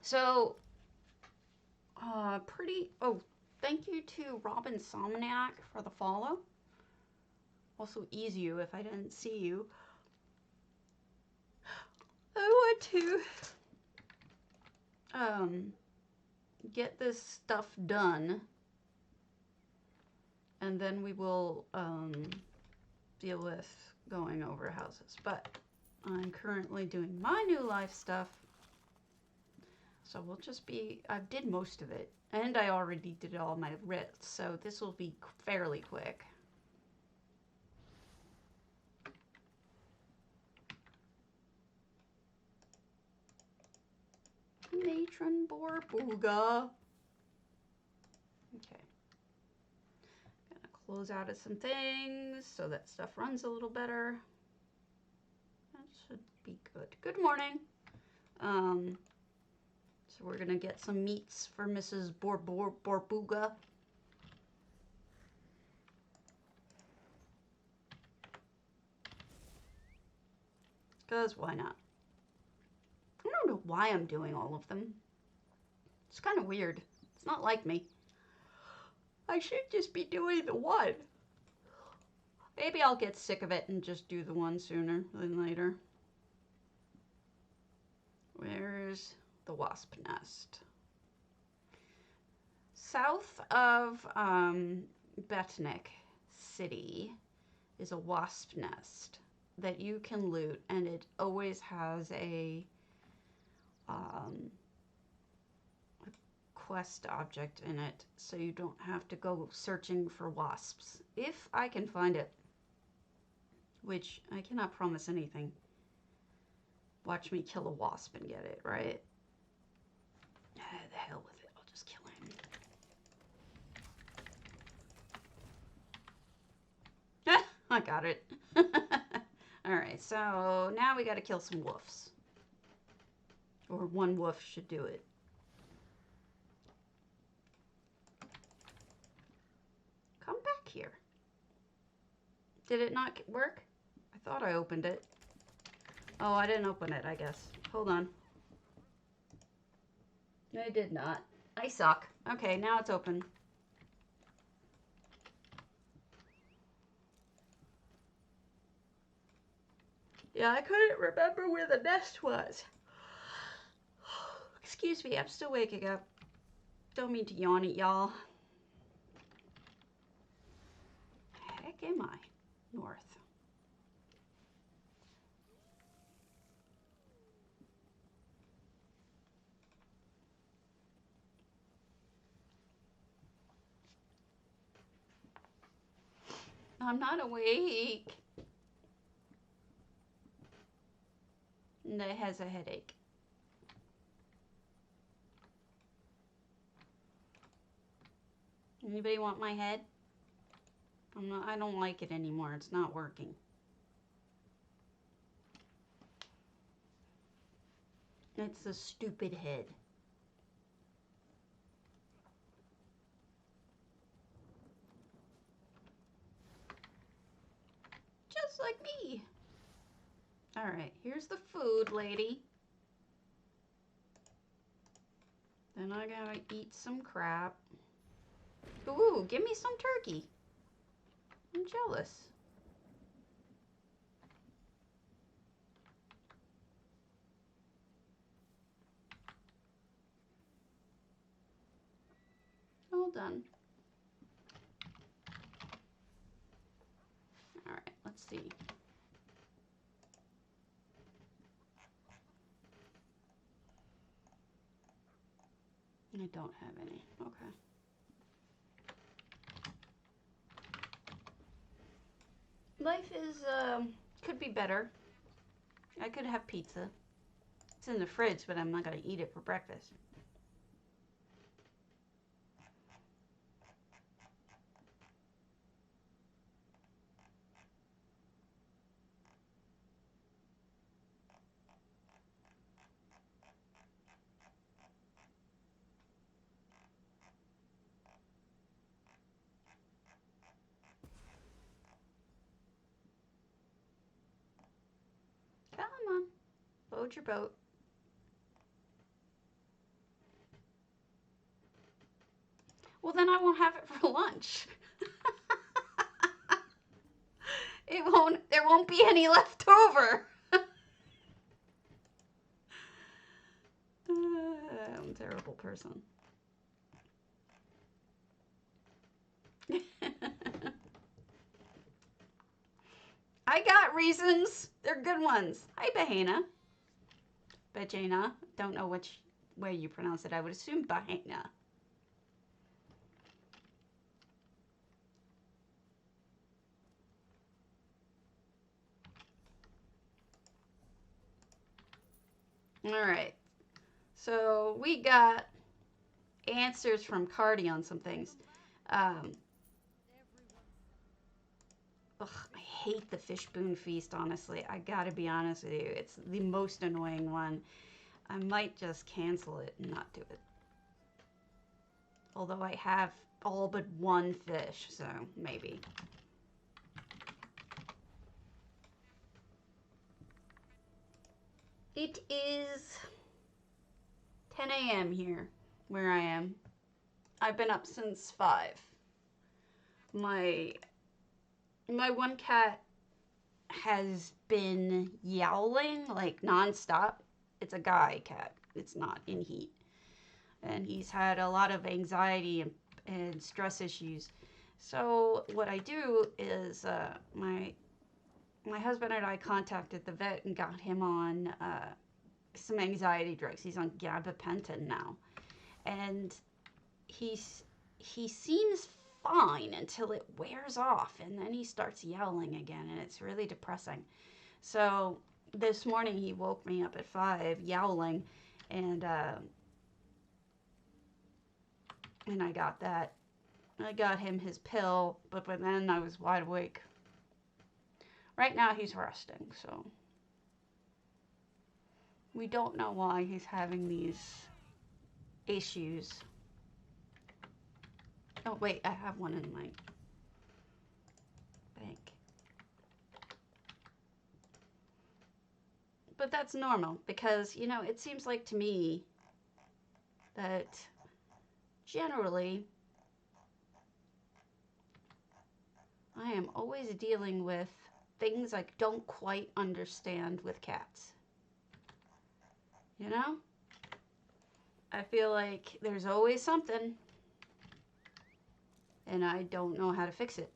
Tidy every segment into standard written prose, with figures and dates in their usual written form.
So, oh, thank you to Robin Somniac for the follow. Also, ease you if I didn't see you. I want to get this stuff done, and then we will deal with going over houses. But I'm currently doing my new life stuff, so we'll just be. I did most of it, and I already did all my writs, so this will be fairly quick. Matron Borbuga. Okay. Gonna close out of some things so that stuff runs a little better. That should be good. Good morning. So we're gonna get some meats for Mrs. Borbuga. Because why not? I don't know why I'm doing all of them. It's kind of weird. It's not like me. I should just be doing the one. Maybe I'll get sick of it and just do the one sooner than later. Where's the wasp nest? South of Betnik City is a wasp nest that you can loot, and it always has a quest object in it, so you don't have to go searching for wasps. If I can find it, which I cannot promise anything. Watch me kill a wasp and get it, right? The hell with it, I'll just kill him. I got it. Alright, so now we gotta kill some wolves. Or one wolf should do it. Come back here. Did it not work? I thought I opened it. Oh, I didn't open it, I guess. Hold on. No, I did not. I suck. Okay, now it's open. Yeah, I couldn't remember where the nest was. Excuse me, I'm still waking up. Don't mean to yawn at y'all. Heck am I? North. I'm not awake. And it has a headache. Anybody want my head? I don't like it anymore. It's not working. It's a stupid head. Just like me. Alright, here's the food, lady. Then I gotta eat some crap. Ooh, give me some turkey. I'm jealous. All done. Alright, let's see. I don't have any. Okay. Life is, could be better. I could have pizza. It's in the fridge, but I'm not gonna eat it for breakfast. Come on. Load your boat. Well, then I won't have it for lunch. There won't be any left over. I'm a terrible person. I got reasons. They're good ones. Hi, Bahena. Bajana. Don't know which way you pronounce it. I would assume Bahena. All right. So we got answers from Cardi on some things. Ugh, I hate the fishbone feast, honestly. I gotta be honest with you. It's the most annoying one. I might just cancel it and not do it. Although I have all but one fish, so maybe. It is 10 a.m. here, where I am. I've been up since 5. My one cat has been yowling like nonstop. It's a guy cat. It's not in heat. And he's had a lot of anxiety and stress issues. So what I do is my husband and I contacted the vet and got him on some anxiety drugs. He's on gabapentin now. And he seems fine until it wears off, and then he starts yowling again, and it's really depressing. So this morning he woke me up at 5 yowling, and I got that. I got him his pill, but by then I was wide awake. Right now he's resting, so we don't know why he's having these issues. Oh, wait, I have one in my bank. But that's normal because, you know, it seems like to me that generally I am always dealing with things I don't quite understand with cats. You know? I feel like there's always something, and I don't know how to fix it.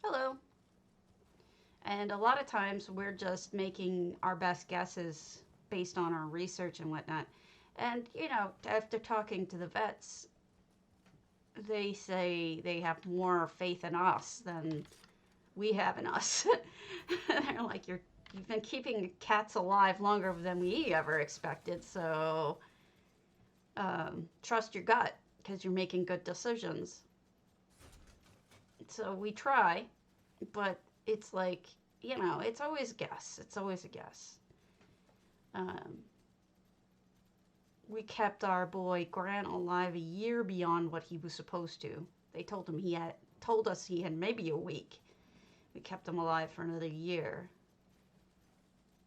Hello. And a lot of times we're just making our best guesses based on our research and whatnot. And, you know, after talking to the vets, they say they have more faith in us than we have in us. They're like, you've been keeping cats alive longer than we ever expected, so trust your gut because you're making good decisions. So we try, but it's like, you know, it's always a guess. It's always a guess. We kept our boy Grant alive a year beyond what he was supposed to. They told us he had maybe a week. We kept him alive for another year.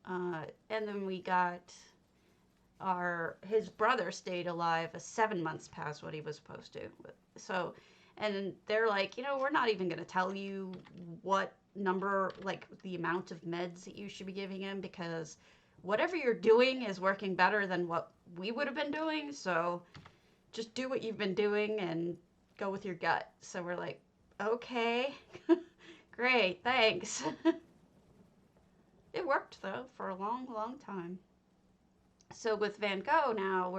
And then we got his brother stayed alive 7 months past what he was supposed to. So, and they're like, you know, we're not even going to tell you what number, like the amount of meds that you should be giving him, because whatever you're doing is working better than what we would have been doing. So just do what you've been doing and go with your gut. So we're like, okay, great, thanks. It worked though for a long, long time. So with Van Gogh now,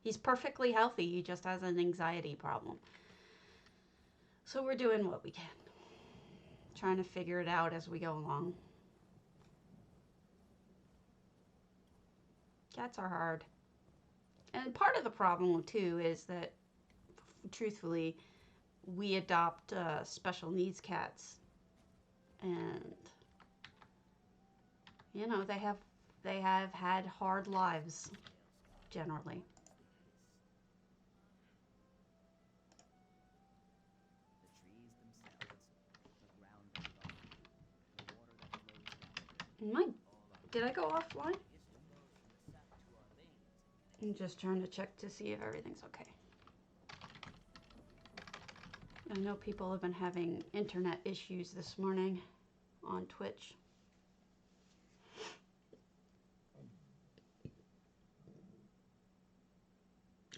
he's perfectly healthy. He just has an anxiety problem. So we're doing what we can. Trying to figure it out as we go along. Cats are hard. And part of the problem too is that, truthfully, we adopt special needs cats. And, you know, they have had hard lives, generally. Did I go offline? I'm just trying to check to see if everything's okay. I know people have been having internet issues this morning on Twitch.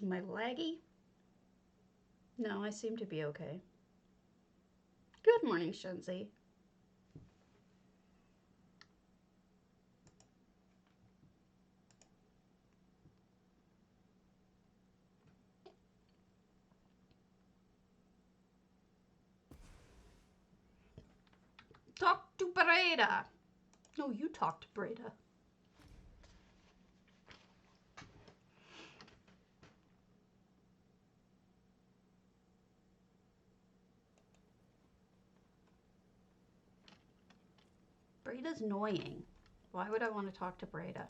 Am I laggy? No, I seem to be okay. Good morning, Shenzi. Talk to Breda. No, you talk to Breda. Breda's annoying. Why would I want to talk to Breda?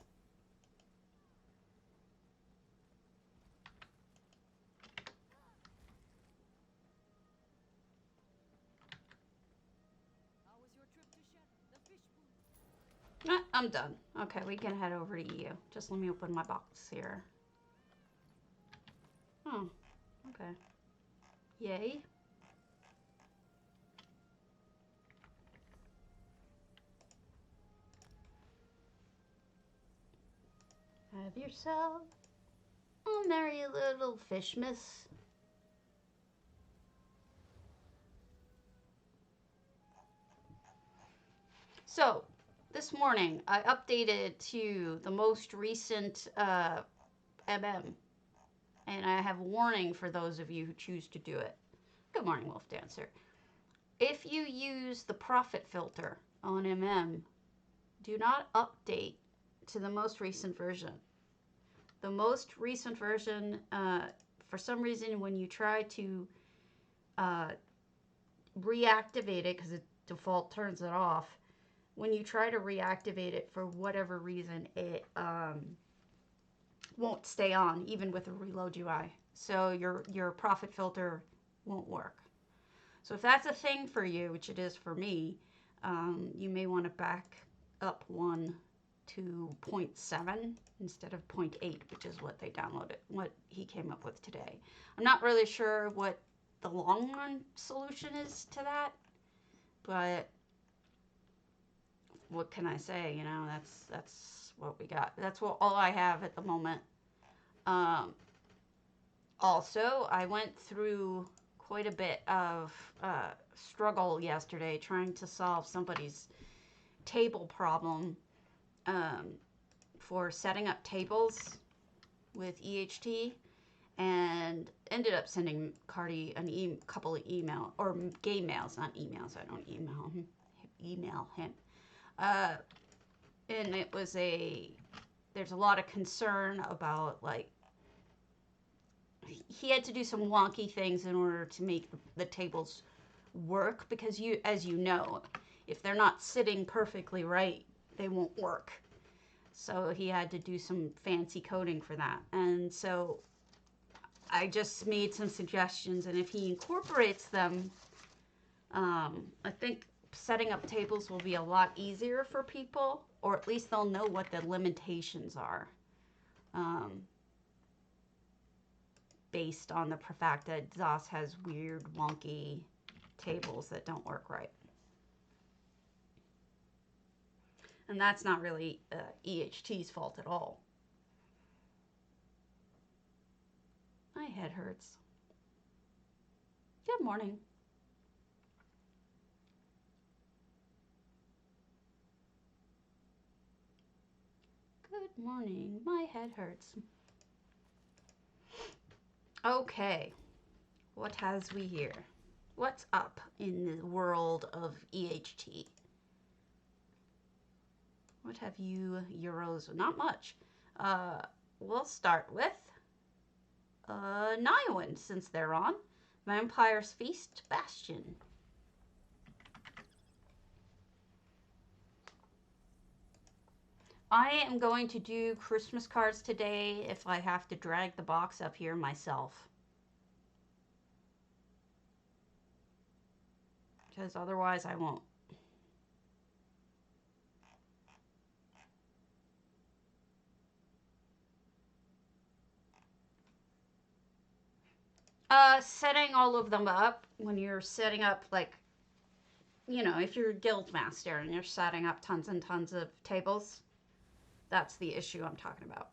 I'm done. Okay, we can head over to you. Just let me open my box here. Oh, okay. Yay. Have yourself a merry little fishmas. So, this morning I updated to the most recent MM, and I have a warning for those of you who choose to do it. Good morning, Wolf Dancer. If you use the profit filter on MM, do not update to the most recent version. The most recent version, for some reason, when you try to reactivate it, because it default turns it off, when you try to reactivate it for whatever reason, it won't stay on, even with a reload UI. So your profit filter won't work. So if that's a thing for you, which it is for me, you may want to back up one to 0.7 instead of 0.8, which is what they downloaded, what he came up with today. I'm not really sure what the long run solution is to that, but what can I say? You know, that's what we got. That's all I have at the moment. Also, I went through quite a bit of struggle yesterday trying to solve somebody's table problem for setting up tables with EHT, and ended up sending Cardi a couple of email or game mails, not emails. I don't email him. And it was there's a lot of concern about, like, he had to do some wonky things in order to make the tables work, because as you know, if they're not sitting perfectly right, they won't work. So he had to do some fancy coding for that. And so I just made some suggestions, and if he incorporates them, I think setting up tables will be a lot easier for people, or at least they'll know what the limitations are, based on the fact that ZOS has weird, wonky tables that don't work right. And that's not really EHT's fault at all. My head hurts. Good morning. Good morning. My head hurts. Okay. What has we here? What's up in the world of EHT? What have you Euros? Not much. We'll start with Niowin, since they're on. Vampire's Feast, Bastion. I am going to do Christmas cards today if I have to drag the box up here myself, because otherwise I won't. Setting all of them up when you're setting up, like, you know, if you're a guild master and you're setting up tons and tons of tables, that's the issue I'm talking about.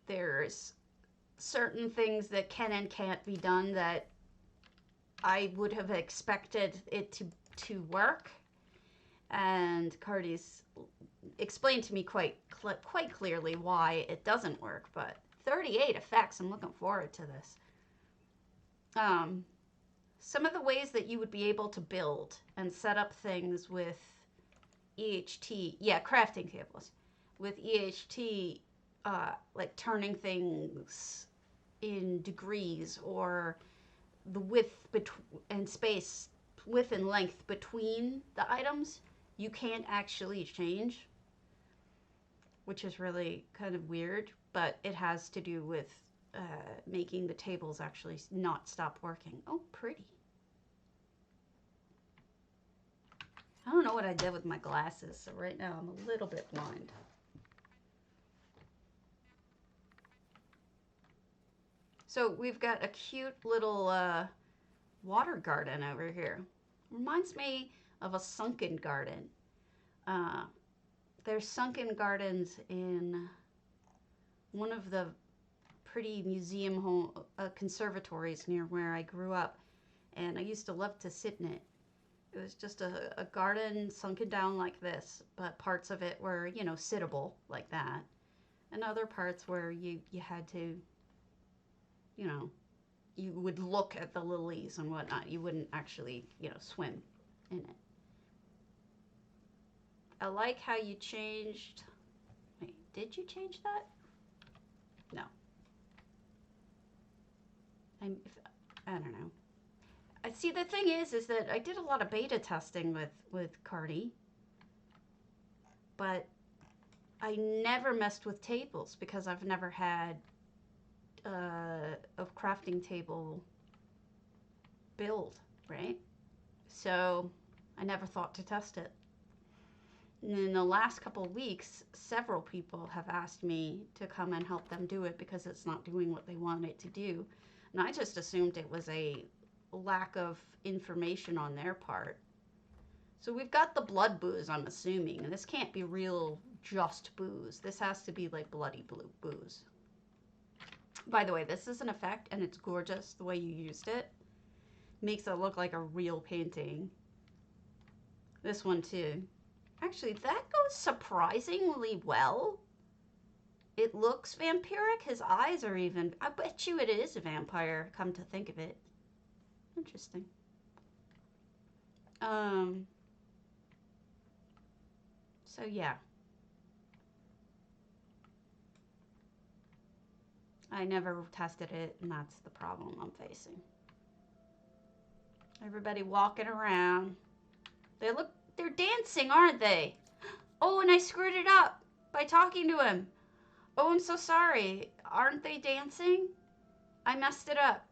There's certain things that can and can't be done that I would have expected it to work, and Cardi's explained to me quite clearly why it doesn't work. But 38 effects, I'm looking forward to this. Some of the ways that you would be able to build and set up things with EHT, yeah, crafting tables with EHT, like turning things in degrees, or the width and space, width and length between the items, you can't actually change, which is really kind of weird, but it has to do with making the tables actually not stop working. Oh, pretty. I don't know what I did with my glasses, so right now I'm a little bit blind. So we've got a cute little water garden over here. Reminds me of a sunken garden. There's sunken gardens in one of the pretty museum conservatories near where I grew up, and I used to love to sit in it. It was just a garden sunken down like this, but parts of it were, you know, sittable like that, and other parts where you had to, you know, you would look at the lilies and whatnot. You wouldn't actually, you know, swim in it. I like how you changed. Wait, did you change that? No. I don't know. I see, the thing is that I did a lot of beta testing with Cardi, but I never messed with tables because I've never had a crafting table build, right? So I never thought to test it. And in the last couple of weeks, several people have asked me to come and help them do it because it's not doing what they want it to do. And I just assumed it was a lack of information on their part. So we've got the blood booze, I'm assuming, and this can't be real just booze. This has to be like bloody blue booze. By the way, this is an effect and it's gorgeous the way you used it. Makes it look like a real painting. This one too. Actually, that goes surprisingly well. It looks vampiric. His eyes are even, I bet you it is a vampire, come to think of it. Interesting. So yeah. I never tested it, and that's the problem I'm facing. Everybody walking around. They're dancing, aren't they? Oh, and I screwed it up by talking to him. Oh, I'm so sorry. Aren't they dancing? I messed it up.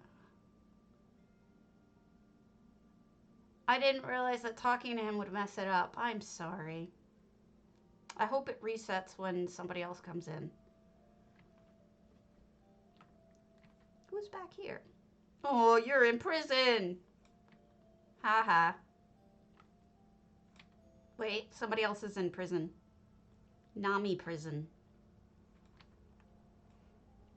I didn't realize that talking to him would mess it up. I'm sorry. I hope it resets when somebody else comes in. Who's back here? Oh, you're in prison. Ha ha. Wait, somebody else is in prison. Nami prison.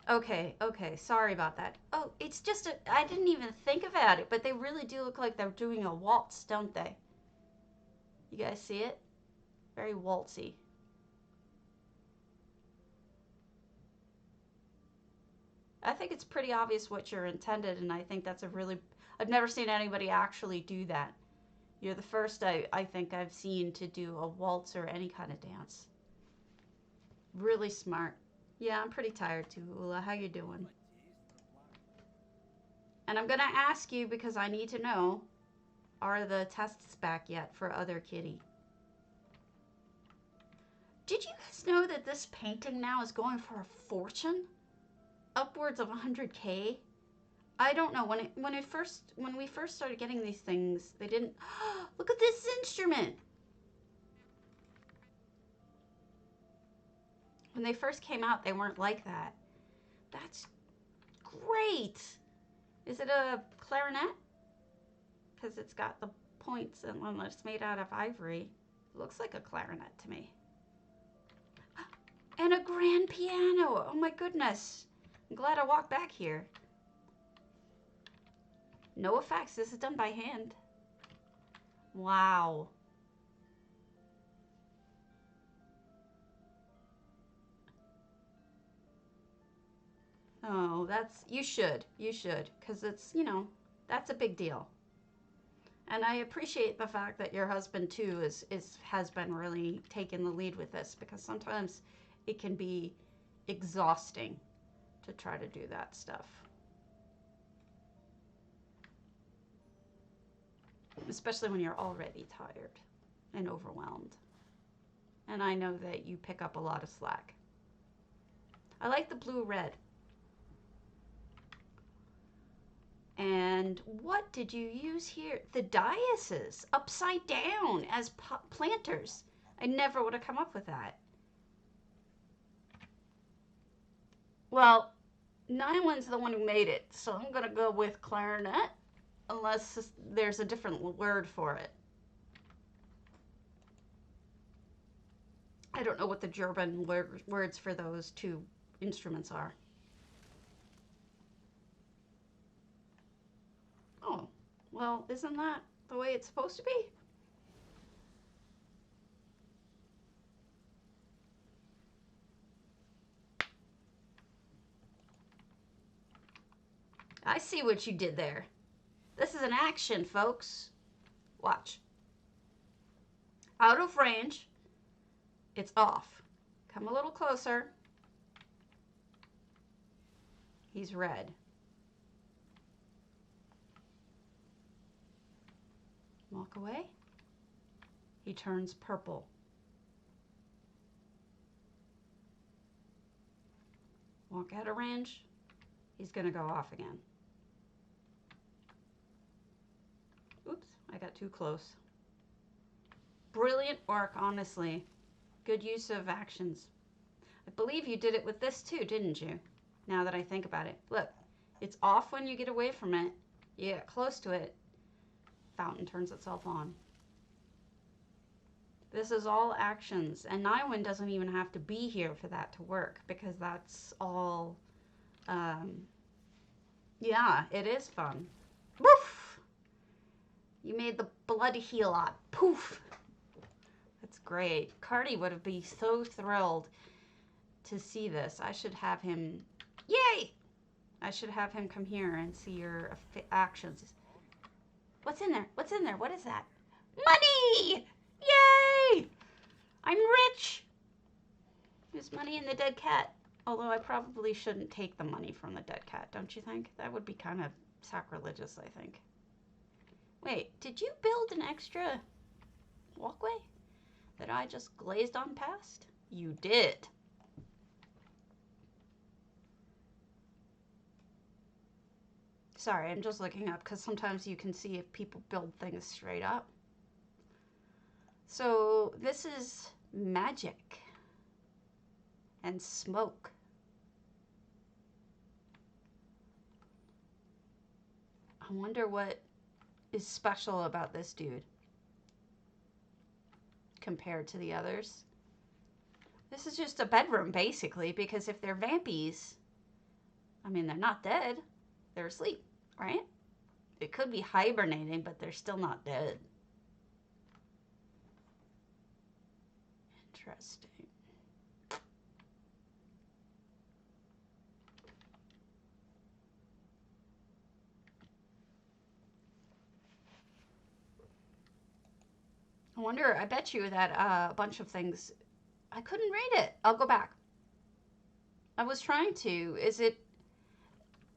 Okay, sorry about that. Oh, it's just I didn't even think about it, but they really do look like they're doing a waltz, don't they? You guys see it? Very waltzy. I think it's pretty obvious what you're intended, and I think that's I've never seen anybody actually do that. You're the first I think I've seen to do a waltz or any kind of dance. Really smart. Yeah, I'm pretty tired too, Ula. How you doing? And I'm gonna ask you because I need to know, are the tests back yet for other kitty? Did you guys know that this painting now is going for a fortune? Upwards of 100K? I don't know. When we first started getting these things, they didn't. Look at this instrument. When they first came out, they weren't like that. That's great. Is it a clarinet? Because it's got the points and it's made out of ivory. It looks like a clarinet to me. And a grand piano. Oh my goodness. I'm glad I walked back here. No effects. This is done by hand. Wow. Oh, you should, because it's, you know, that's a big deal. And I appreciate the fact that your husband too has been really taking the lead with this, because sometimes it can be exhausting to try to do that stuff. Especially when you're already tired and overwhelmed. And I know that you pick up a lot of slack. I like the blue-red. And what did you use here? The dioeces, upside down as planters. I never would have come up with that. Well, Nyland's the one who made it, so I'm going to go with clarinet, unless there's a different word for it. I don't know what the German words for those two instruments are. Oh, well, isn't that the way it's supposed to be? I see what you did there. This is an action, folks. Watch. Out of range. It's off. Come a little closer. He's red. Walk away. He turns purple. Walk out of range. He's going to go off again. Oops, I got too close. Brilliant work, honestly. Good use of actions. I believe you did it with this too, didn't you? Now that I think about it. Look, it's off when you get away from it. You get close to it. Fountain turns itself on. This is all actions, and Nyland doesn't even have to be here for that to work, because that's all, yeah, it is fun. Woof! You made the blood heal up. Poof! That's great. Cardi would be so thrilled to see this. I should have him, yay! I should have him come here and see your actions. What's in there? What's in there? What is that? Money! Yay! I'm rich! There's money in the dead cat. Although I probably shouldn't take the money from the dead cat, don't you think? That would be kind of sacrilegious, I think. Wait, did you build an extra walkway that I just glazed on past? You did. Sorry, I'm just looking up because sometimes you can see if people build things straight up. So this is magic and smoke. I wonder what is special about this dude compared to the others. This is just a bedroom, basically, because if they're vampies, I mean, they're not dead. They're asleep, right? It could be hibernating, but they're still not dead. Interesting. I wonder, I bet you that a bunch of things, I couldn't read it. I'll go back. I was trying to. Is it,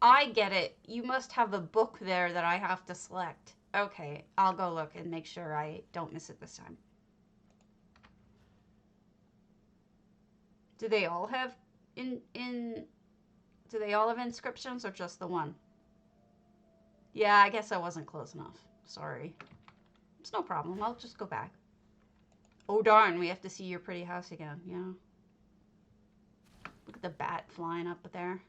I get it. You must have a book there that I have to select. Okay, I'll go look and make sure I don't miss it this time. Do they all have do they all have inscriptions or just the one? Yeah, I guess I wasn't close enough. Sorry. It's no problem. I'll just go back. Oh darn, we have to see your pretty house again. Yeah. Look at the bat flying up there.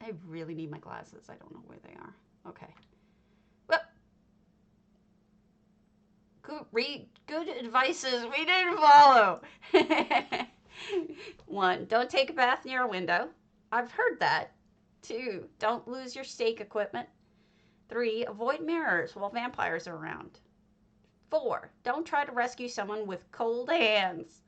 I really need my glasses. I don't know where they are. Okay. Well, good advices we didn't follow. 1, don't take a bath near a window. I've heard that. 2, don't lose your stake equipment. 3, avoid mirrors while vampires are around. 4, don't try to rescue someone with cold hands.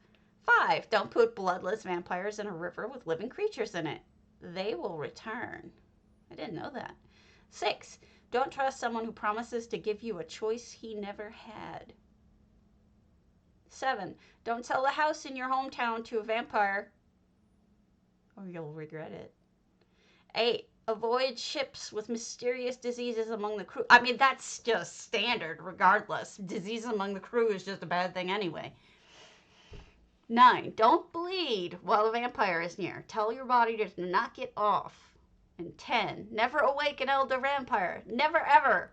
5, don't put bloodless vampires in a river with living creatures in it. They will return. I didn't know that. 6, don't trust someone who promises to give you a choice he never had. 7, don't sell a house in your hometown to a vampire, or you'll regret it. 8, avoid ships with mysterious diseases among the crew. I mean, that's just standard regardless. Disease among the crew is just a bad thing anyway. 9, don't bleed while a vampire is near. Tell your body to knock it off. And 10, never awake an elder vampire. Never ever.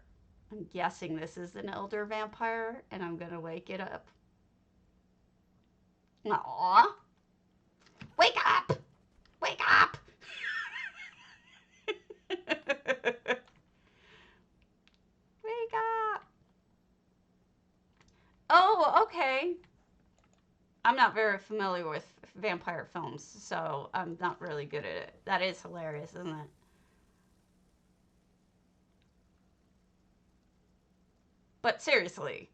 I'm guessing this is an elder vampire, and I'm going to wake it up. Aww. Wake up! Wake up! Wake up! Oh, okay. I'm not very familiar with vampire films, so I'm not really good at it. That is hilarious, isn't it? But seriously,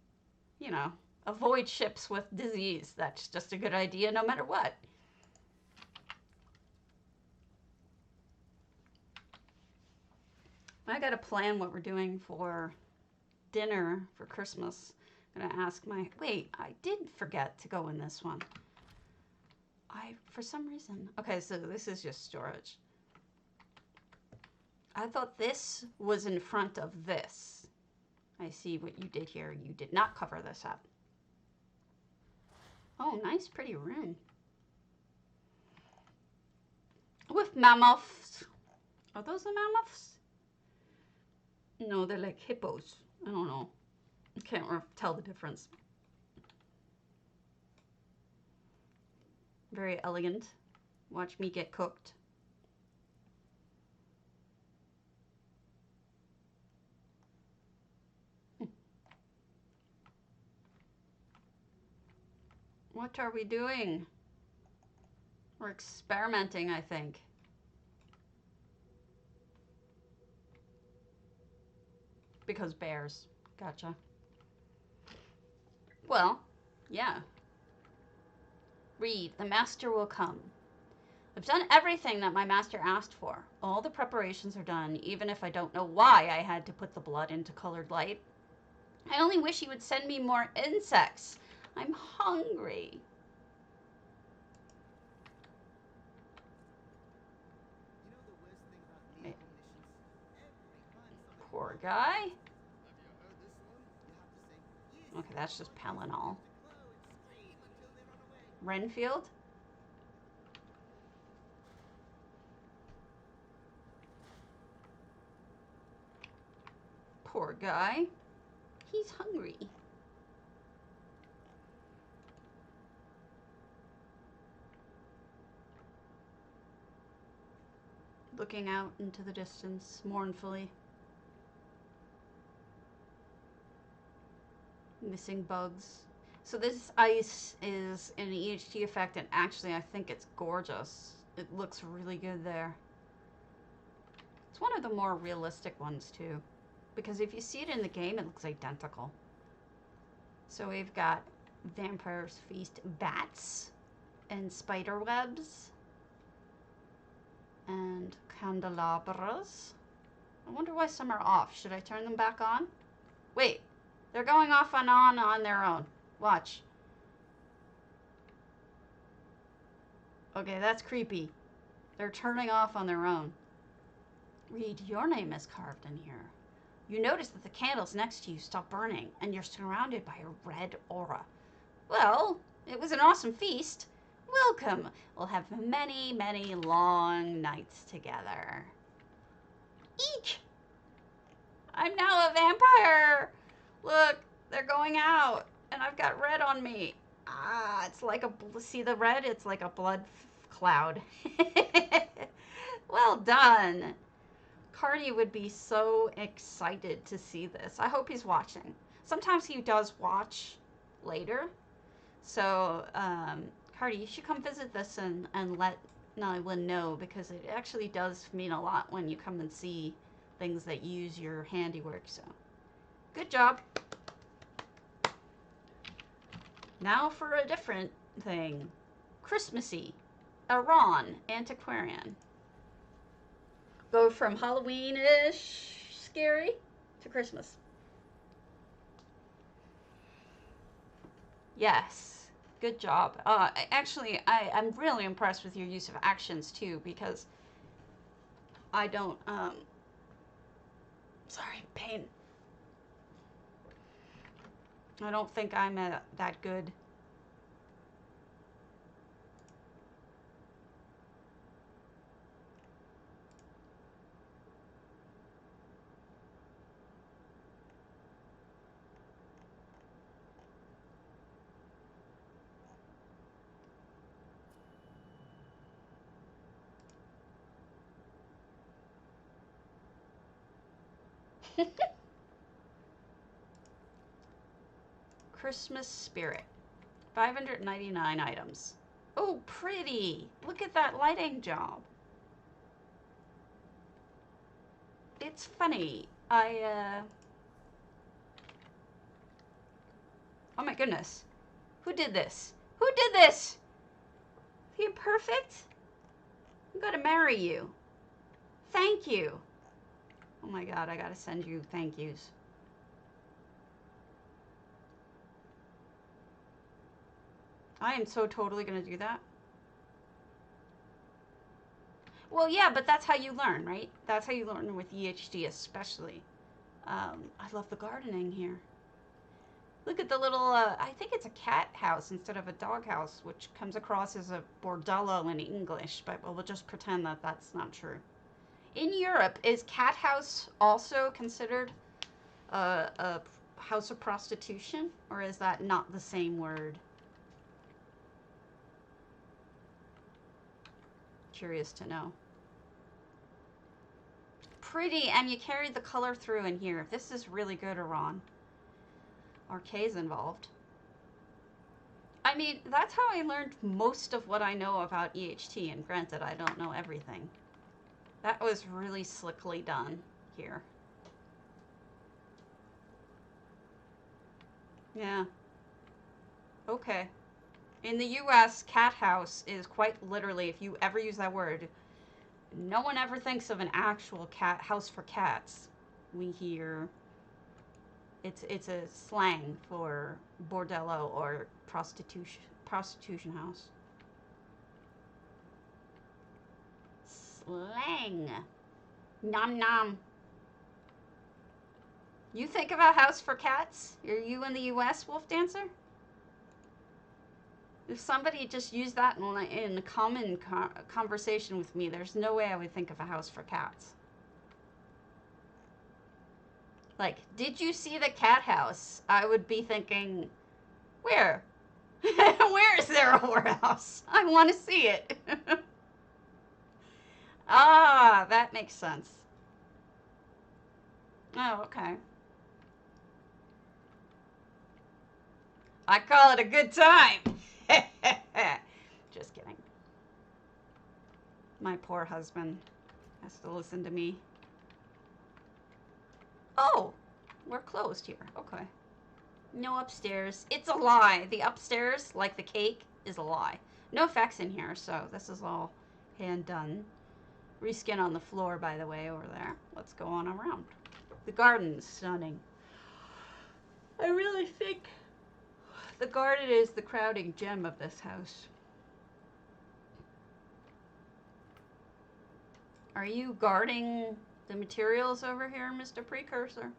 you know, avoid ships with disease. That's just a good idea no matter what. I gotta plan what we're doing for dinner for Christmas. I'm gonna ask my... Wait, I did forget to go in this one. For some reason... Okay, so this is just storage. I thought this was in front of this. I see what you did here. You did not cover this up. Oh, nice, pretty room. With mammoths. Are those the mammoths? No, they're like hippos. I don't know. I can't tell the difference. Very elegant. Watch me get cooked. What are we doing? We're experimenting, I think. Because bears. Gotcha. Well, yeah. Read, the master will come. I've done everything that my master asked for. All the preparations are done, even if I don't know why I had to put the blood into colored light. I only wish he would send me more insects. I'm hungry. Poor guy. Okay, that's just Pellinol. Renfield? Poor guy. He's hungry. Looking out into the distance mournfully. Missing bugs. So this ice is an EHT effect, and actually I think it's gorgeous. It looks really good there. It's one of the more realistic ones too, because if you see it in the game, it looks identical. So we've got Vampires Feast bats and spider webs and candelabras. I wonder why some are off. Should I turn them back on? Wait, they're going off and on their own. Watch. Okay, that's creepy. They're turning off on their own. Read, your name is carved in here. You notice that the candles next to you stop burning, and you're surrounded by a red aura. Well, it was an awesome feast. Welcome. We'll have many, many long nights together. Eek! I'm now a vampire. Look, they're going out, and I've got red on me. Ah, it's like a... See the red? It's like a blood cloud. Well done. Cardi would be so excited to see this. I hope he's watching. Sometimes he does watch later. So, Cardi, you should come visit this and let Nyla know, because it actually does mean a lot when you come and see things that use your handiwork. So, good job. Now for a different thing. Christmassy. A Ron antiquarian. Go from Halloween-ish scary to Christmas. Yes. Good job. Actually, I'm really impressed with your use of actions, too, because I don't, sorry, pain. I don't think I'm that good. Christmas spirit. 599 items. Oh, pretty. Look at that lighting job. It's funny. Oh my goodness. Who did this? Who did this? Are you perfect? I'm gonna marry you. Thank you. Oh my god, I gotta send you thank yous. I am so totally gonna do that. Well, yeah, but that's how you learn, right? That's how you learn with EHD especially. I love the gardening here. Look at the little, I think it's a cat house instead of a dog house, which comes across as a bordello in English, but we'll just pretend that that's not true. In Europe, is cat house also considered a house of prostitution, or is that not the same word? Curious to know. Pretty, and you carried the color through in here. This is really good, Iran. Arcades involved. I mean, that's how I learned most of what I know about EHT, and granted, I don't know everything. That was really slickly done here. Yeah. Okay. In the US, cat house is quite literally, if you ever use that word, no one ever thinks of an actual cat house for cats. We hear it's a slang for bordello or prostitution house. Slang. Nom nom. You think of a house for cats? Are you in the US, Wolf Dancer? If somebody just used that in a common conversation with me, there's no way I would think of a house for cats. Like, did you see the cat house? I would be thinking, where? Where is there a whorehouse? I want to see it. Ah, that makes sense. Oh, okay. I call it a good time. Just kidding. My poor husband has to listen to me. Oh, we're closed here. Okay. No upstairs. It's a lie. The upstairs, like the cake, is a lie. No effects in here, so this is all hand done. Reskin on the floor, by the way, over there. Let's go on around. The garden's stunning. I really think the garden is the crowning gem of this house. Are you guarding the materials over here, Mr. Precursor?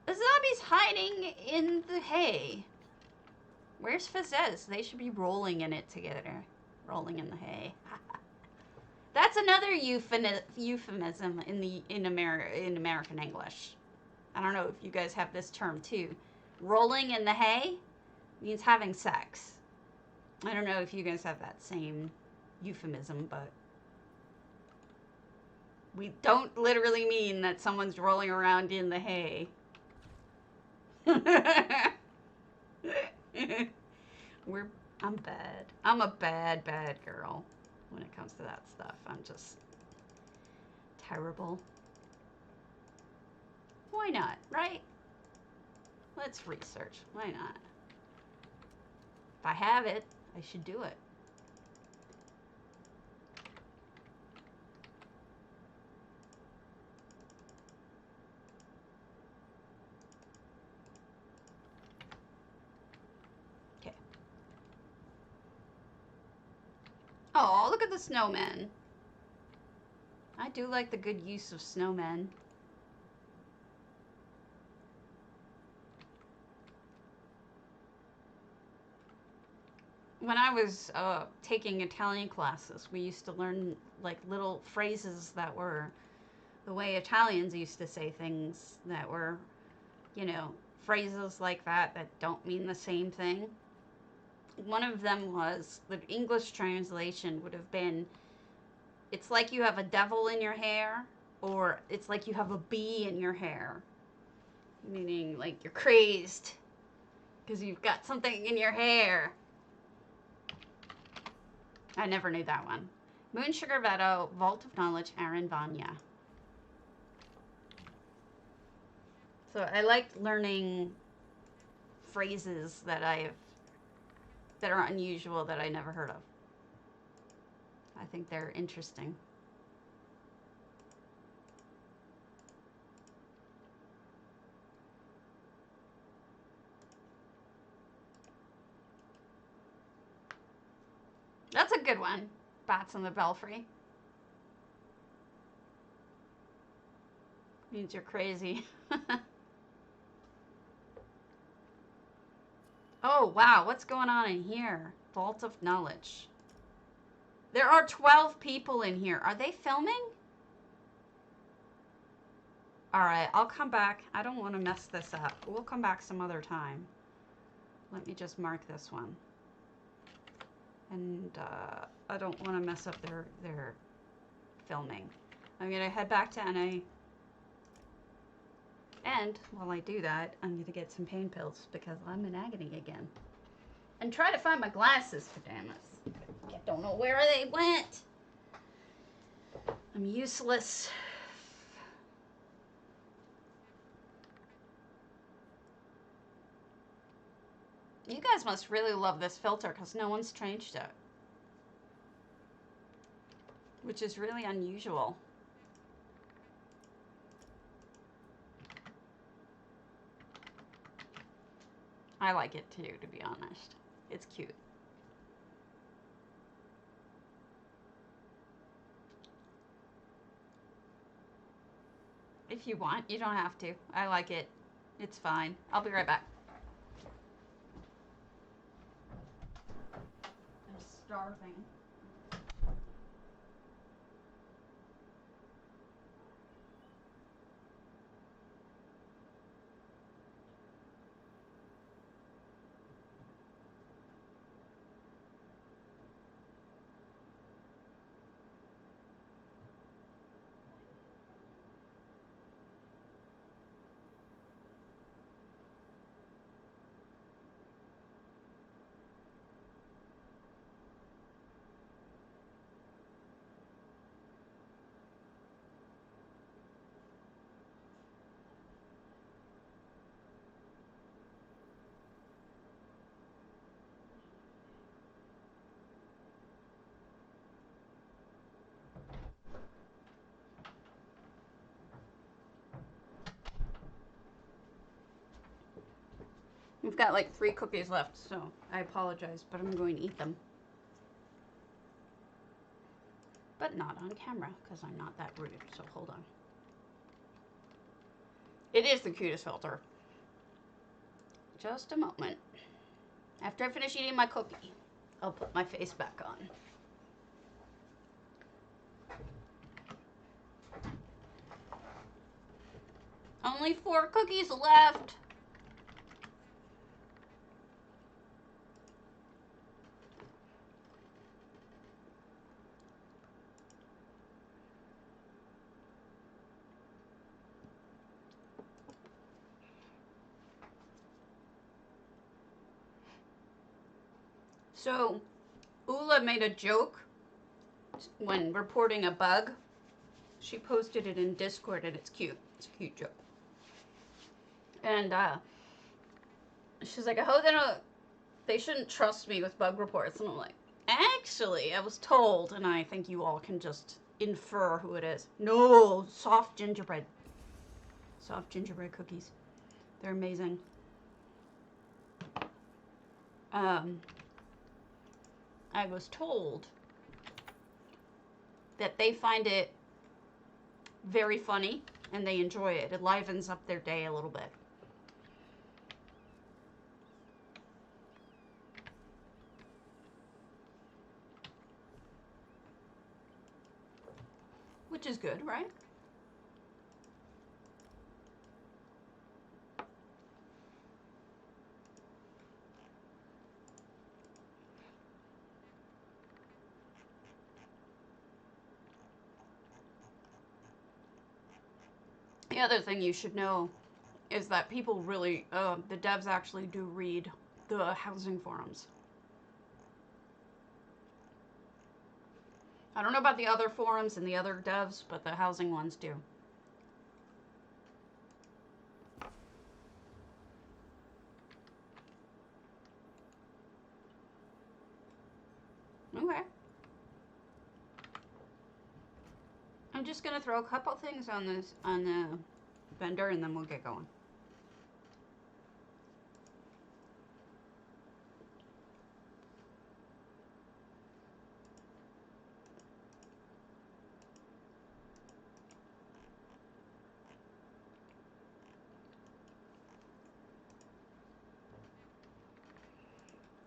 The zombie's hiding in the hay. Where's Fazez? They should be rolling in it together. Rolling in the hay. That's another euphemism in American English. I don't know if you guys have this term too. Rolling in the hay means having sex. I don't know if you guys have that same euphemism, but We don't literally mean that someone's rolling around in the hay. I'm bad. I'm a bad girl when it comes to that stuff. I'm just terrible. Why not, right? Let's research. Why not? If I have it, I should do it. Okay. Oh, look at the snowmen. I do like the good use of snowmen. When I was taking Italian classes, we used to learn like little phrases that were the way Italians used to say things that were, you know, phrases like that that don't mean the same thing. One of them was, the English translation would have been, it's like you have a devil in your hair, or it's like you have a bee in your hair. Meaning like you're crazed because you've got something in your hair. I never knew that one. Moon Sugar Veto, Vault of Knowledge, Aaron Vanya. So I liked learning phrases that are unusual that I never heard of. I think they're interesting. That's a good one. Bats in the Belfry. Means you're crazy. Oh, wow. What's going on in here? Vault of Knowledge. There are 12 people in here. Are they filming? Alright, I'll come back. I don't want to mess this up. We'll come back some other time. Let me just mark this one. And I don't want to mess up their filming. I'm going to head back to NA. And while I do that, I'm going to get some pain pills because I'm in agony again. And try to find my glasses, pajamas. I don't know where they went. I'm useless. You guys must really love this filter because no one's changed it. Which is really unusual. I like it too, to be honest. It's cute. If you want, you don't have to. I like it. It's fine. I'll be right back. I'm starving. We've got like 3 cookies left, so I apologize, but I'm going to eat them. But not on camera, because I'm not that rude, so hold on. It is the cutest filter. Just a moment. After I finish eating my cookie, I'll put my face back on. Only 4 cookies left. So, Ula made a joke when reporting a bug. She posted it in Discord and it's cute. It's a cute joke. And she's like, I hope they shouldn't trust me with bug reports. And I'm like, actually, I was told, and I think you all can just infer who it is. No, soft gingerbread. Soft gingerbread cookies. They're amazing. I was told that they find it very funny and they enjoy it. It livens up their day a little bit. Which is good, right? The other thing you should know is that people really, the devs actually do read the housing forums. I don't know about the other forums and the other devs, but the housing ones do. Okay. I'm just gonna throw a couple things on the vendor and then we'll get going.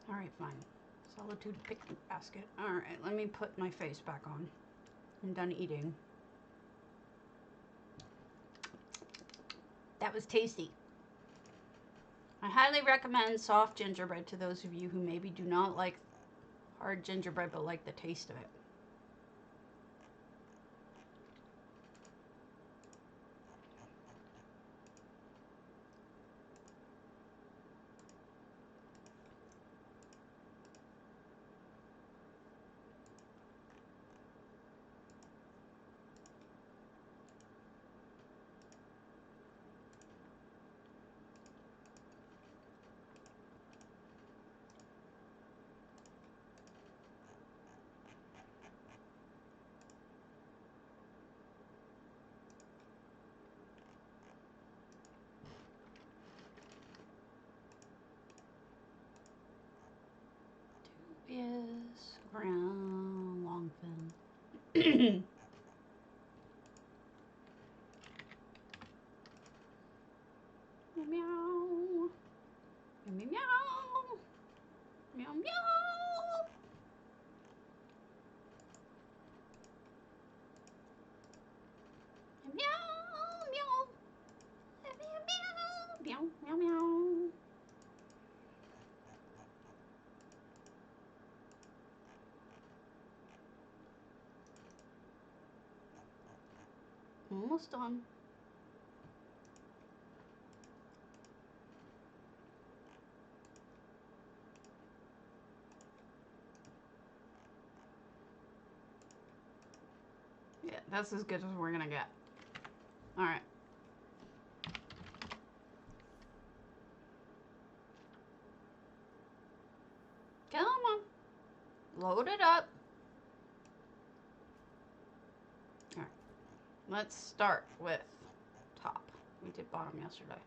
Alright, fine. Solitude picnic basket. Alright, let me put my face back on. I'm done eating. That was tasty. I highly recommend soft gingerbread to those of you who maybe do not like hard gingerbread but like the taste of it. Is ground long fin. Meow meow. Meow meow. Meow meow. Meow meow. Meow meow. Meow meow. Almost done. Yeah, that's as good as we're gonna get. Alright. Come on. Load it up. Alright. Let's start with top. We did bottom yesterday.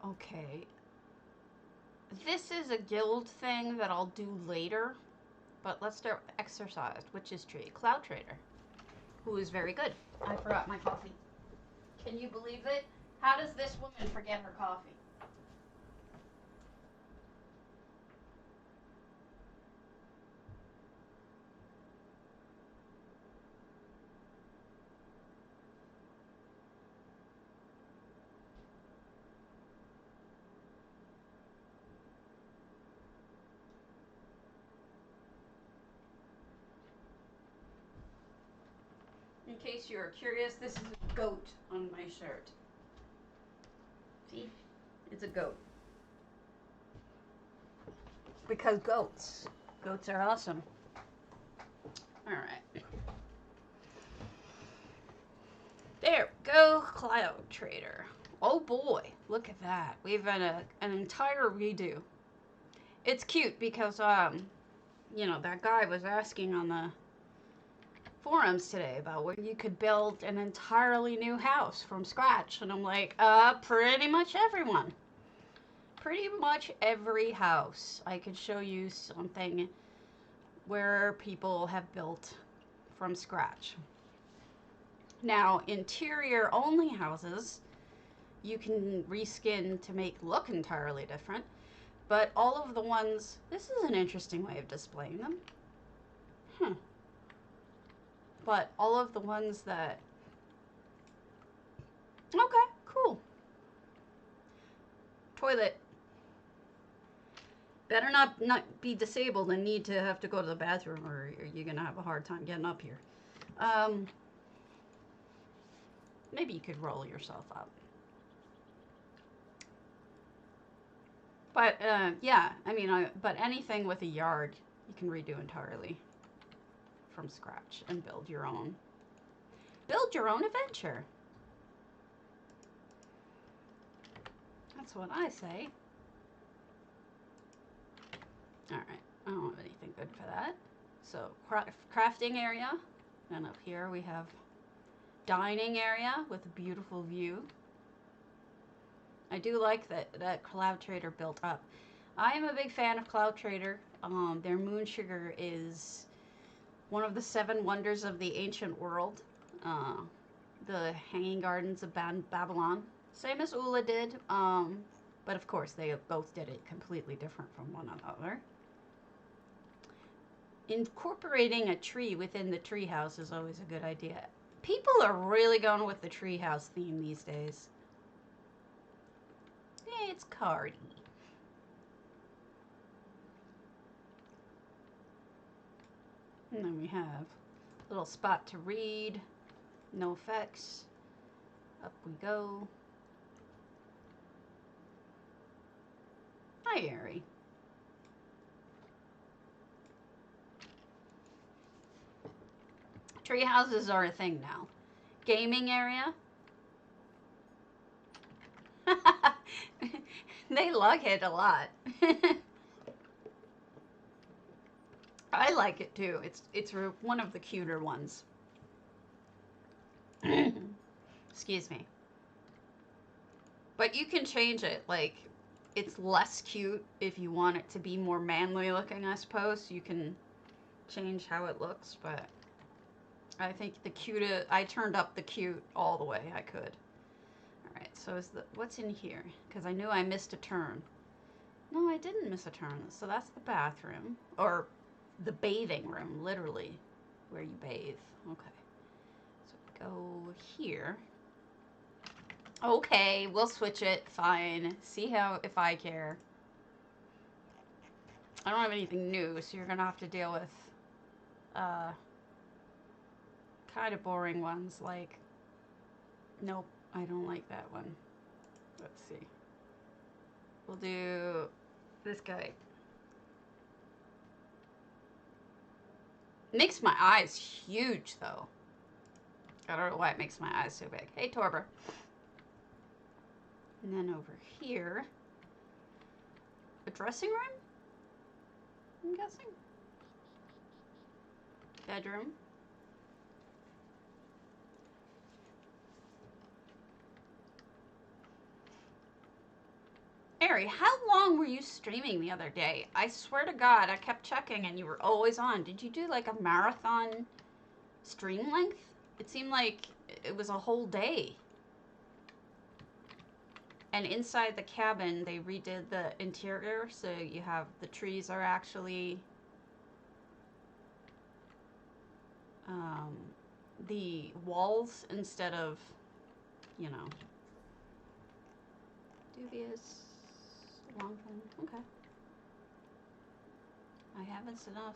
Okay. This is a guild thing that I'll do later. But let's start with exorcised, which is Cloud Trader, who is very good. I forgot my coffee. Can you believe it? How does this woman forget her coffee? In case you're curious, this is a goat on my shirt. See? It's a goat. Because goats. Goats are awesome. Alright. There we go, Cloud Trader. Oh boy, look at that. We've had an entire redo. It's cute because, you know, that guy was asking on the forums today about where you could build an entirely new house from scratch. And I'm like, pretty much everyone. Pretty much every house. I could show you something where people have built from scratch. Now, interior only houses, you can reskin to make look entirely different. But all of the ones, this is an interesting way of displaying them. But all of the ones that, okay, cool. Toilet. Better not be disabled and need to have to go to the bathroom, or you're gonna have a hard time getting up here. Maybe you could roll yourself up. But, yeah, I mean, but anything with a yard, you can redo entirely from scratch and build your own. Build your own adventure. That's what I say. Alright, I don't have anything good for that. So, crafting area. And up here we have dining area with a beautiful view. I do like that Cloud Trader built up. I am a big fan of Cloud Trader. Their moon sugar is one of the 7 wonders of the ancient world. The Hanging Gardens of Babylon. Same as Ula did. But of course, they both did it completely different from one another. Incorporating a tree within the treehouse is always a good idea. People are really going with the treehouse theme these days. Hey, it's Cardi. And then we have a little spot to read. No effects. Up we go. Hi, Ari. Tree houses are a thing now. Gaming area. They like it a lot. I like it too. It's one of the cuter ones. Excuse me. But you can change it. Like, it's less cute if you want it to be more manly looking, I suppose. You can change how it looks, but I think the cute, I turned up the cute all the way I could. Alright, so what's in here? Because I knew I missed a turn. No, I didn't miss a turn. So that's the bathroom. Or the bathing room, literally, where you bathe. Okay. So we go here. Okay, we'll switch it. Fine. See how, if I care. I don't have anything new, so you're going to have to deal with kind of boring ones like, nope, I don't like that one. Let's see. We'll do this guy. Makes my eyes huge, though. I don't know why it makes my eyes so big. Hey, Torber. And then over here, a dressing room, I'm guessing. Bedroom. Ari, how long were you streaming the other day? I swear to God, I kept checking and you were always on. Did you do like a marathon stream length? It seemed like it was a whole day. And inside the cabin, they redid the interior, so you have the trees are actually the walls instead of, you know, dubious. Long time. Okay. I haven't enough.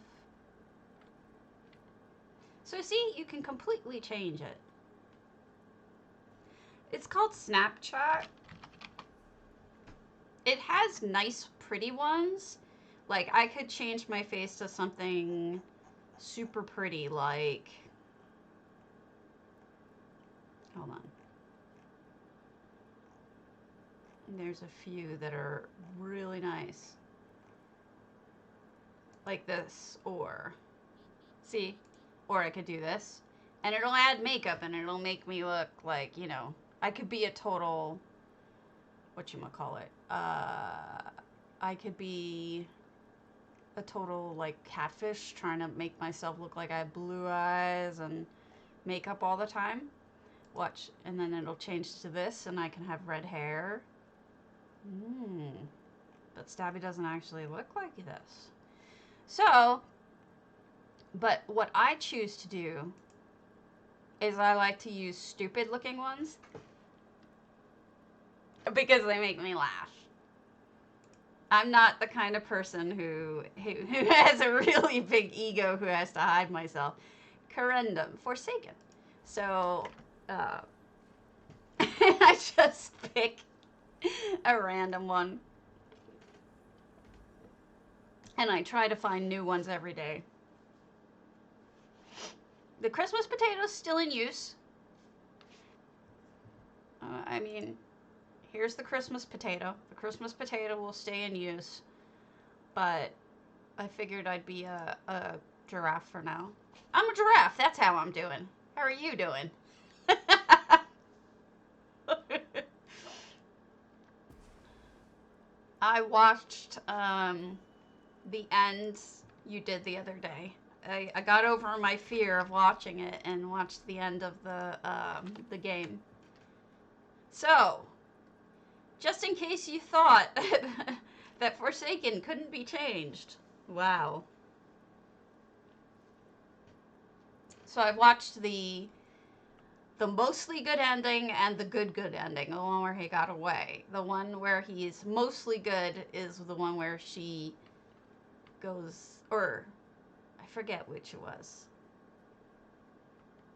So see, you can completely change it. It's called Snapchat. It has nice, pretty ones, Like, I could change my face to something super pretty, like... Hold on. There's a few that are really nice. Like this, or... See? Or I could do this. And it'll add makeup, and it'll make me look like, you know... I could be a total... Whatchamacallit? I could be a total, like, catfish, trying to make myself look like I have blue eyes and makeup all the time. Watch, and then it'll change to this, and I can have red hair. But Stabby doesn't actually look like this. So, but what I choose to do is I like to use stupid looking ones because they make me laugh. I'm not the kind of person who has a really big ego who has to hide myself. Quondam, Forsaken. So, I just pick a random one. And I try to find new ones every day. The Christmas potato is still in use. I mean, here's the Christmas potato. The Christmas potato will stay in use. But I figured I'd be a giraffe for now. I'm a giraffe. That's how I'm doing. How are you doing? I watched the end you did the other day. I got over my fear of watching it and watched the end of the game. So, just in case you thought that Forsaken couldn't be changed. Wow. So I've watched the mostly good ending and the good ending, the one where he got away. The one where he's mostly good is the one where she goes, or I forget which it was.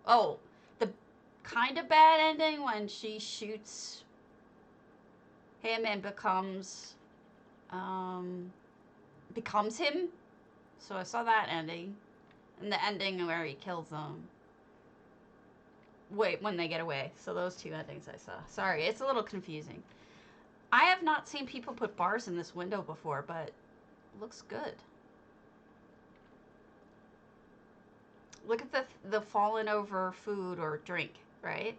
Oh, the kind of bad ending when she shoots him and becomes him. So I saw that ending. And the ending where he kills them. Wait, when they get away. So those two endings I saw. Sorry, it's a little confusing. I have not seen people put bars in this window before, but it looks good. Look at the fallen over food or drink, right?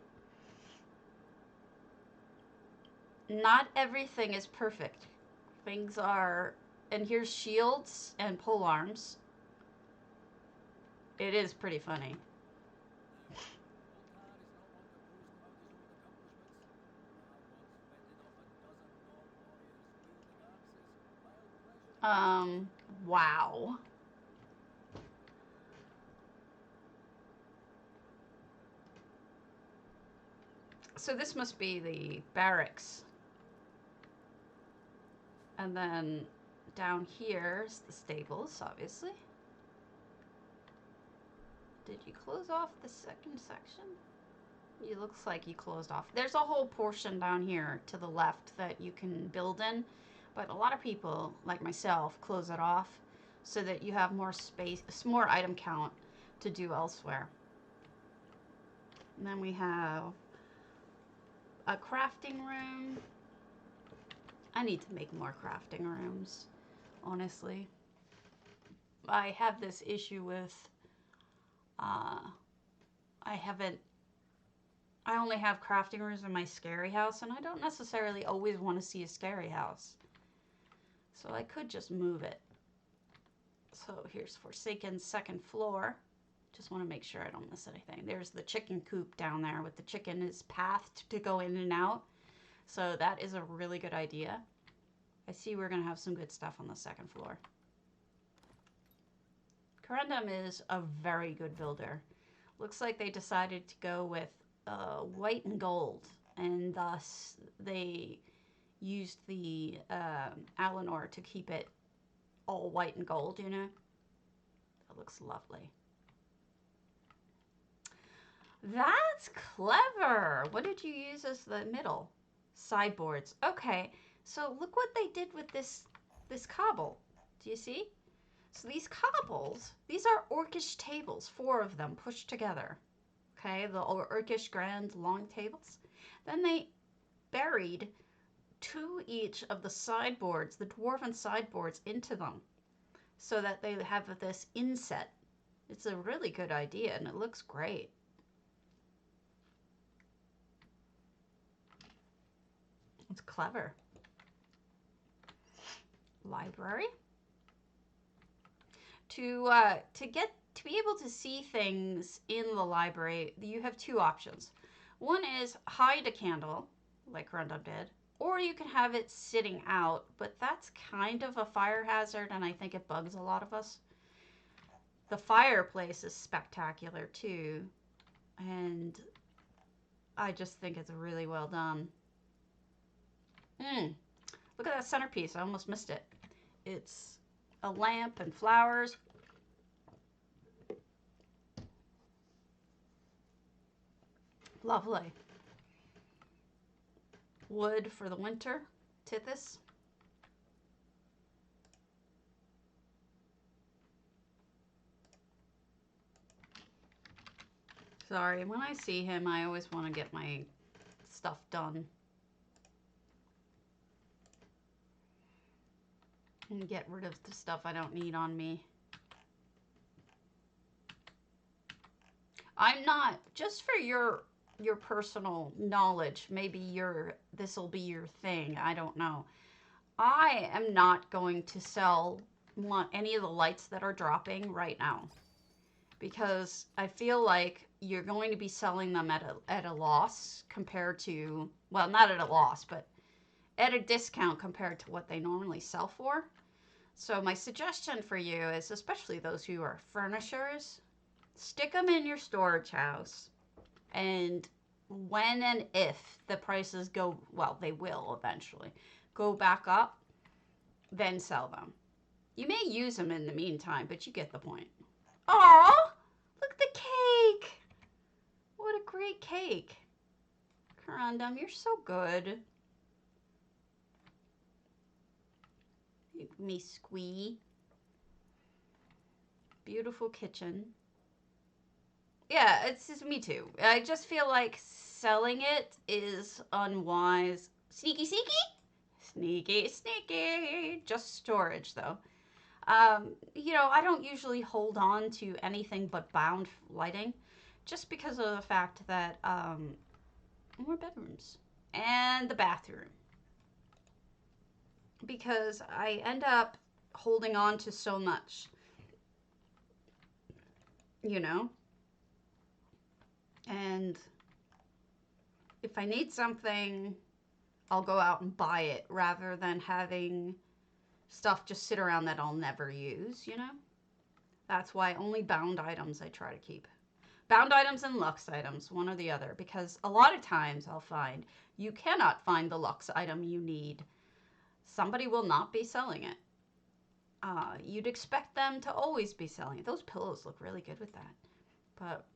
Not everything is perfect. Things are... And here's shields and pole arms. It is pretty funny. Wow. So this must be the barracks. And then down here's the stables, obviously. Did you close off the second section? It looks like you closed off. There's a whole portion down here to the left that you can build in. But a lot of people, like myself, close it off so that you have more space, more item count to do elsewhere. And then we have a crafting room. I need to make more crafting rooms, honestly. I have this issue with, I only have crafting rooms in my scary house, and I don't necessarily always want to see a scary house. So I could just move it. So here's Forsaken's second floor. Just want to make sure I don't miss anything. There's the chicken coop down there with the chicken is pathed to go in and out. So that is a really good idea. I see we're going to have some good stuff on the second floor. Quondam is a very good builder. Looks like they decided to go with white and gold, and thus they used the Alinor to keep it all white and gold, you know? That looks lovely. That's clever. What did you use as the middle? Sideboards. Okay, so look what they did with this cobble. Do you see? So these cobbles, these are orcish tables, 4 of them pushed together. Okay, the orcish grand long tables. Then they buried 2 each of the sideboards, the dwarven sideboards, into them so that they have this inset. It's a really good idea and it looks great. It's clever. Library. To be able to see things in the library, you have 2 options. One is hide a candle, like quondam did, or you can have it sitting out, but that's kind of a fire hazard, and I think it bugs a lot of us. The fireplace is spectacular too, and I just think it's really well done. Look at that centerpiece. I almost missed it. It's a lamp and flowers. Lovely. Wood for the winter. Tithys. Sorry, when I see him, I always want to get my stuff done. And get rid of the stuff I don't need on me. I'm not, just for your personal knowledge, maybe this will be your thing, I don't know. I am not going to sell any of the lights that are dropping right now, because I feel like you're going to be selling them at a loss compared to, well, not at a loss, but at a discount compared to what they normally sell for. So my suggestion for you is, especially those who are furnishers, stick them in your storage house, and when and if the prices go, well, they will eventually go back up, then sell them. You may use them in the meantime, but you get the point. Aw, look at the cake. What a great cake. Quondam, you're so good. Me squee. Beautiful kitchen. Yeah, it's just me too. I just feel like selling it is unwise. Sneaky, sneaky? Sneaky, sneaky. Just storage, though. You know, I don't usually hold on to anything but bound lighting, just because of the fact that, more bedrooms. And the bathroom. Because I end up holding on to so much. You know? And if I need something, I'll go out and buy it rather than having stuff just sit around that I'll never use, you know? That's why only bound items I try to keep. Bound items and luxe items, one or the other, because a lot of times I'll find you cannot find the luxe item you need. Somebody will not be selling it. You'd expect them to always be selling it. Those pillows look really good with that, but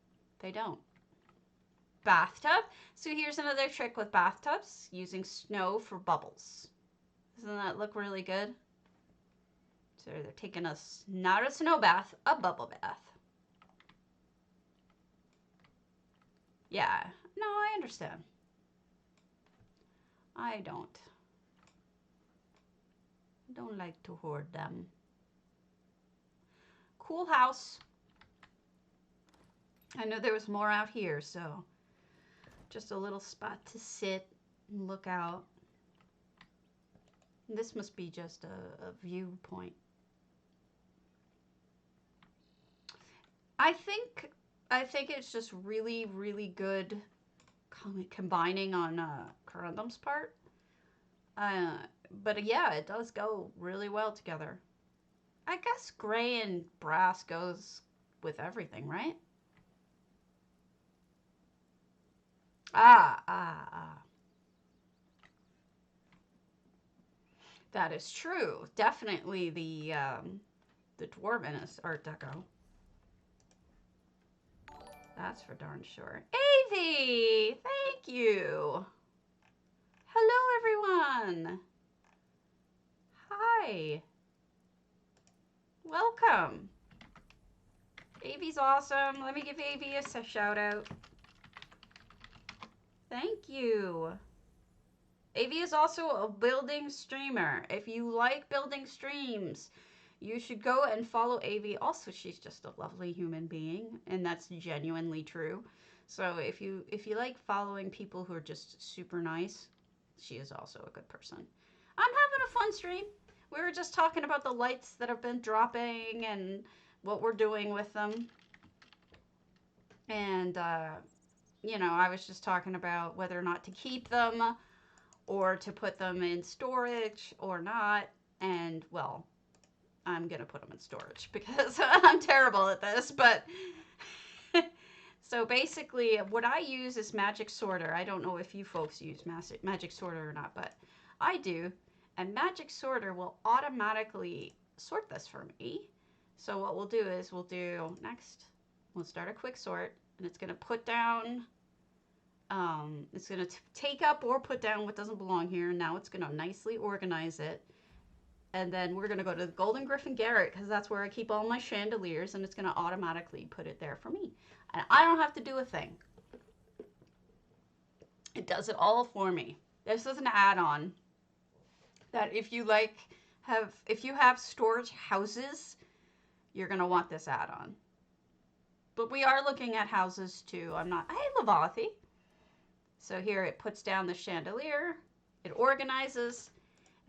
they don't. Bathtub. So here's another trick with bathtubs, using snow for bubbles. Doesn't that look really good? So they're taking not a snow bath, a bubble bath. Yeah, no, I understand. I don't like to hoard them. Cool house. I know there was more out here, so just a little spot to sit and look out. This must be just a viewpoint. I think it's just really, really good combining on quondam's part. But yeah, it does go really well together. I guess gray and brass goes with everything, right? Ah. That is true. Definitely the dwarven is Art Deco. That's for darn sure. Avie! Thank you! Hello, everyone! Hi! Welcome. Avi's awesome. Let me give Avi a shout out. Thank you. Avi is also a building streamer. If you like building streams, you should go and follow Avi. Also, she's just a lovely human being, and that's genuinely true. So if you like following people who are just super nice, she is also a good person. I'm having a fun stream. We were just talking about the lights that have been dropping and what we're doing with them. And, you know, I was just talking about whether or not to keep them or to put them in storage or not. And, well, I'm going to put them in storage because I'm terrible at this. But, so basically, what I use is Magic Sorter. I don't know if you folks use Magic Sorter or not, but I do. And Magic Sorter will automatically sort this for me. So what we'll do is we'll start a quick sort. And it's going to put down, it's going to take up or put down what doesn't belong here. Now it's going to nicely organize it. And then we're going to go to the Golden Griffin Garret because that's where I keep all my chandeliers. And it's going to automatically put it there for me. And I don't have to do a thing. It does it all for me. This is an add-on that if you have storage houses, you're going to want this add-on. But we are looking at houses too. Hey, Lavathi. So here it puts down the chandelier, it organizes,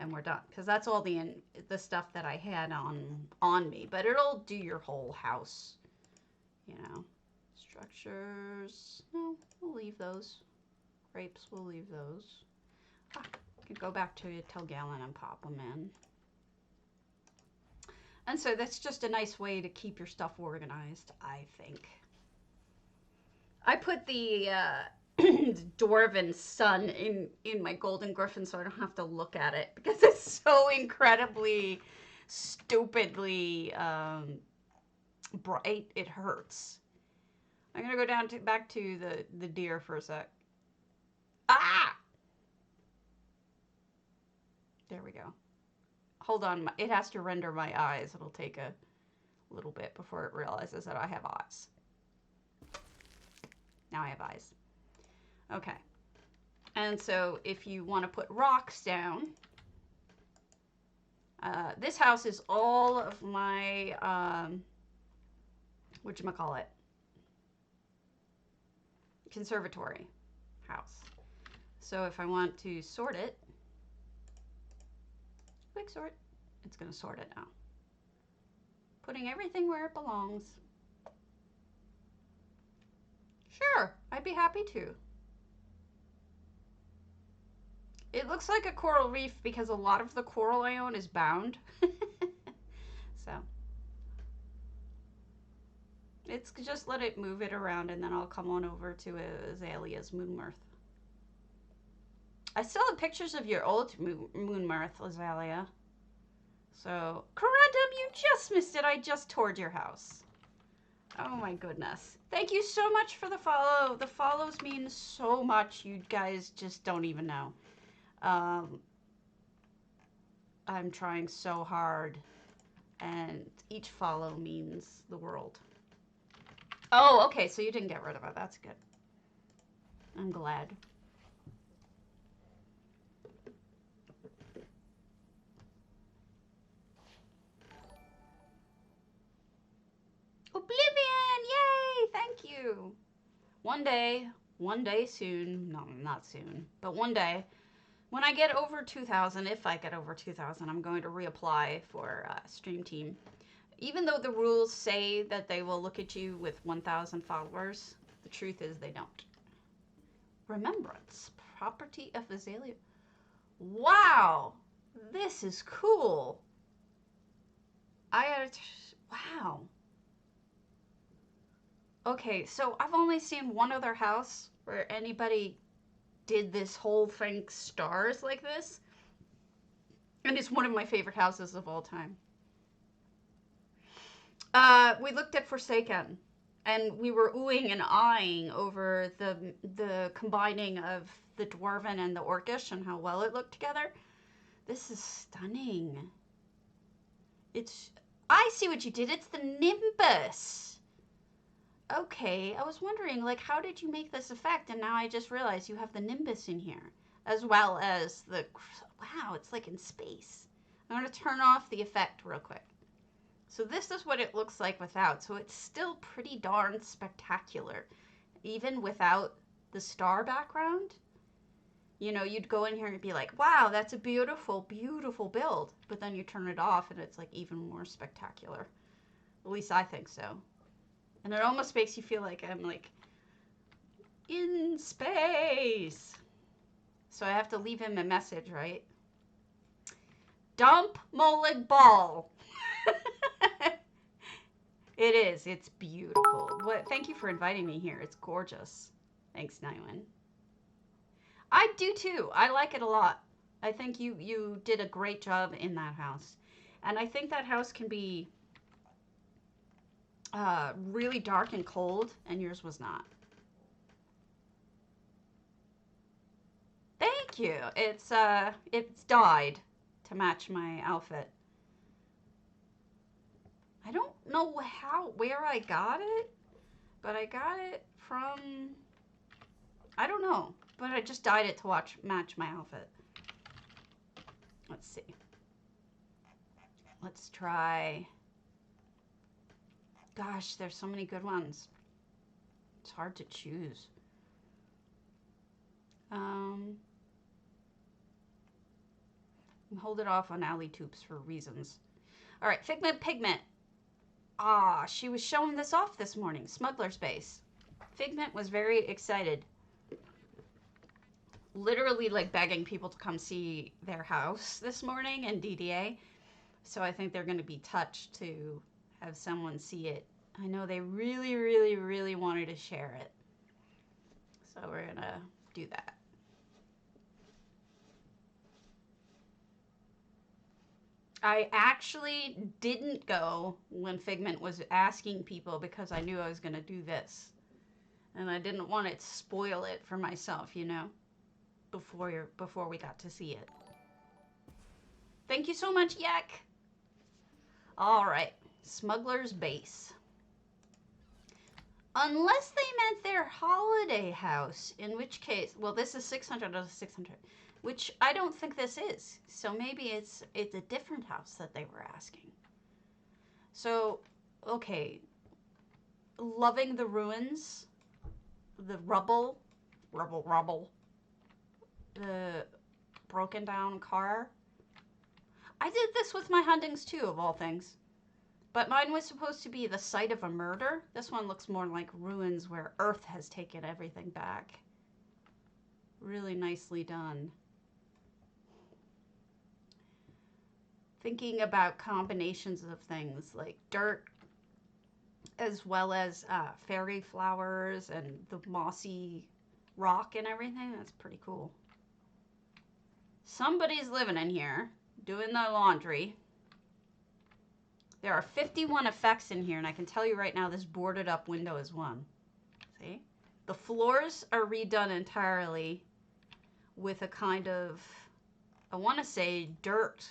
and we're done. Because that's all the stuff that I had on me. But it'll do your whole house. You know. Structures. No, we'll leave those. Grapes, we'll leave those. I can go back to Telgallon and pop them in. And so that's just a nice way to keep your stuff organized, I think. I put the Dwarven sun in my Golden Griffin so I don't have to look at it because it's so incredibly, stupidly bright. It hurts. I'm going to go back to the deer for a sec. Ah! There we go. Hold on, it has to render my eyes. It'll take a little bit before it realizes that I have eyes. Now I have eyes. Okay. And so if you want to put rocks down, this house is all of my, whatchamacallit, conservatory house. So if I want to sort it, quick sort, it's going to sort it now. Putting everything where it belongs. Sure, I'd be happy to. It looks like a coral reef because a lot of the coral I own is bound. So. It's just let it move it around and then I'll come on over to Azalea's moonmirth. I still have pictures of your old moonmirth, Azalea. So, quondam, you just missed it. I just toured your house. Oh my goodness. Thank you so much for the follow. The follows mean so much. You guys just don't even know. I'm trying so hard. And each follow means the world. Oh, okay. So you didn't get rid of it. That's good. I'm glad. Oblivion! Yay! Thank you. One day soon, no, not soon, but one day, when I get over 2,000, if I get over 2,000, I'm going to reapply for Stream Team. Even though the rules say that they will look at you with 1,000 followers, the truth is they don't. Remembrance, property of Azalea. Wow! This is cool. Wow. Okay, so I've only seen one other house where anybody did this whole thing stars like this. And it's one of my favorite houses of all time. We looked at Forsaken, and we were oohing and eyeing over the combining of the Dwarven and the Orcish and how well it looked together. This is stunning. It's I see what you did. It's the nimbus. Okay, I was wondering, like, how did you make this effect? And now I just realized you have the nimbus in here, as well as the, wow, it's like in space. I'm going to turn off the effect real quick. So this is what it looks like without. So it's still pretty darn spectacular, even without the star background. You know, you'd go in here and be like, wow, that's a beautiful, beautiful build. But then you turn it off and it's like even more spectacular. At least I think so. And it almost makes you feel like I'm like in space. So I have to leave him a message, right? Dump Molig Ball. It is. It's beautiful. What? Thank you for inviting me here. It's gorgeous. Thanks, Nywin. I do too. I like it a lot. I think you did a great job in that house. And I think that house can be really dark and cold, and yours was not. Thank you. It's dyed to match my outfit. I don't know where I got it, but I got it from, I don't know, but I just dyed it to match my outfit. Let's see. Let's try. Gosh, there's so many good ones. It's hard to choose. Hold it off on alitoups for reasons. All right, figmentpigment. Ah, she was showing this off this morning. Smuggler's base. Figment was very excited. Literally like begging people to come see their house this morning in DDA. So I think they're going to be touched to have someone see it. I know they really, really, really wanted to share it. So we're going to do that. I actually didn't go when Figment was asking people because I knew I was going to do this. And I didn't want to spoil it for myself, you know, before we got to see it. Thank you so much, Yak. All right, Smuggler's base. Unless they meant their holiday house, in which case, well, this is 600 out of 600, which I don't think this is. So maybe it's a different house that they were asking. So, okay, loving the ruins, the rubble, the broken down car. I did this with my hundings too, of all things. But mine was supposed to be the site of a murder. This one looks more like ruins where Earth has taken everything back. Really nicely done. Thinking about combinations of things like dirt, as well as fairy flowers and the mossy rock and everything. That's pretty cool. Somebody's living in here, doing their laundry. There are 51 effects in here, and I can tell you right now this boarded up window is one. See? The floors are redone entirely with a kind of, I want to say, dirt.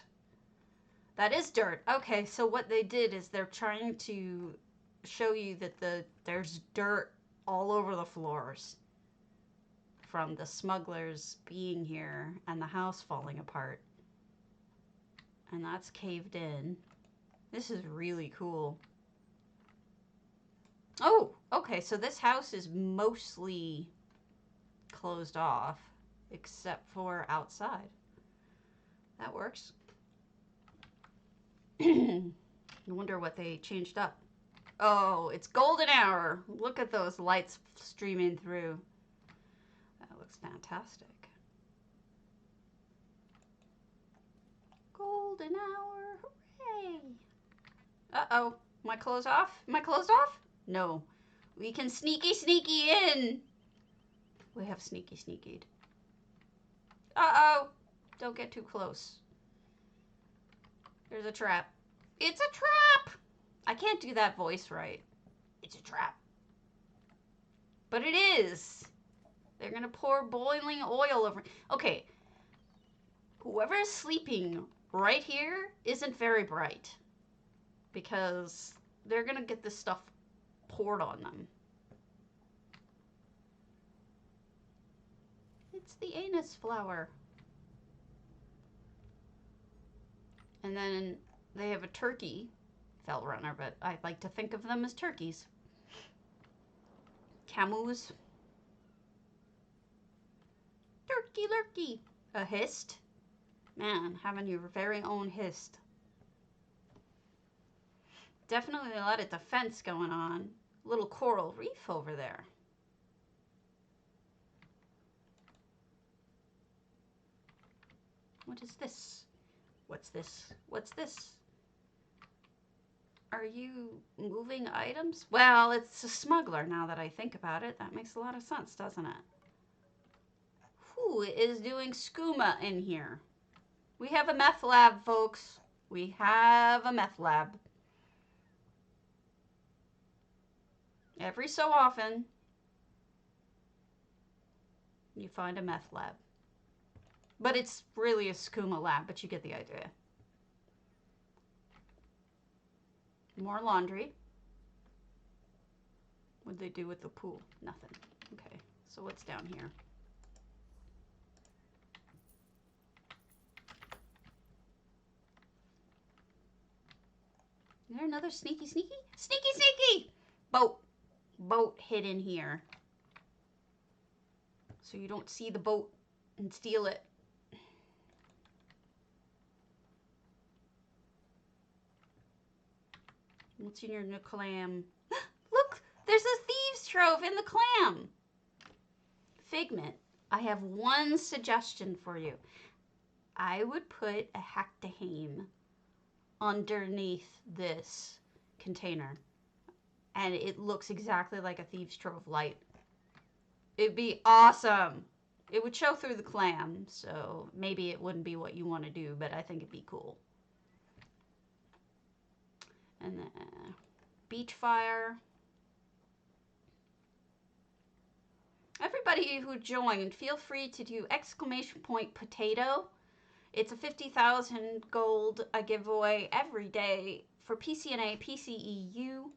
That is dirt. Okay, so what they did is they're trying to show you that there's dirt all over the floors from the smugglers being here and the house falling apart. And that's caved in. This is really cool. Oh, okay, so this house is mostly closed off, except for outside. That works. I wonder what they changed up. Oh, it's golden hour. Look at those lights streaming through. That looks fantastic. Golden hour, hooray! Uh-oh, am I closed off? Am I closed off? No. We can sneaky in. We have sneakied. Uh-oh, don't get too close. There's a trap. It's a trap! I can't do that voice right. It's a trap. But it is. They're gonna pour boiling oil over. Okay. Whoever is sleeping right here isn't very bright. because they're gonna get this stuff poured on them. It's the anise flower. And then they have a turkey fell runner, but I like to think of them as turkeys. Camus. Turkey lurkey. A hist. Man, having your very own hist. Definitely a lot of defense going on. Little coral reef over there. What is this? What's this? What's this? Are you moving items? Well, it's a smuggler now that I think about it. That makes a lot of sense, doesn't it? Who is doing skooma in here? We have a meth lab, folks. We have a meth lab. Every so often, you find a meth lab. But it's really a skooma lab, but you get the idea. More laundry. What'd they do with the pool? Nothing. Okay, so what's down here? Is there another sneaky? Sneaky! Boat hidden here. So you don't see the boat and steal it. What's in your new clam? Look, there's a thieves trove in the clam. Figment, I have one suggestion for you. I would put a hactahame underneath this container. And it looks exactly like a thieves trove light. It'd be awesome. It would show through the clam, so maybe it wouldn't be what you want to do, but I think it'd be cool. And then beach fire. Everybody who joined, feel free to do ! potato. It's a 50,000 gold giveaway every day for PCNA, PCEU.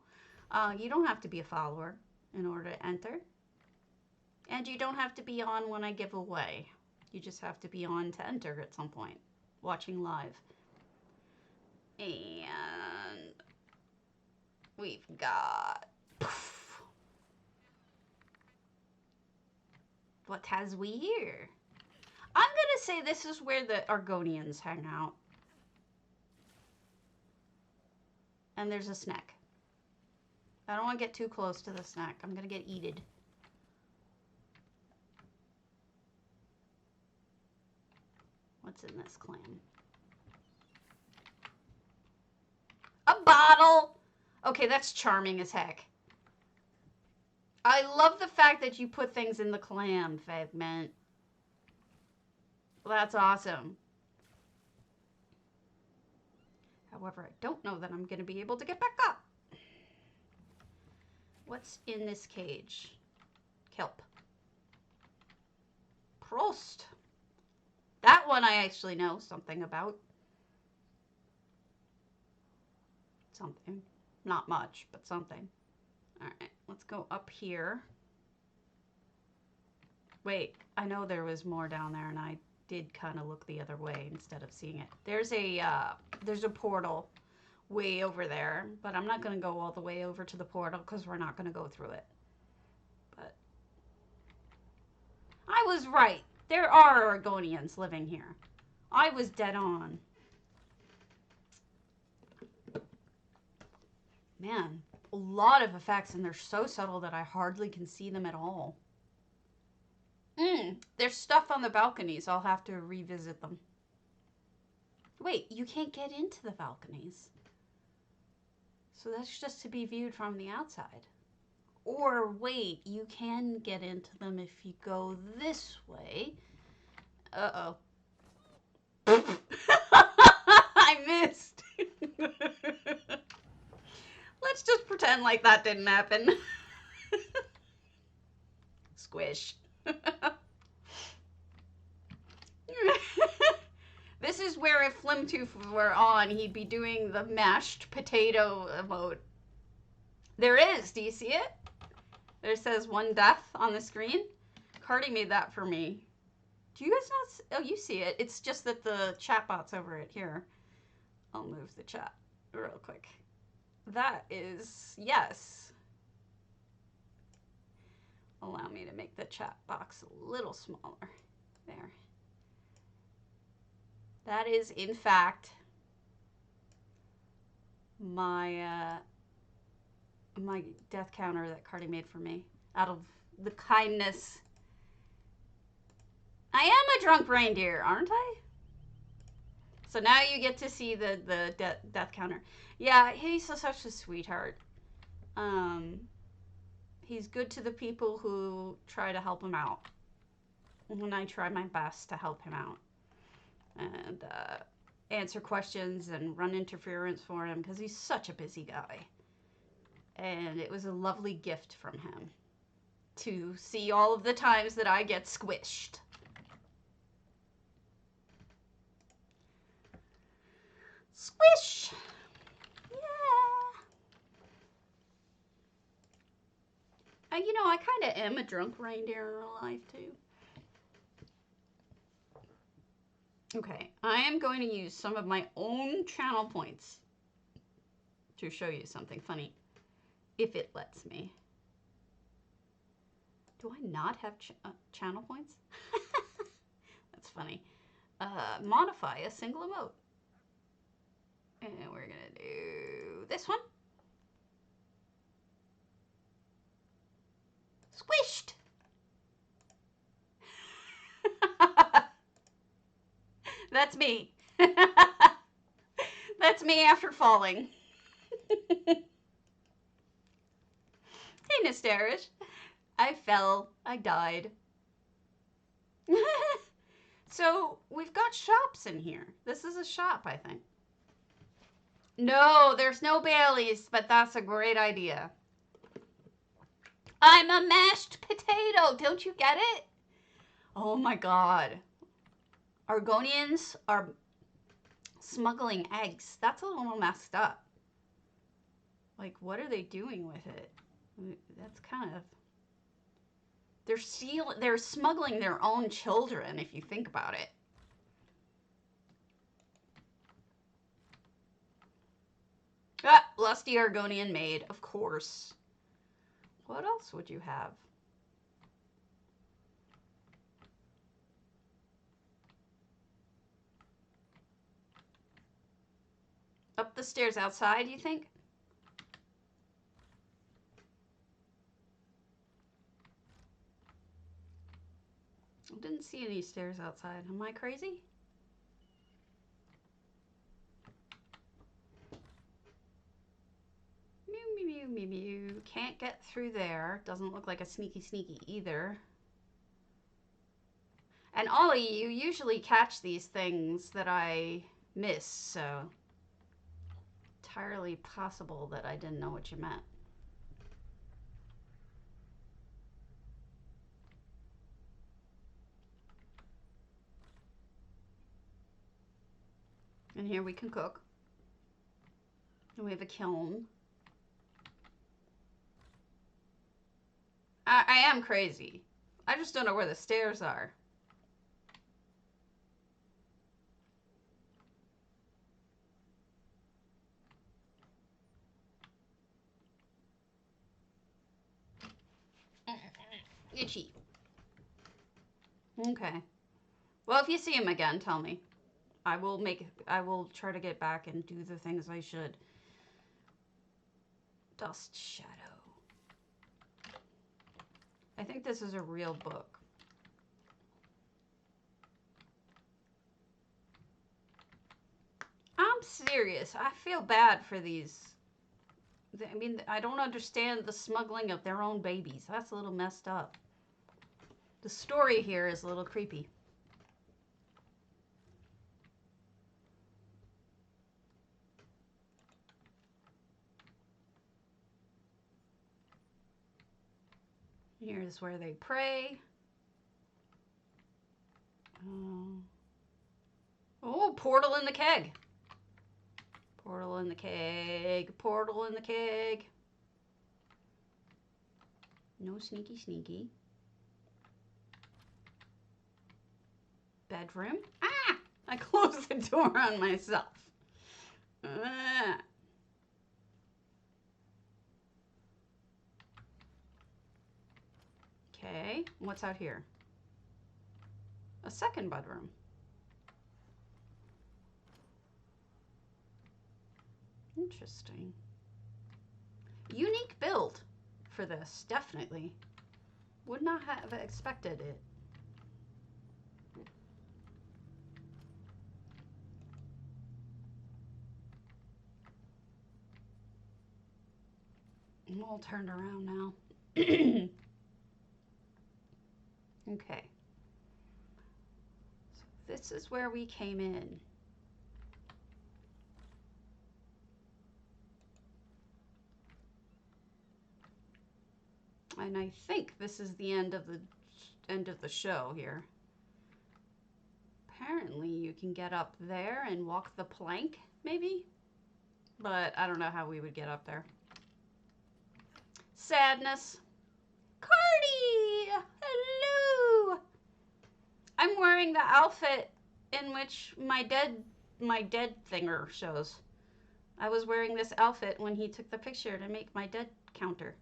You don't have to be a follower in order to enter. And you don't have to be on when I give away. You just have to be on to enter at some point, watching live. And we've got... What has we here? I'm going to say this is where the Argonians hang out. And there's a snack. I don't want to get too close to the snack. I'm going to get eated. What's in this clam? A bottle! Okay, that's charming as heck. I love the fact that you put things in the clam, Figment. That's awesome. However, I don't know that I'm going to be able to get back up. What's in this cage? Kelp. Prost. That one I actually know something about. Something. Not much, but something. Alright, let's go up here. Wait, I know there was more down there, and I did kind of look the other way instead of seeing it. There's a portal way over there, but I'm not going to go all the way over to the portal because we're not going to go through it. But I was right. There are Argonians living here. I was dead on. Man, a lot of effects, and they're so subtle that I hardly can see them at all. There's stuff on the balconies. I'll have to revisit them. Wait, you can't get into the balconies. So that's just to be viewed from the outside. Or wait, you can get into them if you go this way. Uh-oh. I missed. Let's just pretend like that didn't happen. Squish. This is swear if Flimtooth were on, he'd be doing the mashed potato emote. There is. Do you see it? There says 1 death on the screen. Cardi made that for me. Do you guys not? Oh, you see it. It's just that the chat bot's over it here. I'll move the chat real quick. That is, yes. Allow me to make the chat box a little smaller. There. That is, in fact, my my death counter that Cardi made for me out of the kindness. I am a drunk reindeer, aren't I? So now you get to see the death counter. Yeah, he's such a sweetheart. He's good to the people who try to help him out. And I try my best to help him out. And answer questions and run interference for him because he's such a busy guy. And it was a lovely gift from him to see all of the times that I get squished. Squish! Yeah! You know, I kind of am a drunk reindeer in real life, too. Okay, I am going to use some of my own channel points to show you something funny, if it lets me. Do I not have channel points? That's funny. Modify a single emote. And we're gonna do this one. Squished! That's me. That's me after falling. Hey, Nastarish. I fell. I died. So, we've got shops in here. This is a shop, I think. No, there's no Baileys, but that's a great idea. I'm a mashed potato. Don't you get it? Oh my god. Argonians are smuggling eggs. That's a little messed up. Like, what are they doing with it? That's kind of... They're smuggling their own children, if you think about it. Ah, lusty Argonian maid, of course. What else would you have? Up the stairs outside, you think? I didn't see any stairs outside. Am I crazy? Mew, mew, mew, mew, mew. Can't get through there. Doesn't look like a sneaky either. And Ollie, you usually catch these things that I miss, so entirely possible that I didn't know what you meant. And here we can cook. And we have a kiln. I am crazy. I just don't know where the stairs are. Itchy. Okay. Well, if you see him again, tell me. I will try to get back and do the things I should. Dust Shadow. I think this is a real book. I'm serious. I feel bad for these. I mean, I don't understand the smuggling of their own babies. That's a little messed up. The story here is a little creepy. Here's where they pray. Oh Oh, portal in the keg. Portal in the keg. Portal in the keg. No sneaky sneaky. Bedroom. Ah! I closed the door on myself. Ah. Okay, what's out here? A second bedroom. Interesting. Unique build for this, definitely. Would not have expected it. I'm all turned around now. Okay. So this is where we came in. And I think this is the end of the show here. Apparently you can get up there and walk the plank, maybe? But I don't know how we would get up there. Sadness. Cardi! Hello! I'm wearing the outfit in which my dead thinger shows. I was wearing this outfit when he took the picture to make my dead counter.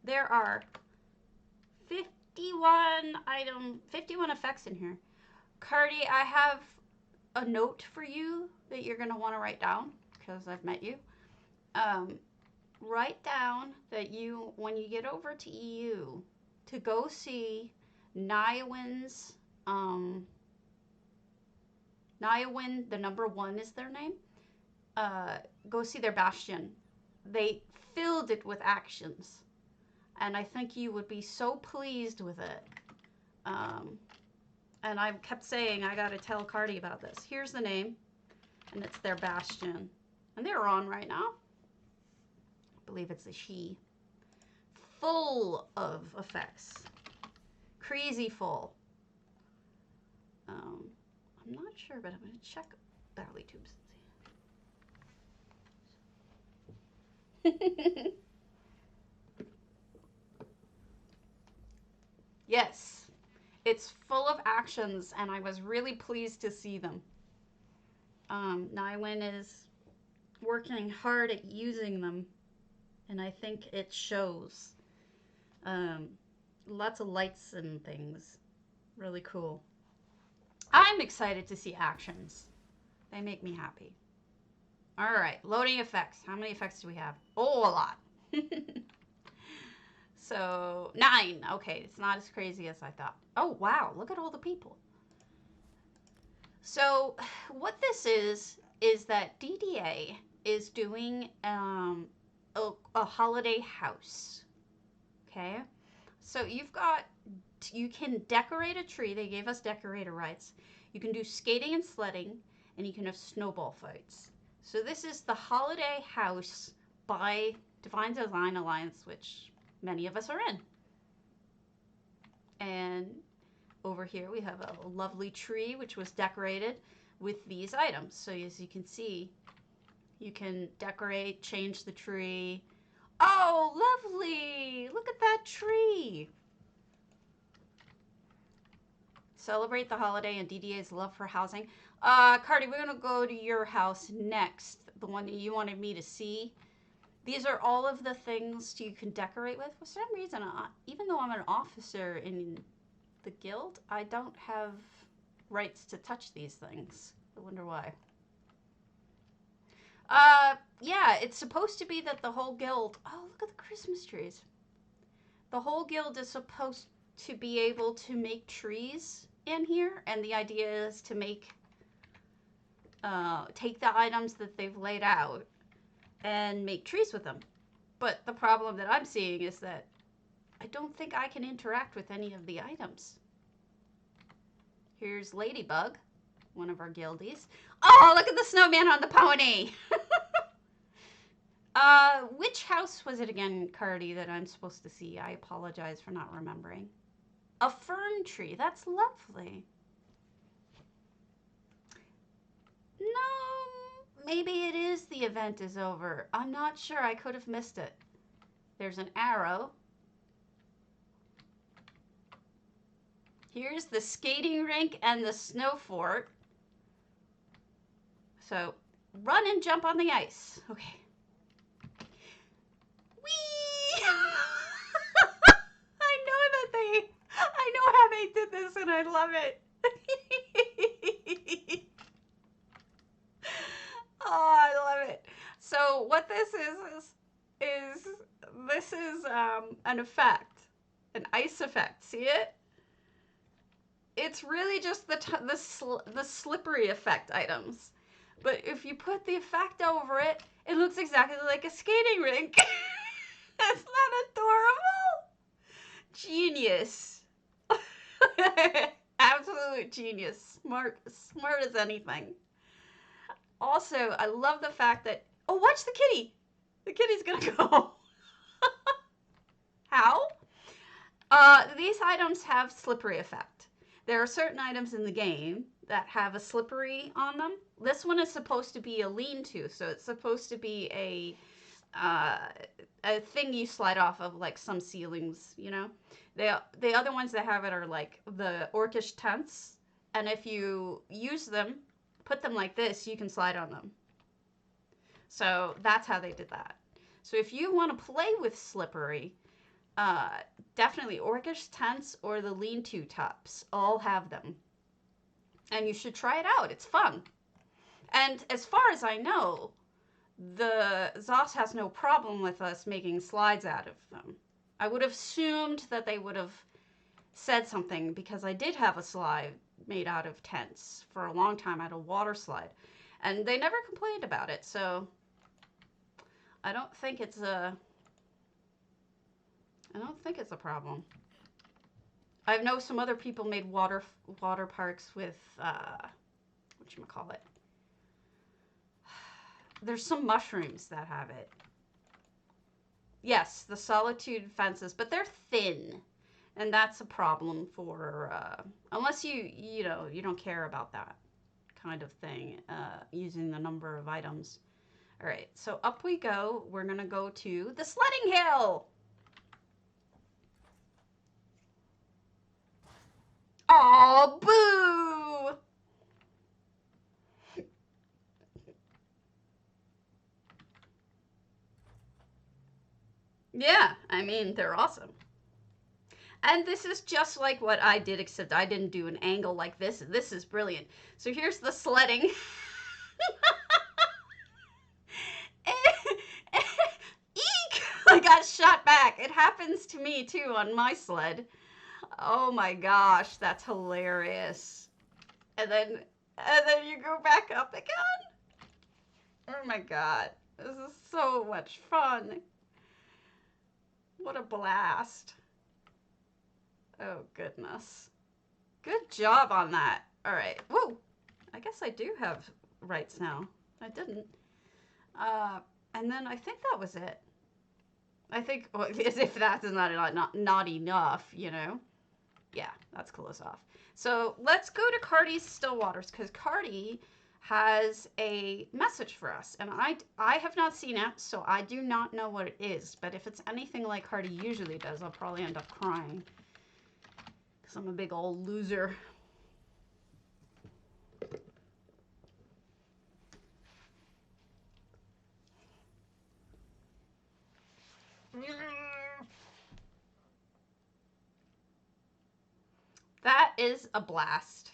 There are 51 effects in here. Cardi, I have a note for you that you're going to want to write down because I've met you. Write down that when you get over to EU, to go see Niawin's, Niawin, the #1 is their name. Go see their Bastion. They filled it with actions. And I think you would be so pleased with it. And I kept saying, I gotta tell Cardi about this. Here's the name, and it's their Bastion. And they're on right now. I believe it's a she. Full of effects. Crazy full. I'm not sure, but I'm gonna check the alitoups and see. Yes, it's full of actions, and I was really pleased to see them. Niawin is working hard at using them, and I think it shows. Lots of lights and things. Really cool. I'm excited to see actions. They make me happy. All right, loading effects. How many effects do we have? Oh, a lot. So, 9. Okay, it's not as crazy as I thought. Oh, wow, look at all the people. So, what this is that DDA is doing a holiday house. Okay? So, you can decorate a tree. They gave us decorator rights. You can do skating and sledding, and you can have snowball fights. So, this is the holiday house by Divine Design Alliance, which many of us are in. And over here we have a lovely tree which was decorated with these items. So as you can see, you can decorate, change the tree. Oh, lovely! Look at that tree! Celebrate the holiday and DDA's love for housing. Cardi, we're gonna go to your house next, the one that you wanted me to see. These are all of the things you can decorate with. For some reason, even though I'm an officer in the guild, I don't have rights to touch these things. I wonder why. Yeah, it's supposed to be that the whole guild... Oh, look at the Christmas trees. The whole guild is supposed to be able to make trees in here, and the idea is to make... take the items that they've laid out and make trees with them. But the problem that I'm seeing is that I don't think I can interact with any of the items. Here's Ladybug, one of our guildies. Oh, look at the snowman on the pony! Which house was it again, Cardi, that I'm supposed to see? I apologize for not remembering. A fern tree. That's lovely. maybe it is the event is over. I'm not sure. I could have missed it. There's an arrow. Here's the skating rink and the snow fort. So run and jump on the ice. Okay. Whee! I know how they did this and I love it. Oh, I love it. So what this is this is an effect, an ice effect. See it? It's really just the slippery effect items. But if you put the effect over it, it looks exactly like a skating rink. Isn't that adorable? Genius. Absolute genius. Smart as anything. Also, I love the fact that, oh, watch the kitty. The kitty's gonna go. How? These items have slippery effect. There are certain items in the game that have a slippery on them. This one is supposed to be a lean-to, so it's supposed to be a thing you slide off of, like some ceilings, you know? The other ones that have it are like the orcish tents, and if you use them, put them like this, you can slide on them. So that's how they did that. So if you want to play with slippery, definitely orcish tents or the lean-to tops all have them. And you should try it out. It's fun. And as far as I know, the ZOS has no problem with us making slides out of them. I would have assumed that they would have said something because I did have a slide made out of tents for a long time. I had a water slide. And they never complained about it, so I don't think it's a problem. I know some other people made water parks with whatchamacallit. There's some mushrooms that have it. Yes, the Solitude fences, but they're thin. And that's a problem for, unless you don't care about that kind of thing, using the number of items. All right, so up we go. We're going to go to the sledding hill. Aw, boo! Yeah, I mean, they're awesome. And this is just like what I did, except I didn't do an angle like this. This is brilliant. So here's the sledding. Eek! I got shot back. It happens to me, too, on my sled. Oh my gosh, that's hilarious. And then you go back up again? Oh my god. This is so much fun. What a blast. Oh, goodness. Good job on that. All right. Woo! I guess I do have rights now. I didn't. And then I think that was it. I think, well, as if that's not enough, you know? Yeah, that's close off. So let's go to Cardi's Stillwaters, because Cardi has a message for us. And I have not seen it, so I do not know what it is. But if it's anything like Cardi usually does, I'll probably end up crying. Because I'm a big old loser. That is a blast.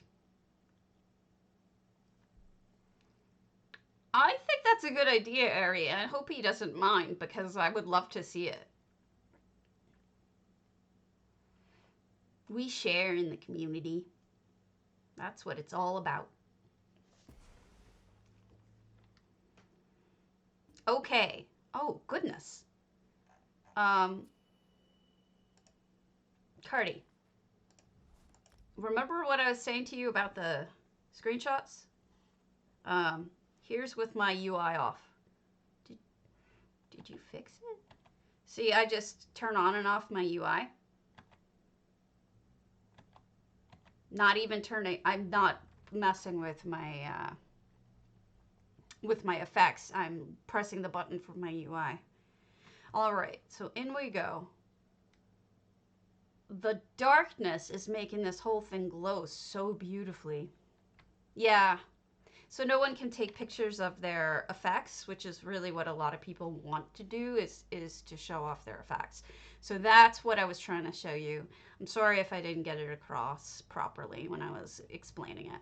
I think that's a good idea, Ari, and I hope he doesn't mind, because I would love to see it. We share in the community. That's what it's all about. Okay. Oh, goodness. Cardi. Remember what I was saying to you about the screenshots? Here's with my UI off. Did you fix it? See, I just turn on and off my UI. Not even turning, I'm not messing with my with my effects. I'm pressing the button for my UI. All right, so in we go. The darkness is making this whole thing glow so beautifully. Yeah. So no one can take pictures of their effects, which is really what a lot of people want to do, is to show off their effects. So that's what I was trying to show you. I'm sorry if I didn't get it across properly when I was explaining it.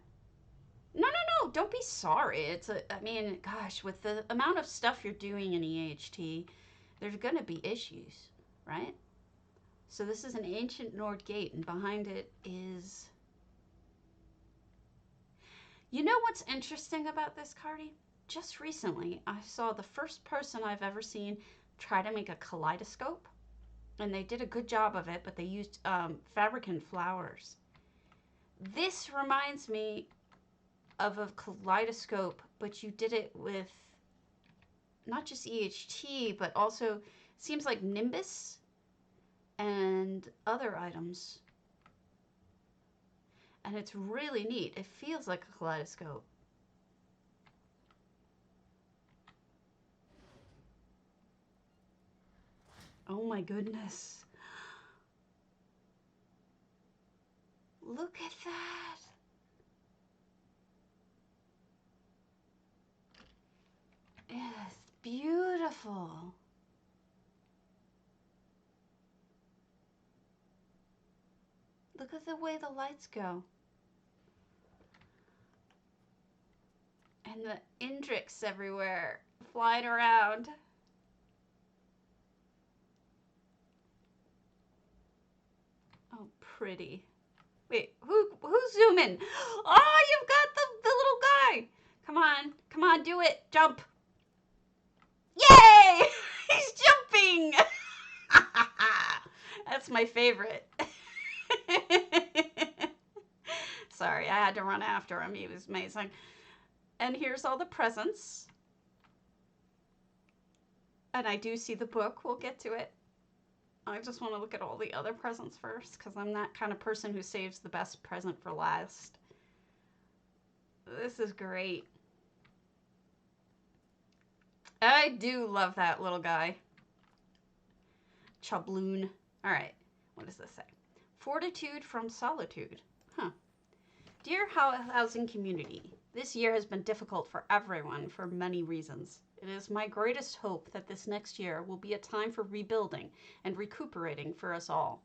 No, don't be sorry. I mean, gosh, with the amount of stuff you're doing in EHT, there's going to be issues, right? So this is an ancient Nord gate, and behind it is... You know what's interesting about this, Cardi? Just recently, I saw the first person I've ever seen try to make a kaleidoscope, and they did a good job of it, but they used fabric and flowers. This reminds me of a kaleidoscope, but you did it with not just EHT, but also seems like Nimbus and other items. And it's really neat. It feels like a kaleidoscope. Oh my goodness. Look at that. It's beautiful. Look at the way the lights go. And the Indrix everywhere, flying around. Oh, pretty. Wait, who's zooming? Oh, you've got the little guy. Come on, do it. Jump. Yay! He's jumping. That's my favorite. Sorry, I had to run after him. He was amazing. And here's all the presents. And I do see the book. We'll get to it. I just want to look at all the other presents first, because I'm that kind of person who saves the best present for last. This is great. I do love that little guy. Chabloon. All right. What does this say? Fortitude from Solitude. Huh. Dear housing community, this year has been difficult for everyone for many reasons. It is my greatest hope that this next year will be a time for rebuilding and recuperating for us all.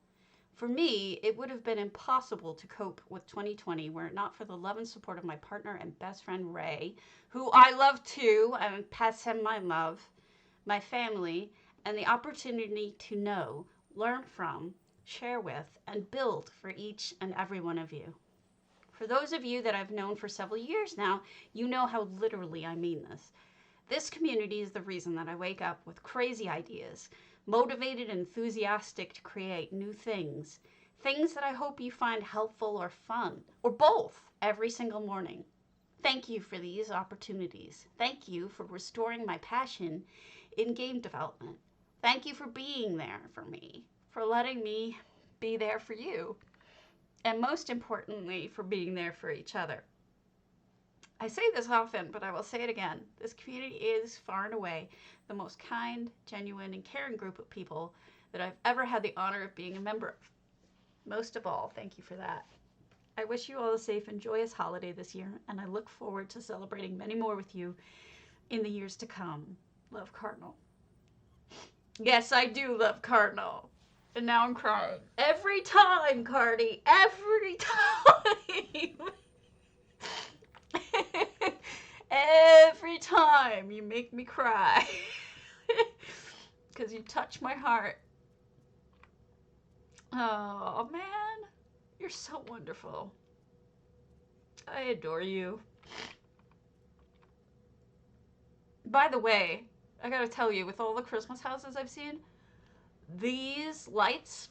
For me, it would have been impossible to cope with 2020 were it not for the love and support of my partner and best friend Ray, who I love too, and pass him my love, my family, and the opportunity to know, learn from, share with, and build for each and every one of you. For those of you that I've known for several years now, you know how literally I mean this. This community is the reason that I wake up with crazy ideas, motivated and enthusiastic to create new things, things that I hope you find helpful or fun, or both, every single morning. Thank you for these opportunities. Thank you for restoring my passion in game development. Thank you for being there for me, for letting me be there for you, and most importantly, for being there for each other. I say this often, but I will say it again. This community is far and away the most kind, genuine, and caring group of people that I've ever had the honor of being a member of. Most of all, thank you for that. I wish you all a safe and joyous holiday this year, and I look forward to celebrating many more with you in the years to come. Love, Cardinal. Yes, I do love Cardinal. And now I'm crying. Every time, Cardi. Every time. Every time you make me cry. Because you touch my heart. Oh, man. You're so wonderful. I adore you. By the way, I gotta tell you, with all the Christmas houses I've seen, these lights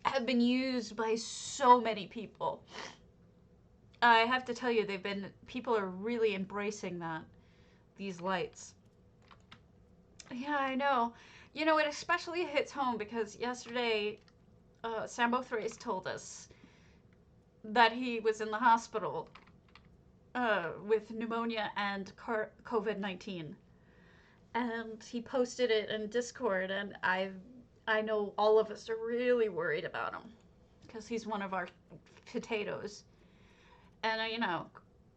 have been used by so many people. I have to tell you, people are really embracing these lights. Yeah, I know. You know, it especially hits home because yesterday, Sambo Thrace told us that he was in the hospital with pneumonia and COVID-19. And he posted it in Discord, and I know all of us are really worried about him because he's one of our potatoes. And you know,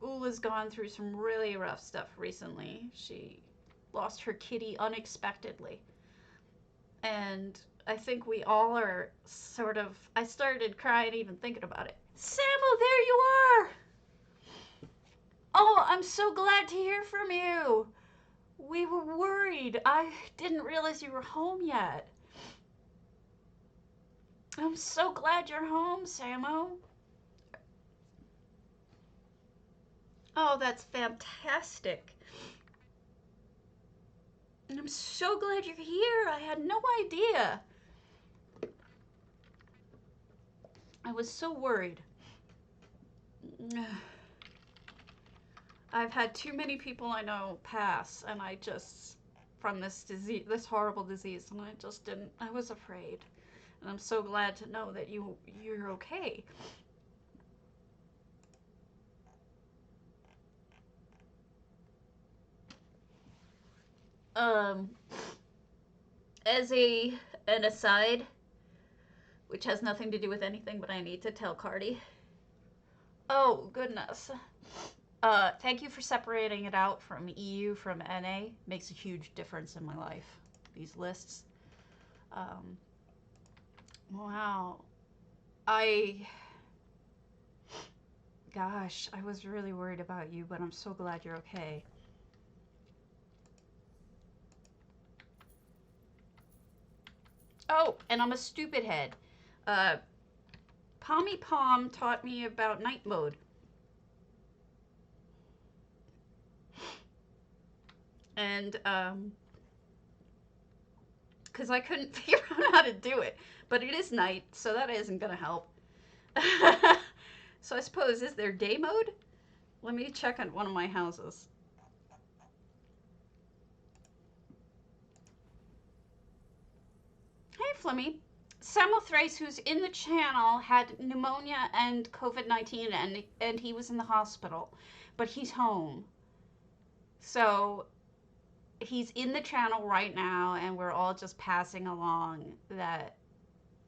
Ula's gone through some really rough stuff recently. She lost her kitty unexpectedly, and I think we all are sort of. I started crying even thinking about it. Samuel, there you are! Oh, I'm so glad to hear from you. We were worried. I didn't realize you were home yet. I'm so glad you're home, Samo. Oh, that's fantastic. And I'm so glad you're here. I had no idea. I was so worried. I've had too many people I know pass, and I just, from this disease, this horrible disease, and I just didn't, I was afraid. And I'm so glad to know that you're okay. As an aside, which has nothing to do with anything, but I need to tell Cardi. Oh, goodness. Thank you for separating it out from EU from NA. Makes a huge difference in my life, these lists. Wow. Gosh, I was really worried about you, but I'm so glad you're okay. Oh, and I'm a stupid head. Pommy Pom taught me about night mode. And, because I couldn't figure out how to do it. But it is night, so that isn't going to help. So I suppose, is there day mode? Let me check on one of my houses. Hey, Flemmy. Samuel Thrace, who's in the channel, had pneumonia and COVID-19, and he was in the hospital. But he's home. So he's in the channel right now, and we're all just passing along that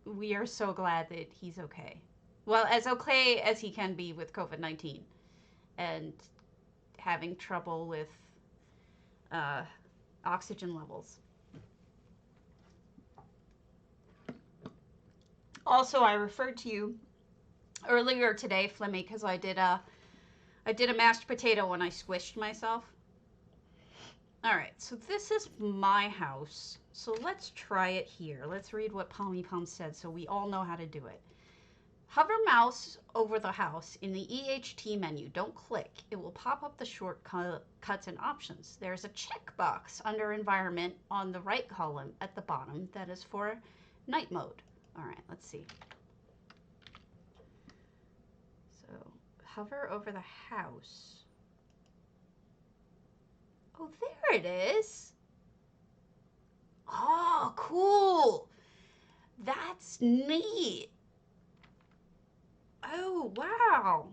we are so glad that he's okay. Well, as okay as he can be with COVID-19 and having trouble with oxygen levels. Also, I referred to you earlier today, Flemmy, because I did a mashed potato when I squished myself. All right, so this is my house. So let's try it here. Let's read what Pommy Pom said so we all know how to do it. Hover mouse over the house in the EHT menu. Don't click. It will pop up the shortcuts and options. There's a checkbox under environment on the right column at the bottom that is for night mode. All right, let's see. So hover over the house. Oh, there it is. Oh, cool. That's neat. Oh, wow.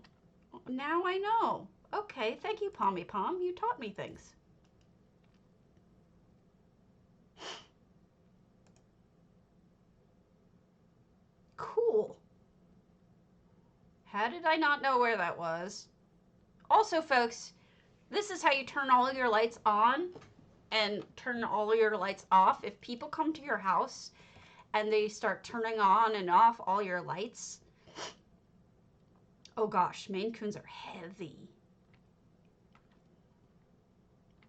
Now I know. Okay, thank you, Pommy Pom. You taught me things. Cool. How did I not know where that was? Also, folks, this is how you turn all your lights on and turn all your lights off. If people come to your house and they start turning on and off all your lights, oh gosh, Maine Coons are heavy.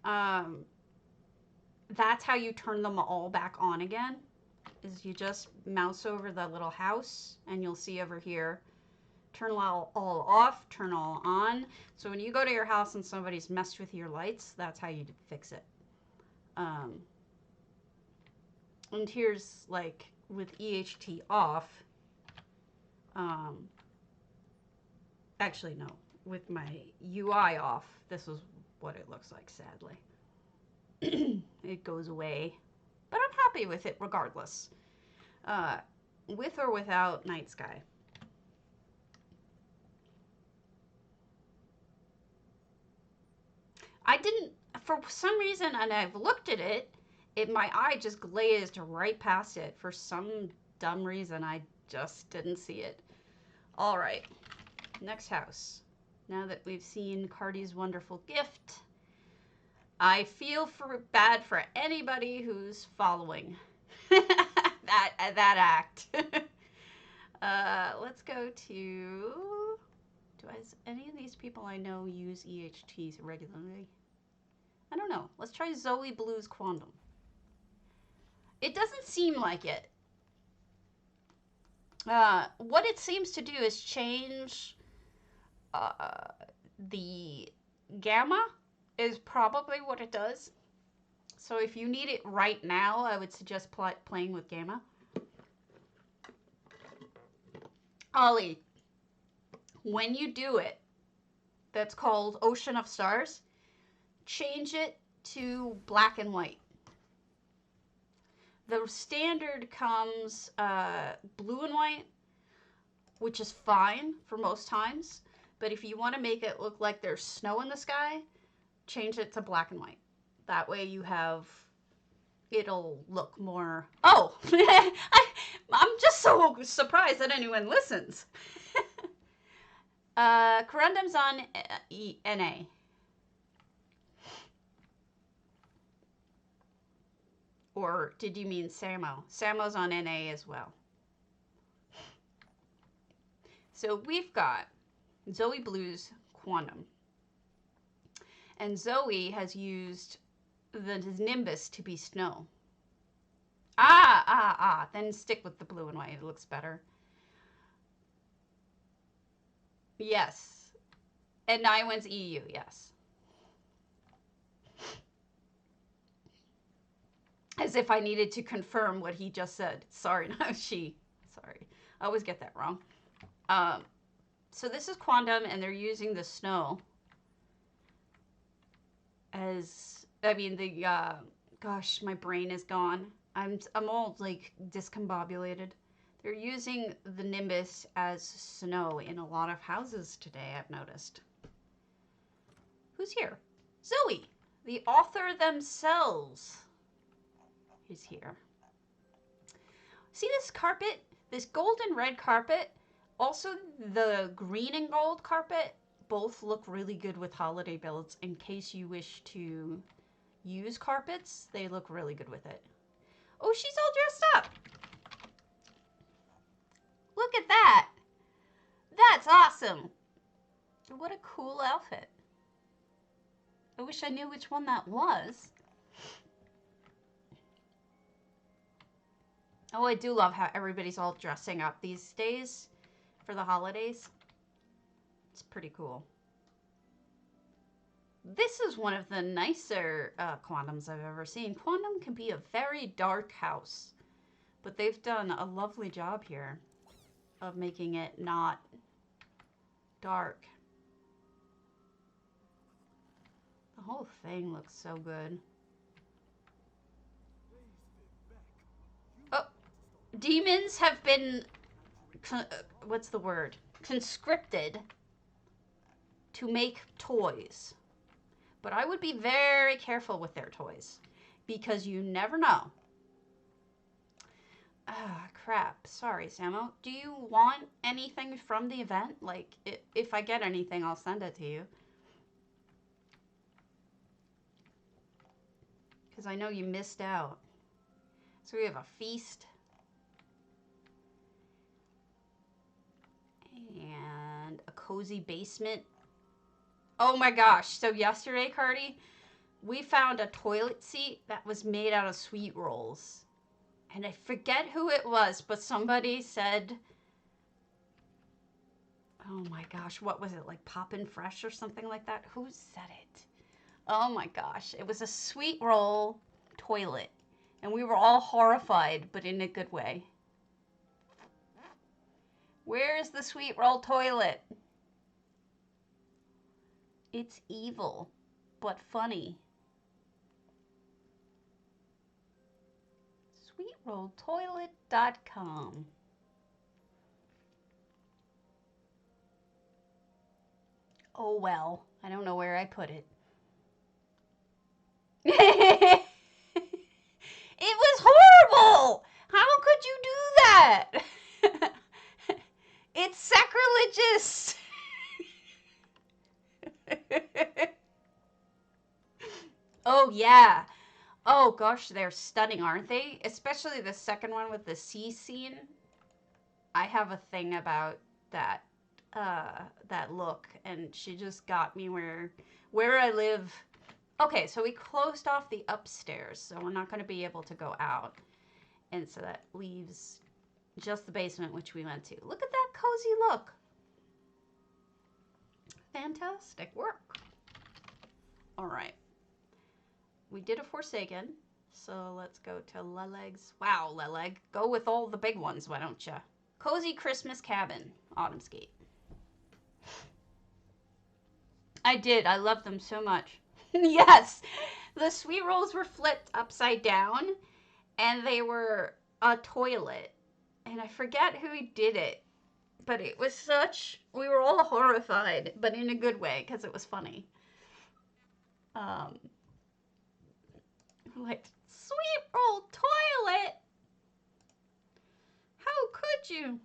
That's how you turn them all back on again, is you just mouse over the little house and you'll see over here, turn all off, turn all on. So when you go to your house and somebody's messed with your lights, that's how you fix it. And here's, like, with EHT off, actually no, with my UI off, this is what it looks like, sadly. It goes away, but I'm happy with it regardless, with or without night sky. I didn't, for some reason, and I've looked at it, my eye just glazed right past it. For some dumb reason, I just didn't see it. All right, next house. Now that we've seen Cardi's wonderful gift, I feel bad for anybody who's following that act. Let's go to, any of these people I know use EHTs regularly? I don't know. Let's try Zoeblue's quondam. It doesn't seem like it. What it seems to do is change the gamma is probably what it does. So if you need it right now, I would suggest playing with gamma. Ollie, when you do it, that's called Ocean of Stars, change it to black and white. The standard comes blue and white, which is fine for most times. But if you want to make it look like there's snow in the sky, change it to black and white. That way you have, it'll look more, oh, I'm just so surprised that anyone listens. Quondam's on NA. Or did you mean Samo? Samo's on NA as well. So we've got Zoeblue's quondam. And Zoe has used the Nimbus to be snow. Then stick with the blue and white. It looks better. Yes. And Naiwen's EU, yes. As if I needed to confirm what he just said. Sorry, no, she. Sorry. I always get that wrong. So this is quondam, and they're using the snow as, I mean, the, gosh, my brain is gone. I'm all, like, discombobulated. They're using the Nimbus as snow in a lot of houses today, I've noticed. Who's here? Zoe, the author themselves, is here. See this carpet? This golden red carpet? Also, the green and gold carpet both look really good with holiday builds. In case you wish to use carpets, they look really good with it. Oh, she's all dressed up. Look at that. That's awesome. What a cool outfit. I wish I knew which one that was. Oh, I do love how everybody's all dressing up these days for the holidays. It's pretty cool. This is one of the nicer quondams I've ever seen. Quondam can be a very dark house, but they've done a lovely job here of making it not dark. The whole thing looks so good. Oh, demons have been, what's the word? Conscripted to make toys. But I would be very careful with their toys because you never know. Ah, crap. Sorry, Samo. Do you want anything from the event? Like, if I get anything, I'll send it to you. Because I know you missed out. So we have a feast. And a cozy basement. Oh my gosh. So yesterday, Cardi, we found a toilet seat that was made out of sweet rolls. And I forget who it was, but somebody said, oh my gosh, what was it? Like Poppin' Fresh or something like that? Who said it? Oh my gosh. It was a sweet roll toilet. And we were all horrified, but in a good way. Where's the sweet roll toilet? It's evil, but funny. Sweetrolltoilet.com. Oh well, I don't know where I put it. It was horrible! How could you do that? It's sacrilegious! Oh, yeah. Oh, gosh, they're stunning, aren't they? Especially the second one with the sea scene. I have a thing about that that look, and she just got me where I live. Okay, so we closed off the upstairs, so we're not going to be able to go out. And so that leaves just the basement, which we went to. Look at that cozy look. Fantastic work. All right. We did a Forsaken, so let's go to Leleg's. Wow, Leleg. Go with all the big ones, why don't you? Cozy Christmas Cabin, Autumnscape. I did. I love them so much. Yes. The sweet rolls were flipped upside down, and they were a toilet. And I forget who did it, but it was we were all horrified, but in a good way, because it was funny. Like, sweet roll toilet? How could you?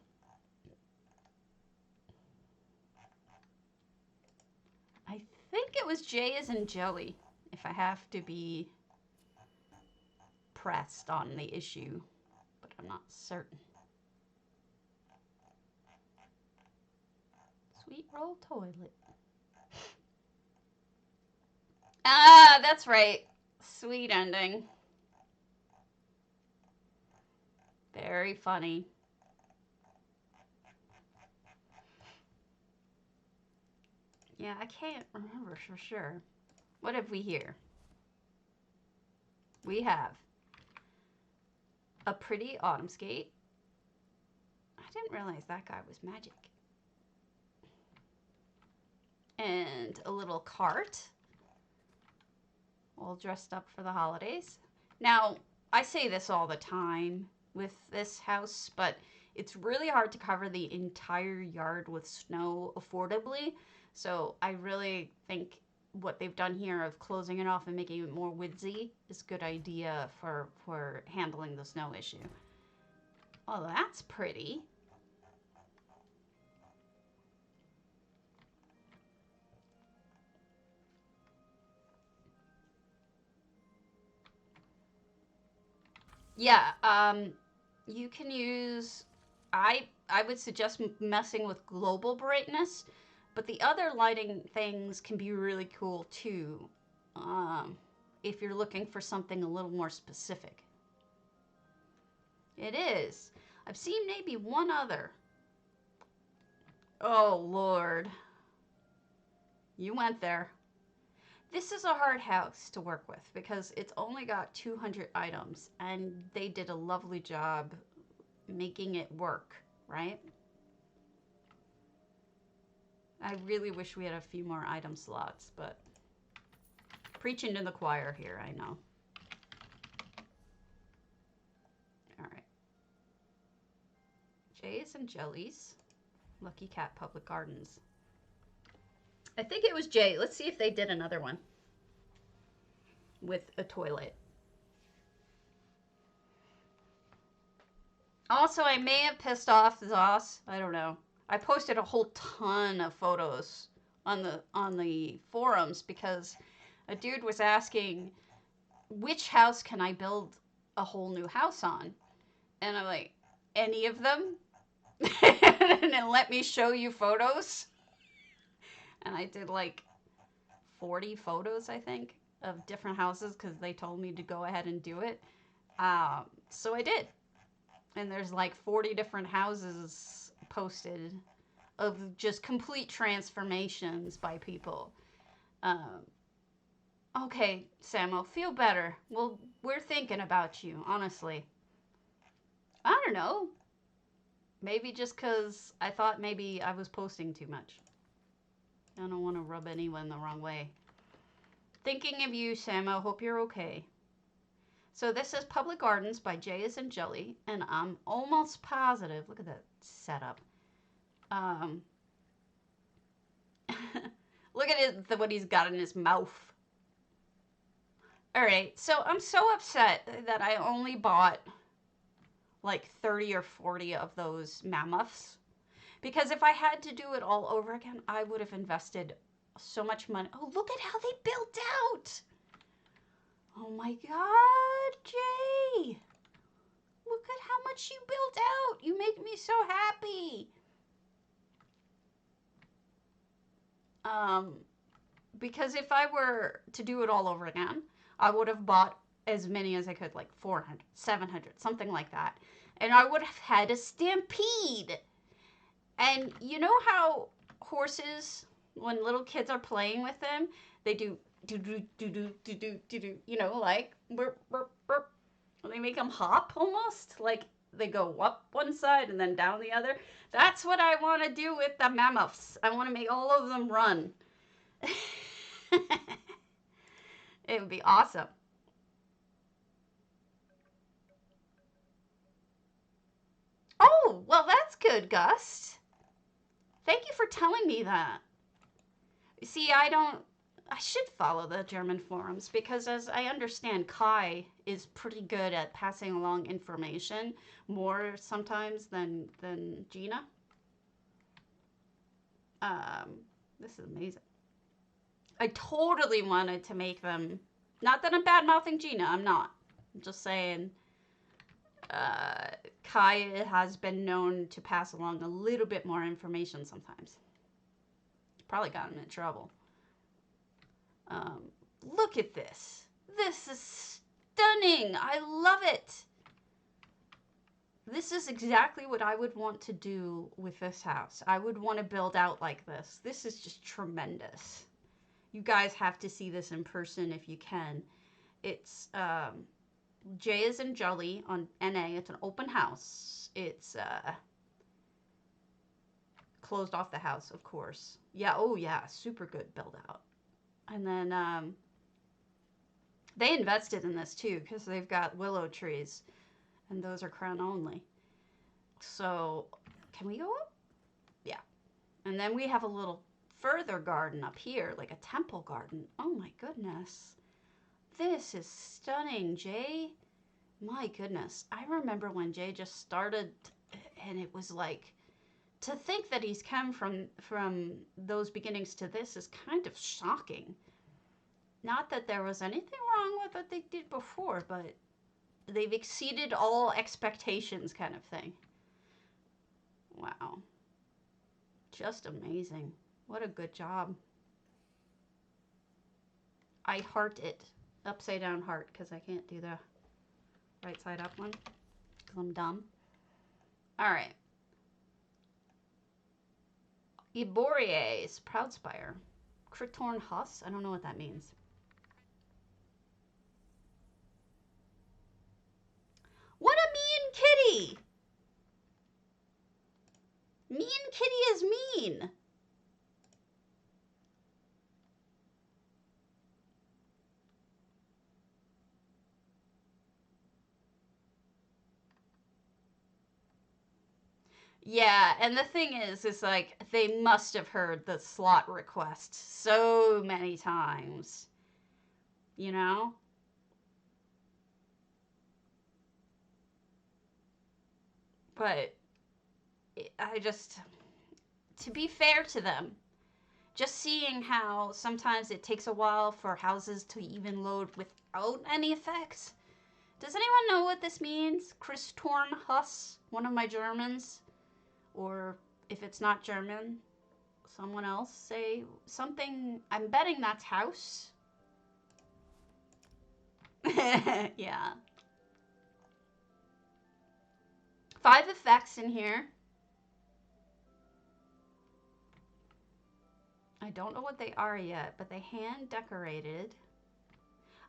I think it was jayasinjelly, if I have to be pressed on the issue, but I'm not certain. Sweet roll toilet. Ah, that's right. Sweet ending. Very funny. Yeah, I can't remember for sure. What have we here? We have a pretty autumn skate. I didn't realize that guy was magic. And a little cart. All dressed up for the holidays. Now, I say this all the time with this house, but it's really hard to cover the entire yard with snow affordably. So I really think what they've done here of closing it off and making it more woodsy is a good idea for handling the snow issue. Oh, that's pretty. Yeah, you can use, I would suggest messing with global brightness, but the other lighting things can be really cool too, if you're looking for something a little more specific. It is. I've seen maybe one other. Oh, Lord. You went there. This is a hard house to work with because it's only got 200 items, and they did a lovely job making it work, right? I really wish we had a few more item slots, but preaching to the choir here, I know. All right. Jayasinjellies, Lucky Cat Public Gardens. I think it was Jay. Let's see if they did another one with a toilet. Also, I may have pissed off Zoss. I don't know. I posted a whole ton of photos on the forums because a dude was asking, which house can I build a whole new house on? And I'm like, any of them? And then let me show you photos. And I did like 40 photos, I think, of different houses because they told me to go ahead and do it. So I did. And there's like 40 different houses posted of just complete transformations by people. Okay, Samo, feel better. Well, we're thinking about you, honestly. I don't know. Maybe just because I thought maybe I was posting too much. I don't want to rub anyone the wrong way. Thinking of you, Samo. Hope you're okay. So this is Public Gardens by Jayasinjelly, and I'm almost positive. Look at that setup. Look at what he's got in his mouth. Alright, so I'm so upset that I only bought like 30 or 40 of those mammoths. Because if I had to do it all over again, I would have invested so much money. Oh, look at how they built out. Oh my God, Jay. Look at how much you built out. You make me so happy. Because if I were to do it all over again, I would have bought as many as I could, like 400, 700, something like that. And I would have had a stampede. And you know how horses, when little kids are playing with them, they do you know, like burp, burp, burp. They make them hop almost, like they go up one side and then down the other. That's what I want to do with the mammoths. I want to make all of them run. It would be awesome. Oh, well, that's good, Gust. Thank you for telling me that. See, I should follow the German forums because, as I understand, Kai is pretty good at passing along information, more sometimes than Gina. This is amazing. I totally wanted to make them. Not that I'm bad-mouthing Gina, I'm not. I'm just saying Kai has been known to pass along a little bit more information sometimes. Probably got him in trouble. Look at this. This is stunning. I love it. This is exactly what I would want to do with this house. I would want to build out like this. This is just tremendous. You guys have to see this in person if you can. It's jayasinjelly on NA. It's an open house. It's closed off the house, of course. Yeah, oh yeah, super good build out. And then they invested in this too because they've got willow trees and those are crown only. So, can we go up? Yeah. And then we have a little further garden up here, like a temple garden. Oh my goodness. This is stunning, Jay. My goodness. I remember when Jay just started and it was like, to think that he's come from those beginnings to this is kind of shocking. Not that there was anything wrong with what they did before, but they've exceeded all expectations kind of thing. Wow. Just amazing. What a good job. I heart it. Upside down heart, because I can't do the right side up one. Because I'm dumb. Alright. Iboraie, proudspire. Kristtorn Hus? I don't know what that means. What a mean kitty! Mean kitty is mean. Yeah, and the thing is like, they must have heard the slot request so many times. You know? But I just, to be fair to them, just seeing how sometimes it takes a while for houses to even load without any effects. Does anyone know what this means? Kristtorn Hus, one of my Germans? Or if it's not German, someone else say something. I'm betting that's house. Yeah. 5 effects in here. I don't know what they are yet, but they hand decorated.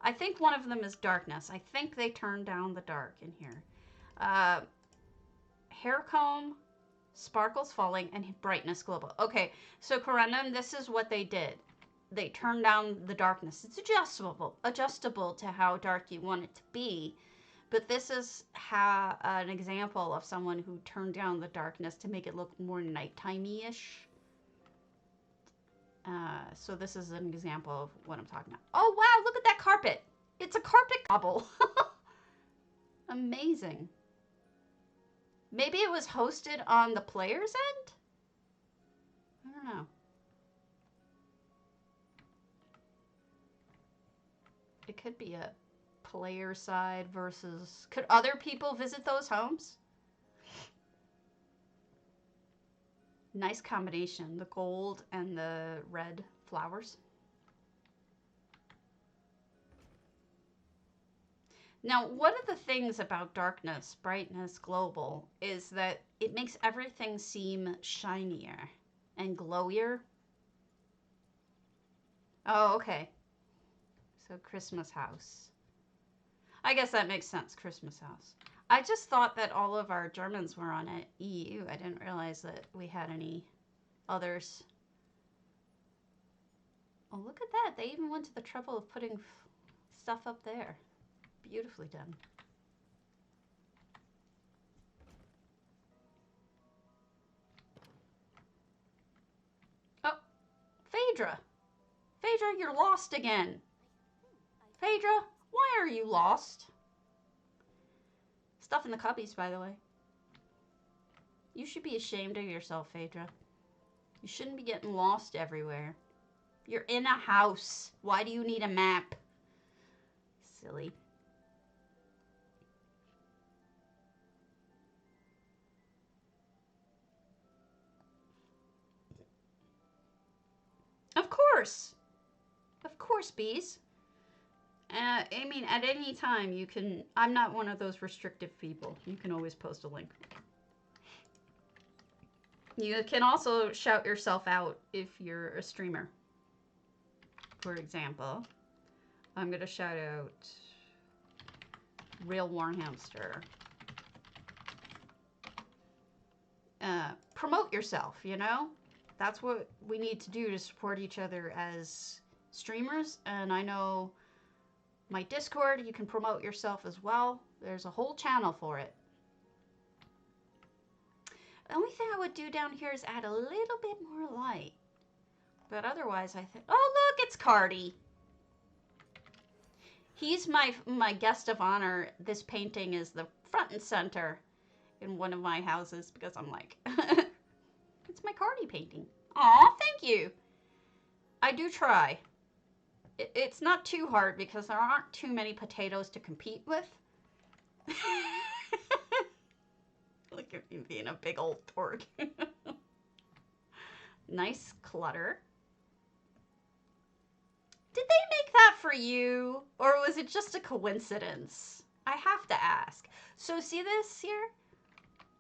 I think one of them is darkness. I think they turned down the dark in here. Hair comb, sparkles falling, and brightness global. Okay, so quondam, this is what they did. They turned down the darkness. It's adjustable to how dark you want it to be. But this is an example of someone who turned down the darkness to make it look more nighttime-ish. So this is an example of what I'm talking about. Oh, wow, look at that carpet. It's a carpet gobble. Amazing. Maybe it was hosted on the player's end? I don't know. It could be a player side versus... Could other people visit those homes? Nice combination. The gold and the red flowers. Now, one of the things about darkness, brightness, global, is that it makes everything seem shinier and glowier. Oh, okay. So Christmas house. I guess that makes sense, Christmas house. I just thought that all of our Germans were on EU. I didn't realize that we had any others. Oh, look at that. They even went to the trouble of putting stuff up there. Beautifully done. Oh, Phaedra. Phaedra, you're lost again. Phaedra, why are you lost? Stuff in the cubbies, by the way. You should be ashamed of yourself, Phaedra. You shouldn't be getting lost everywhere. You're in a house. Why do you need a map? Silly. Of course. Of course, bees. I mean, at any time you can... I'm not one of those restrictive people. You can always post a link. You can also shout yourself out if you're a streamer. For example, I'm going to shout out Real Warhamster. Promote yourself, you know? That's what we need to do to support each other as streamers. And I know my Discord, you can promote yourself as well. There's a whole channel for it. The only thing I would do down here is add a little bit more light. But otherwise, I think... Oh, look, it's Cardi. He's my guest of honor. This painting is the front and center in one of my houses because I'm like... It's my Cardi painting. Aw, thank you. I do try. It's not too hard because there aren't too many potatoes to compete with. Look at you being a big old pork. Nice clutter. Did they make that for you? Or was it just a coincidence? I have to ask. So see this here?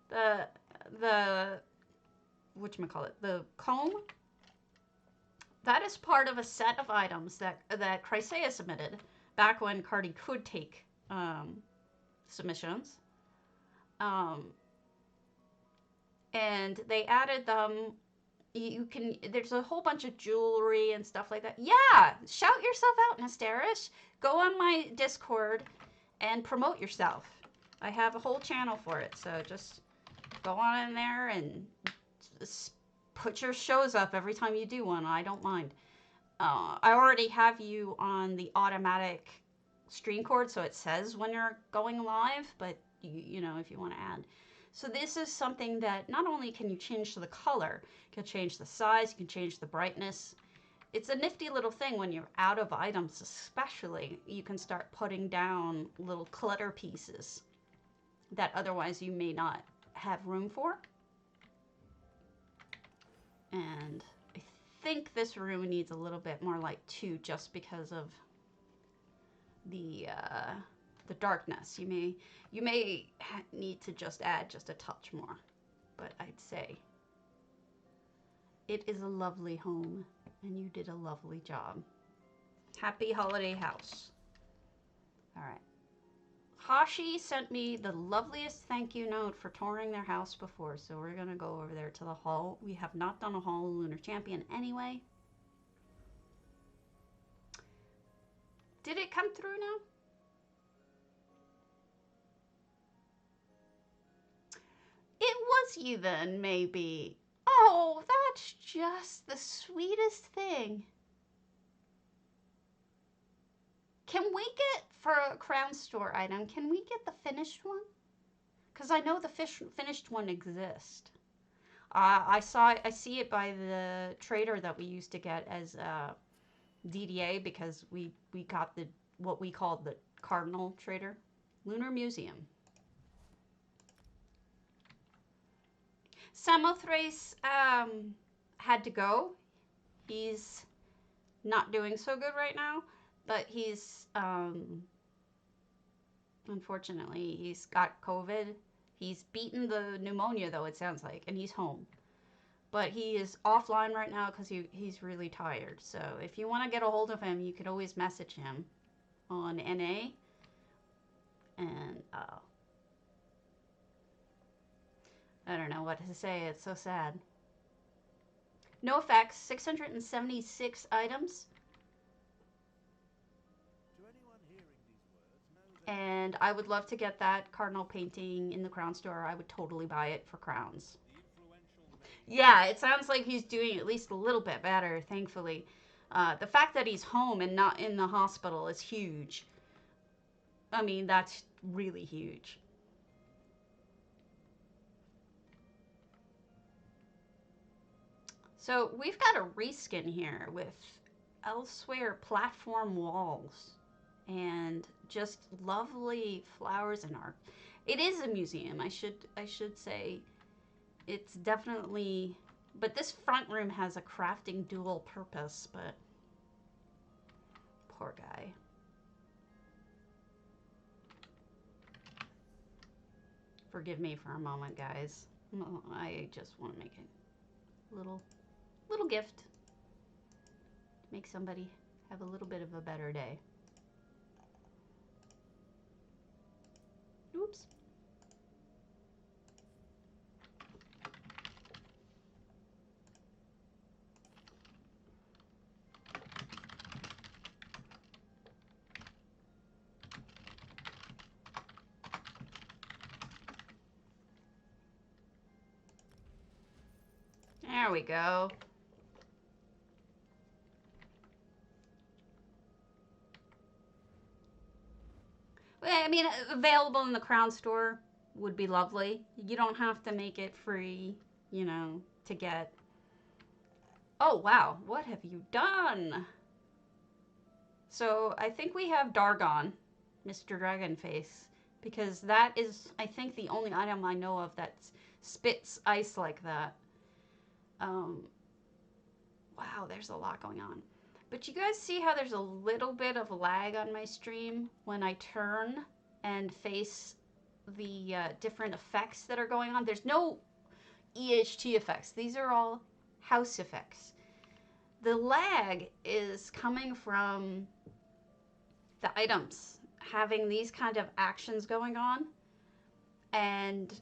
The whatchamacallit? The comb? That is part of a set of items that Chrysaea submitted back when Cardi could take submissions. And they added them. You can, there's a whole bunch of jewelry and stuff like that. Yeah, shout yourself out, Nastarish. Go on my Discord and promote yourself. I have a whole channel for it, so just go on in there and just put your shows up every time you do one. I don't mind. I already have you on the automatic stream cord, so it says when you're going live, but you know, if you want to add. So this is something that not only can you change the color, you can change the size, you can change the brightness. It's a nifty little thing when you're out of items, especially. You can start putting down little clutter pieces that otherwise you may not have room for. And I think this room needs a little bit more light too, just because of the darkness. You may need to just add just a touch more, but I'd say it is a lovely home and you did a lovely job. Happy holiday house. All right. Hashii sent me the loveliest thank you note for touring their house before, so we're gonna go over there to the hall. We have not done a haul of Lunar Champion anyway. Did it come through now? It was you then, maybe. Oh, that's just the sweetest thing. Can we get, for a crown store item, can we get the finished one? Because I know the finished one exists. I see it by the trader that we used to get as DDA, because we got the what we called the Cardinal trader. Lunar Museum. Samothrace had to go. He's not doing so good right now, but he's unfortunately he's got COVID. He's beaten the pneumonia, though, it sounds like, and he's home. But he is offline right now because he's really tired. So if you want to get a hold of him, you could always message him on NA. And I don't know what to say. It's so sad. No effects. 676 items. And I would love to get that cardinal painting in the crown store. I would totally buy it for crowns. Yeah, it sounds like he's doing at least a little bit better, thankfully. The fact that he's home and not in the hospital is huge. I mean, that's really huge. So we've got a reskin here with elsewhere platform walls and just lovely flowers and art. It is a museum, I should say. It's definitely, but this front room has a crafting dual purpose, but poor guy. Forgive me for a moment, guys. I just want to make a little gift to make somebody have a little bit of a better day. Oops. There we go. I mean, available in the crown store would be lovely. You don't have to make it free, you know, to get. Oh, wow. What have you done? So I think we have Dargon, Mr. Dragonface, because that is, I think, the only item I know of that spits ice like that. Wow, there's a lot going on. But you guys see how there's a little bit of lag on my stream when I turn and face the different effects that are going on? There's no EHT effects. These are all house effects. The lag is coming from the items having these kind of actions going on. And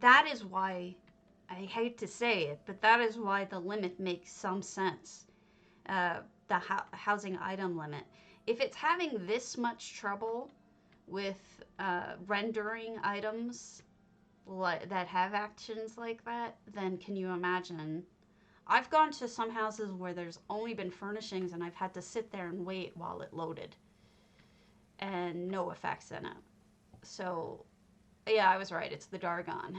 that is why, I hate to say it, but that is why the limit makes some sense. The housing item limit. If it's having this much trouble with rendering items that have actions like that, then can you imagine? I've gone to some houses where there's only been furnishings and I've had to sit there and wait while it loaded. And no effects in it. So, yeah, I was right. It's the Dargon.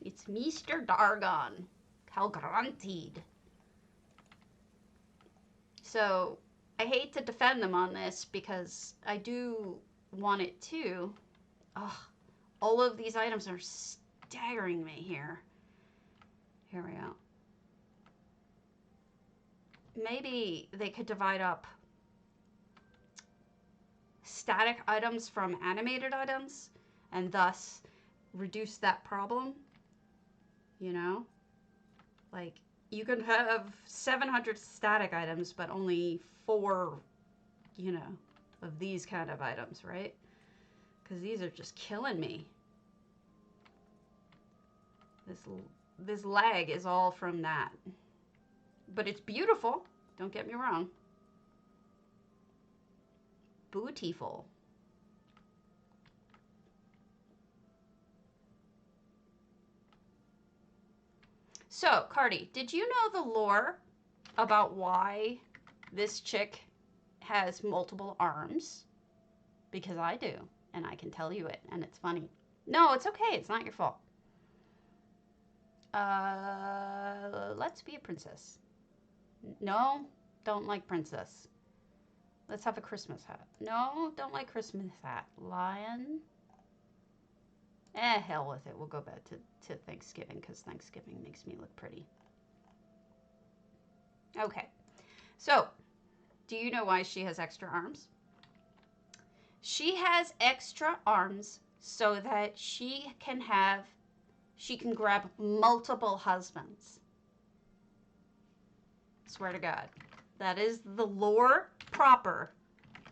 It's Mr. Dargon. How granted. So, I hate to defend them on this because I do want it too. Ugh, all of these items are staggering me here. Here we go. Maybe they could divide up static items from animated items and thus reduce that problem. You know? Like, you can have 700 static items, but only 4, you know, of these kind of items, right? Because these are just killing me. This lag is all from that. But it's beautiful. Don't get me wrong. Beautiful. So, Cardi, did you know the lore about why this chick has multiple arms, because I do, and I can tell you it, and it's funny. No, it's okay. It's not your fault. Let's be a princess. No, don't like princess. Let's have a Christmas hat. No, don't like Christmas hat. Lion. Hell with it. We'll go back to Thanksgiving, because Thanksgiving makes me look pretty. Okay. So, do you know why she has extra arms? She has extra arms so that she can grab multiple husbands. Swear to God. That is the lore proper.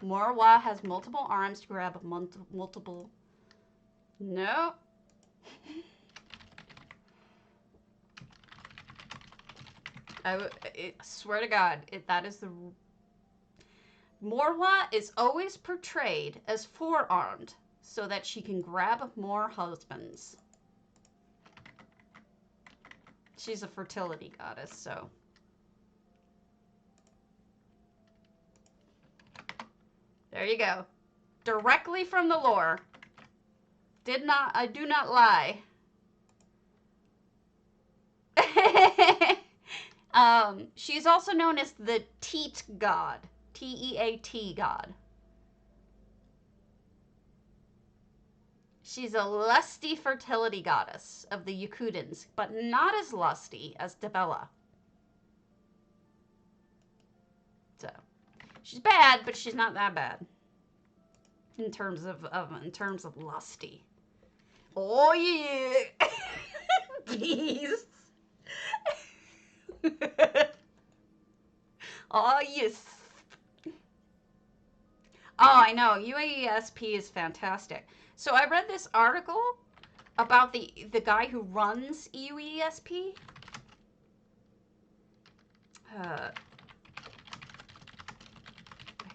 Morwa has multiple arms to grab multiple... No. I swear to God, that is the... Morwa is always portrayed as four-armed so that she can grab more husbands. She's a fertility goddess, so... There you go. Directly from the lore. I do not lie. She's also known as the Teat god. T-E-A-T god. She's a lusty fertility goddess of the Yakutans, but not as lusty as Devella. So, she's bad, but she's not that bad in terms of lusty. Oh yeah, bees. Oh yes. Oh, I know. UAESP is fantastic. So I read this article about the guy who runs UESP. I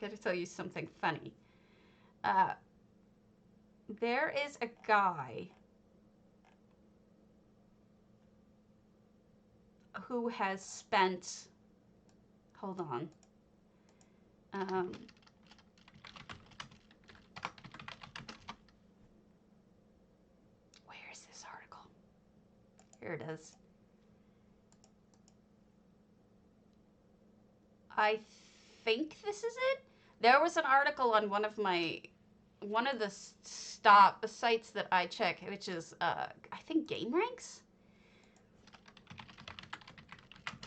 gotta tell you something funny. There is a guy who has spent... Hold on. Where is this article? Here it is. I think this is it. There was an article on one of the sites that I check, which is I think Game Ranks.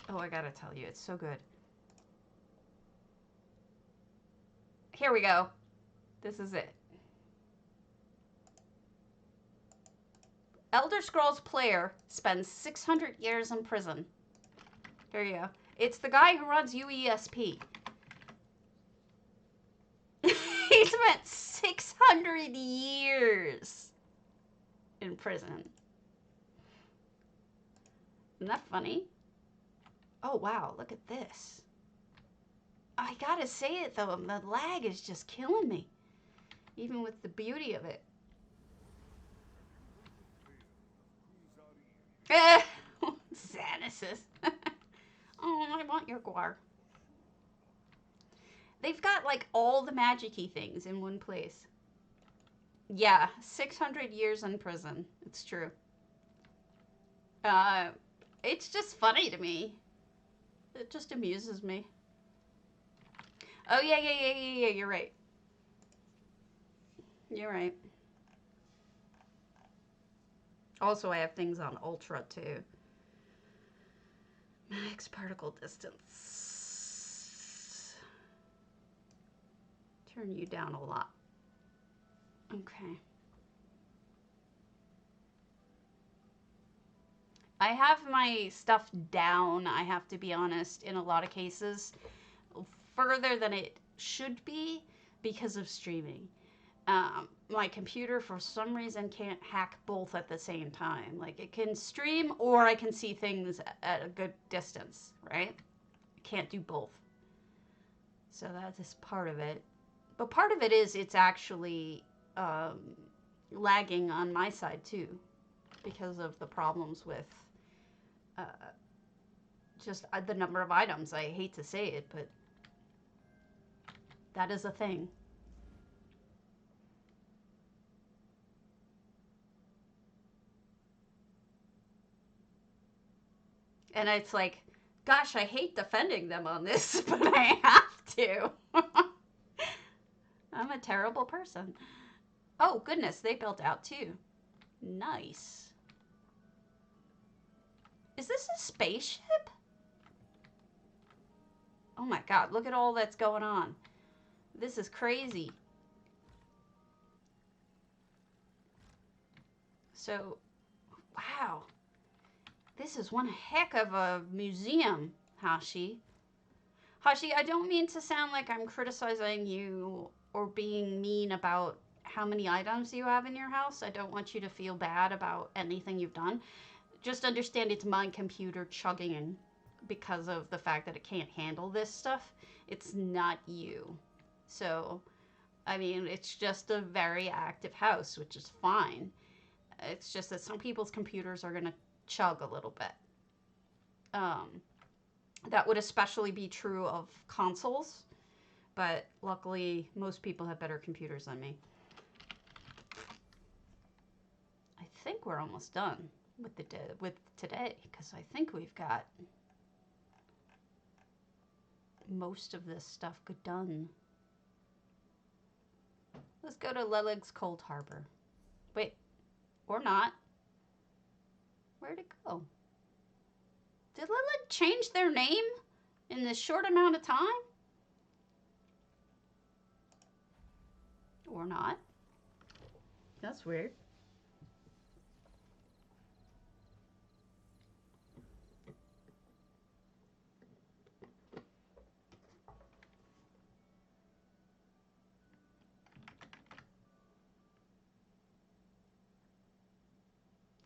Oh, I gotta tell you, it's so good. Here we go. This is it. Elder Scrolls player spends 600 years in prison. There you go. It's the guy who runs UESP. He spent 600 years in prison. Isn't that funny? Oh, wow. Look at this. I gotta say it, though. The lag is just killing me. Even with the beauty of it. Xanasis. Oh, I want your guar. They've got, like, all the magic-y things in one place. Yeah, 600 years in prison. It's true. It's just funny to me. It just amuses me. Oh, yeah, you're right. You're right. Also, I have things on Ultra, too. Max particle distance. Turn you down a lot. Okay. I have my stuff down, I have to be honest, in a lot of cases, further than it should be because of streaming. My computer, for some reason, can't hack both at the same time. Like, it can stream or I can see things at a good distance, right? I can't do both. So that is part of it. But part of it is it's actually lagging on my side, too, because of the problems with just the number of items. I hate to say it, but That is a thing. And it's like, gosh, I hate defending them on this, but I have to. I'm a terrible person. Oh, goodness, they built out too. Nice. Is this a spaceship? Oh my god, look at all that's going on. This is crazy. So, wow. This is one heck of a museum, Hashii. Hashii, I don't mean to sound like I'm criticizing you or being mean about how many items you have in your house. I don't want you to feel bad about anything you've done. Just understand it's my computer chugging because of the fact that it can't handle this stuff. It's not you. So, I mean, it's just a very active house, which is fine. It's just that some people's computers are going to chug a little bit. That would especially be true of consoles, but luckily most people have better computers than me. I think we're almost done with today, because I think we've got most of this stuff done. Let's go to Leleg's Cold Harbor. Wait, or not. Where'd it go? Did Leleg change their name in this short amount of time? Or not. That's weird.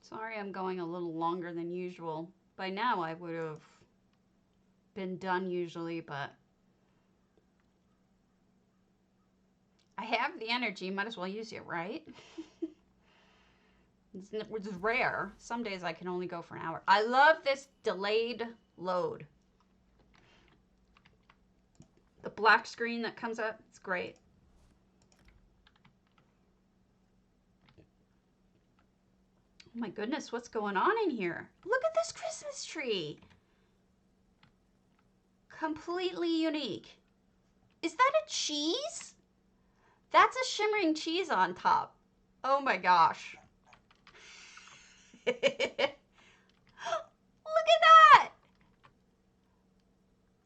Sorry I'm going a little longer than usual. By now I would have been done usually, but I have the energy, might as well use it, right? It's rare. Some days I can only go for an hour. I love this delayed load. The black screen that comes up, it's great. Oh my goodness, what's going on in here? Look at this Christmas tree. Completely unique. Is that a cheese? That's a shimmering cheese on top. Oh my gosh. Look at that.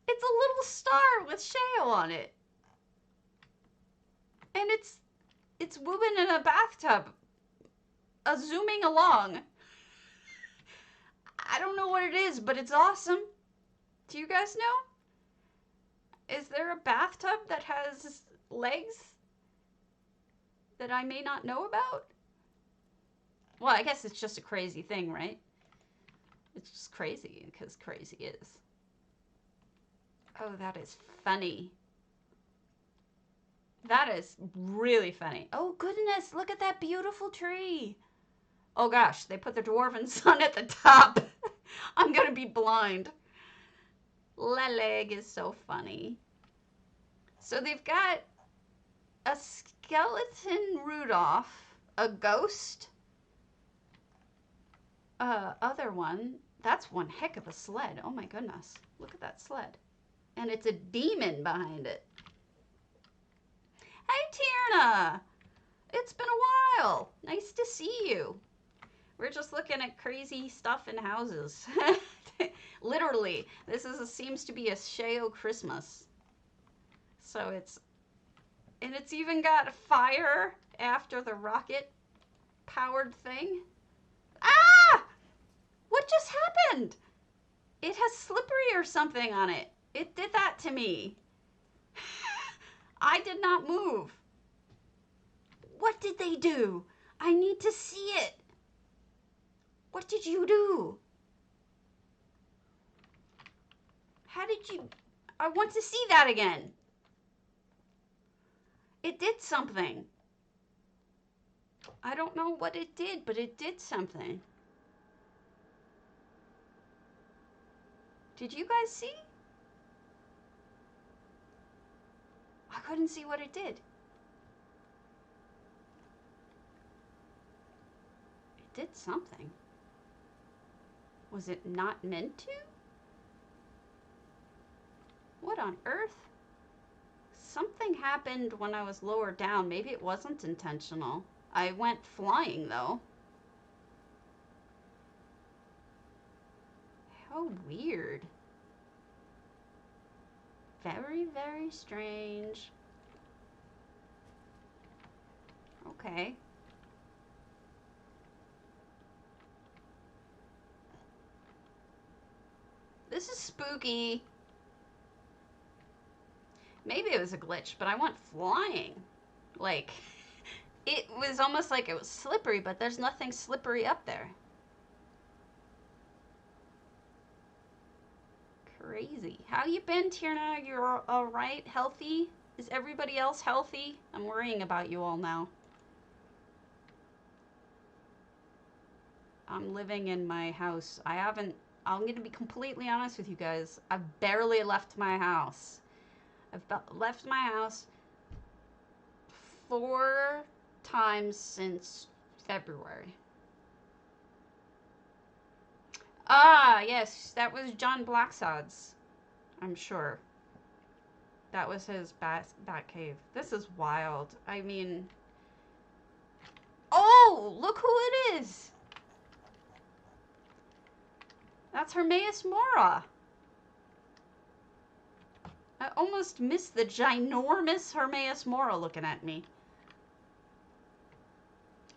It's a little star with shale on it. And it's woven in a bathtub. Zooming along. I don't know what it is, but it's awesome. Do you guys know? Is there a bathtub that has legs that I may not know about? Well, I guess it's just a crazy thing, right? It's just crazy because crazy is. Oh, that is funny. That is really funny. Oh, goodness. Look at that beautiful tree. Oh, gosh. They put the dwarven sun at the top. I'm going to be blind. Leleg is so funny. So they've got a skeleton Rudolph, a ghost, other one. That's one heck of a sled. Oh, my goodness. Look at that sled. And it's a demon behind it. Hey, Tierna! It's been a while. Nice to see you. We're just looking at crazy stuff in houses. Literally, this seems to be a Sheo Christmas. So it's even got a fire after the rocket-powered thing. Ah! What just happened? It has slippery or something on it. It did that to me. I did not move. What did they do? I need to see it. What did you do? How did you... I want to see that again. It did something. I don't know what it did, but it did something. Did you guys see? I couldn't see what it did. It did something. Was it not meant to? What on earth? Something happened when I was lower down. Maybe it wasn't intentional. I went flying though. How weird. Very, very strange. Okay. This is spooky. Maybe it was a glitch, but I went flying. Like, it was almost like it was slippery, but there's nothing slippery up there. Crazy. How you been, Tierna? You're all right? Healthy? Is everybody else healthy? I'm worrying about you all now. I'm living in my house. I'm going to be completely honest with you guys. I've barely left my house. I've left my house 4 times since February. Ah, yes, that was John Blacksodd's, I'm sure. That was his bat cave. This is wild. I mean... Oh, look who it is! That's Hermaeus Mora. I almost missed the ginormous Hermaeus Mora looking at me.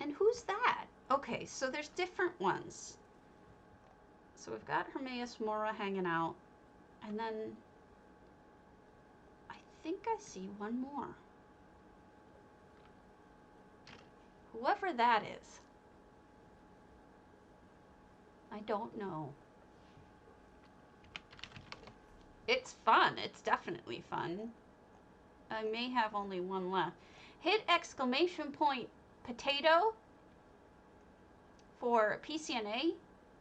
And who's that? Okay, so there's different ones. So we've got Hermaeus Mora hanging out. And then I think I see one more. Whoever that is. I don't know. It's fun. It's definitely fun. I may have only one left. Hit exclamation point potato for PCNA,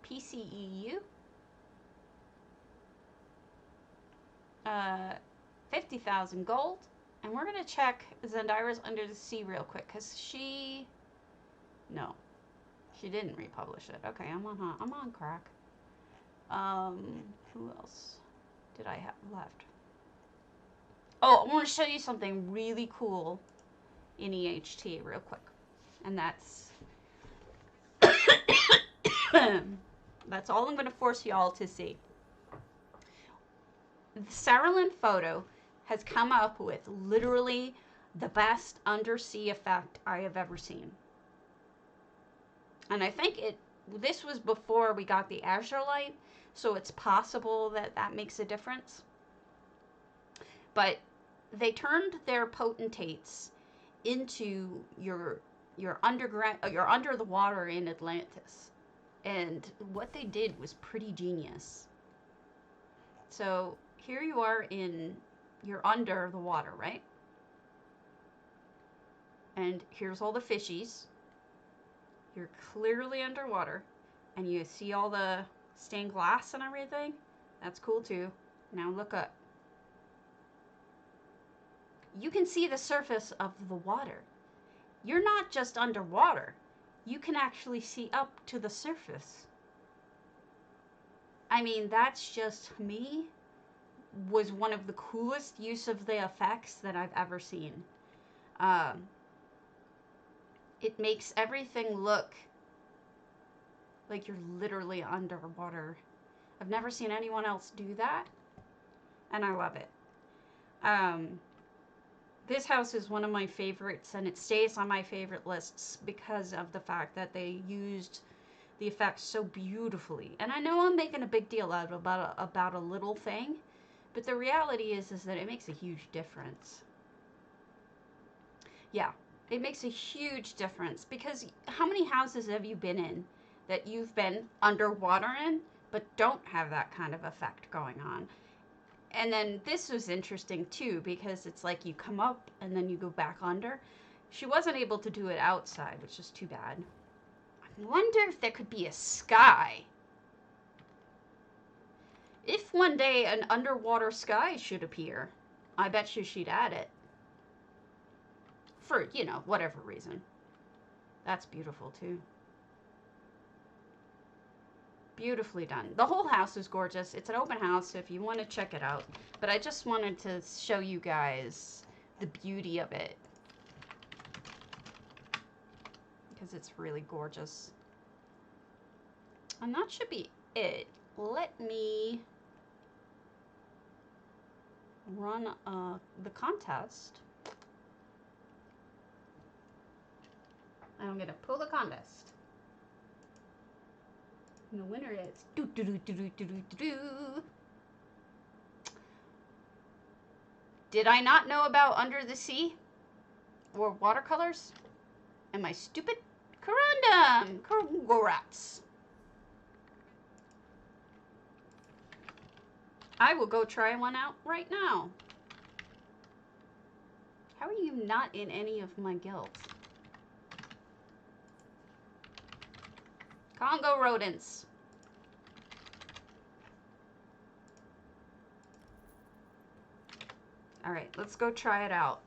PCEU. 50,000 gold. And we're going to check Zendira's Under the Sea real quick because no, she didn't republish it. Okay, I'm on crack. Who else did I have left? Oh, I want to show you something really cool in EHT real quick. And that's that's all I'm going to force y'all to see. The Saralyn photo has come up with literally the best undersea effect I have ever seen. And I think this was before we got the azure light, so it's possible that that makes a difference. But they turned their potentates into your underground, your under the water in Atlantis. And what they did was pretty genius. So here you are you're under the water, right? And here's all the fishies. You're clearly underwater. And you see all the stained glass and everything. That's cool too. Now look up. You can see the surface of the water. You're not just underwater. You can actually see up to the surface. I mean, that's just, to me, was one of the coolest use of the effects that I've ever seen. It makes everything look like you're literally underwater. I've never seen anyone else do that, and I love it. This house is one of my favorites, and it stays on my favorite lists because of the fact that they used the effects so beautifully. And I know I'm making a big deal out about a little thing, but the reality is that it makes a huge difference. Yeah, it makes a huge difference, because how many houses have you been in that you've been underwater in, but don't have that kind of effect going on? And then this was interesting too, because it's like you come up and then you go back under. She wasn't able to do it outside, which is too bad. I wonder if there could be a sky. If one day an underwater sky should appear, I bet you she'd add it. for, you know, whatever reason. That's beautiful too. Beautifully done. The whole house is gorgeous. It's an open house, so if you want to check it out. But I just wanted to show you guys the beauty of it, because it's really gorgeous. And that should be it. Let me run the contest. I'm going to pull the contest. And the winner is Did I not know about Under the Sea or watercolors? Am I stupid? Quondam! Congrats! I will go try one out right now. How are you not in any of my guilds? Congo rodents. All right, let's go try it out.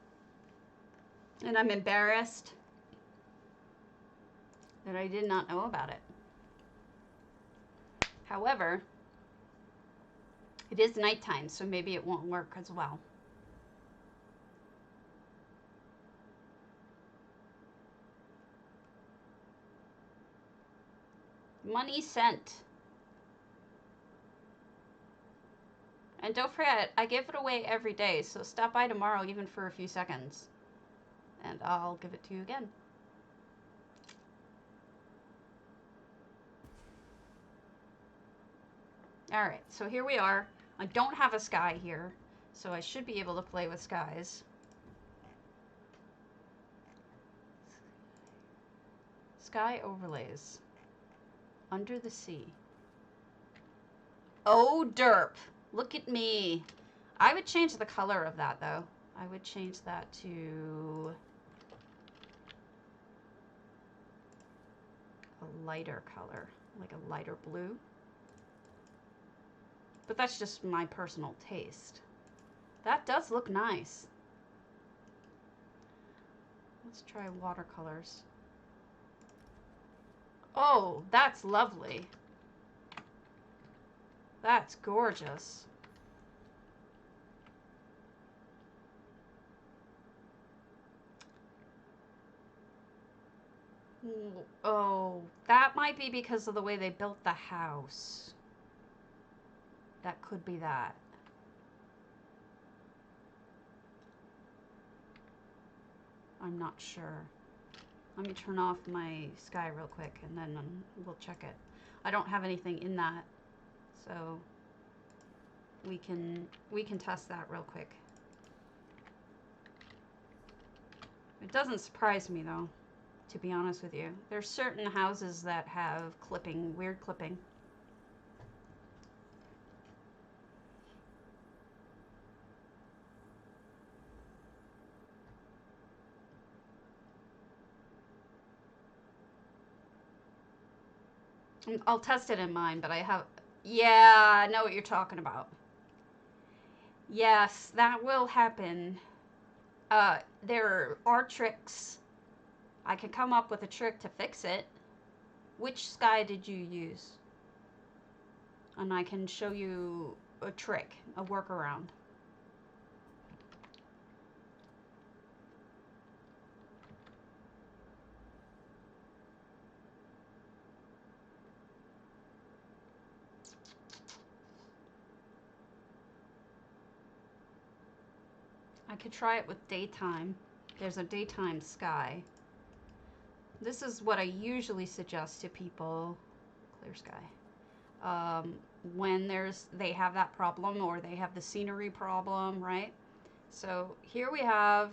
And I'm embarrassed that I did not know about it. However, it is nighttime, so maybe it won't work as well. Money sent. And don't forget, I give it away every day, so stop by tomorrow even for a few seconds. And I'll give it to you again. Alright, so here we are. I don't have a sky here, so I should be able to play with skies. Sky overlays. Under the sea. Oh, derp. Look at me. I would change the color of that, though. I would change that to a lighter color, like a lighter blue. But that's just my personal taste. That does look nice. Let's try watercolors. Oh, that's lovely. That's gorgeous. Oh, that might be because of the way they built the house. That could be that. I'm not sure. Let me turn off my sky real quick and then we'll check it. I don't have anything in that, so we can test that real quick. It doesn't surprise me though, to be honest with you. There's certain houses that have clipping, weird clipping. I'll test it in mine, but I have... Yeah, I know what you're talking about. Yes, that will happen. There are tricks. I can come up with a trick to fix it. Which sky did you use? And I can show you a trick, a workaround. I could try it with daytime. There's a daytime sky. This is what I usually suggest to people. Clear sky. When they have that problem or they have the scenery problem, right? So here we have,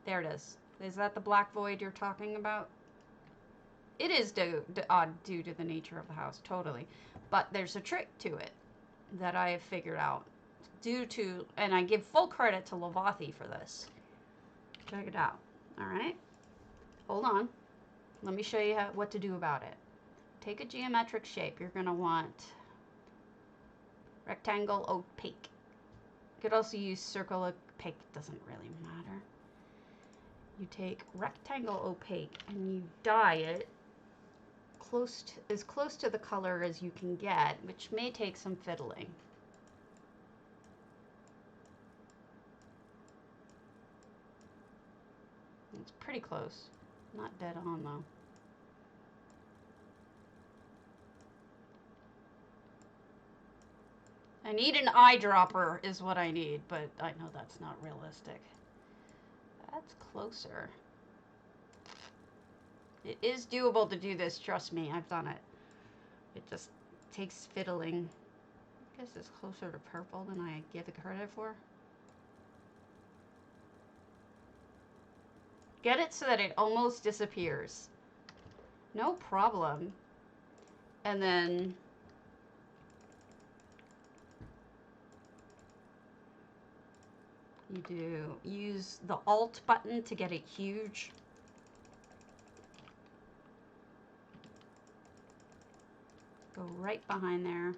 there it is. Is that the black void you're talking about? It is due to the nature of the house, totally. But there's a trick to it that I have figured out. Due to, and I give full credit to Lavathi for this. Check it out. All right. Hold on. Let me show you what to do about it. Take a geometric shape. You're going to want rectangle opaque. You could also use circle opaque. Doesn't really matter. you take rectangle opaque and you dye it as close to the color as you can get, which may take some fiddling. It's pretty close. Not dead on though. I need an eyedropper is what I need, but I know that's not realistic. That's closer. It is doable to do this, trust me, I've done it. It just takes fiddling. I guess it's closer to purple than I give it credit for. Get it so that it almost disappears. No problem. And then you use the Alt button to get it huge. Go right behind there.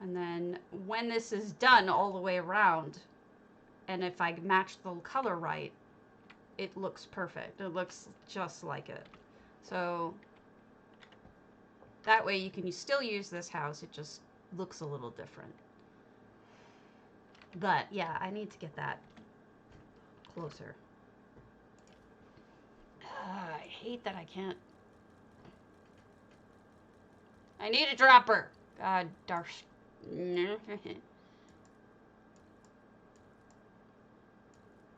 And then when this is done all the way around, and if I match the color right, it looks perfect. It looks just like it. So that way you can still use this house. It just looks a little different. But yeah, I need to get that closer. I hate that I can't. I need a dropper. God darn.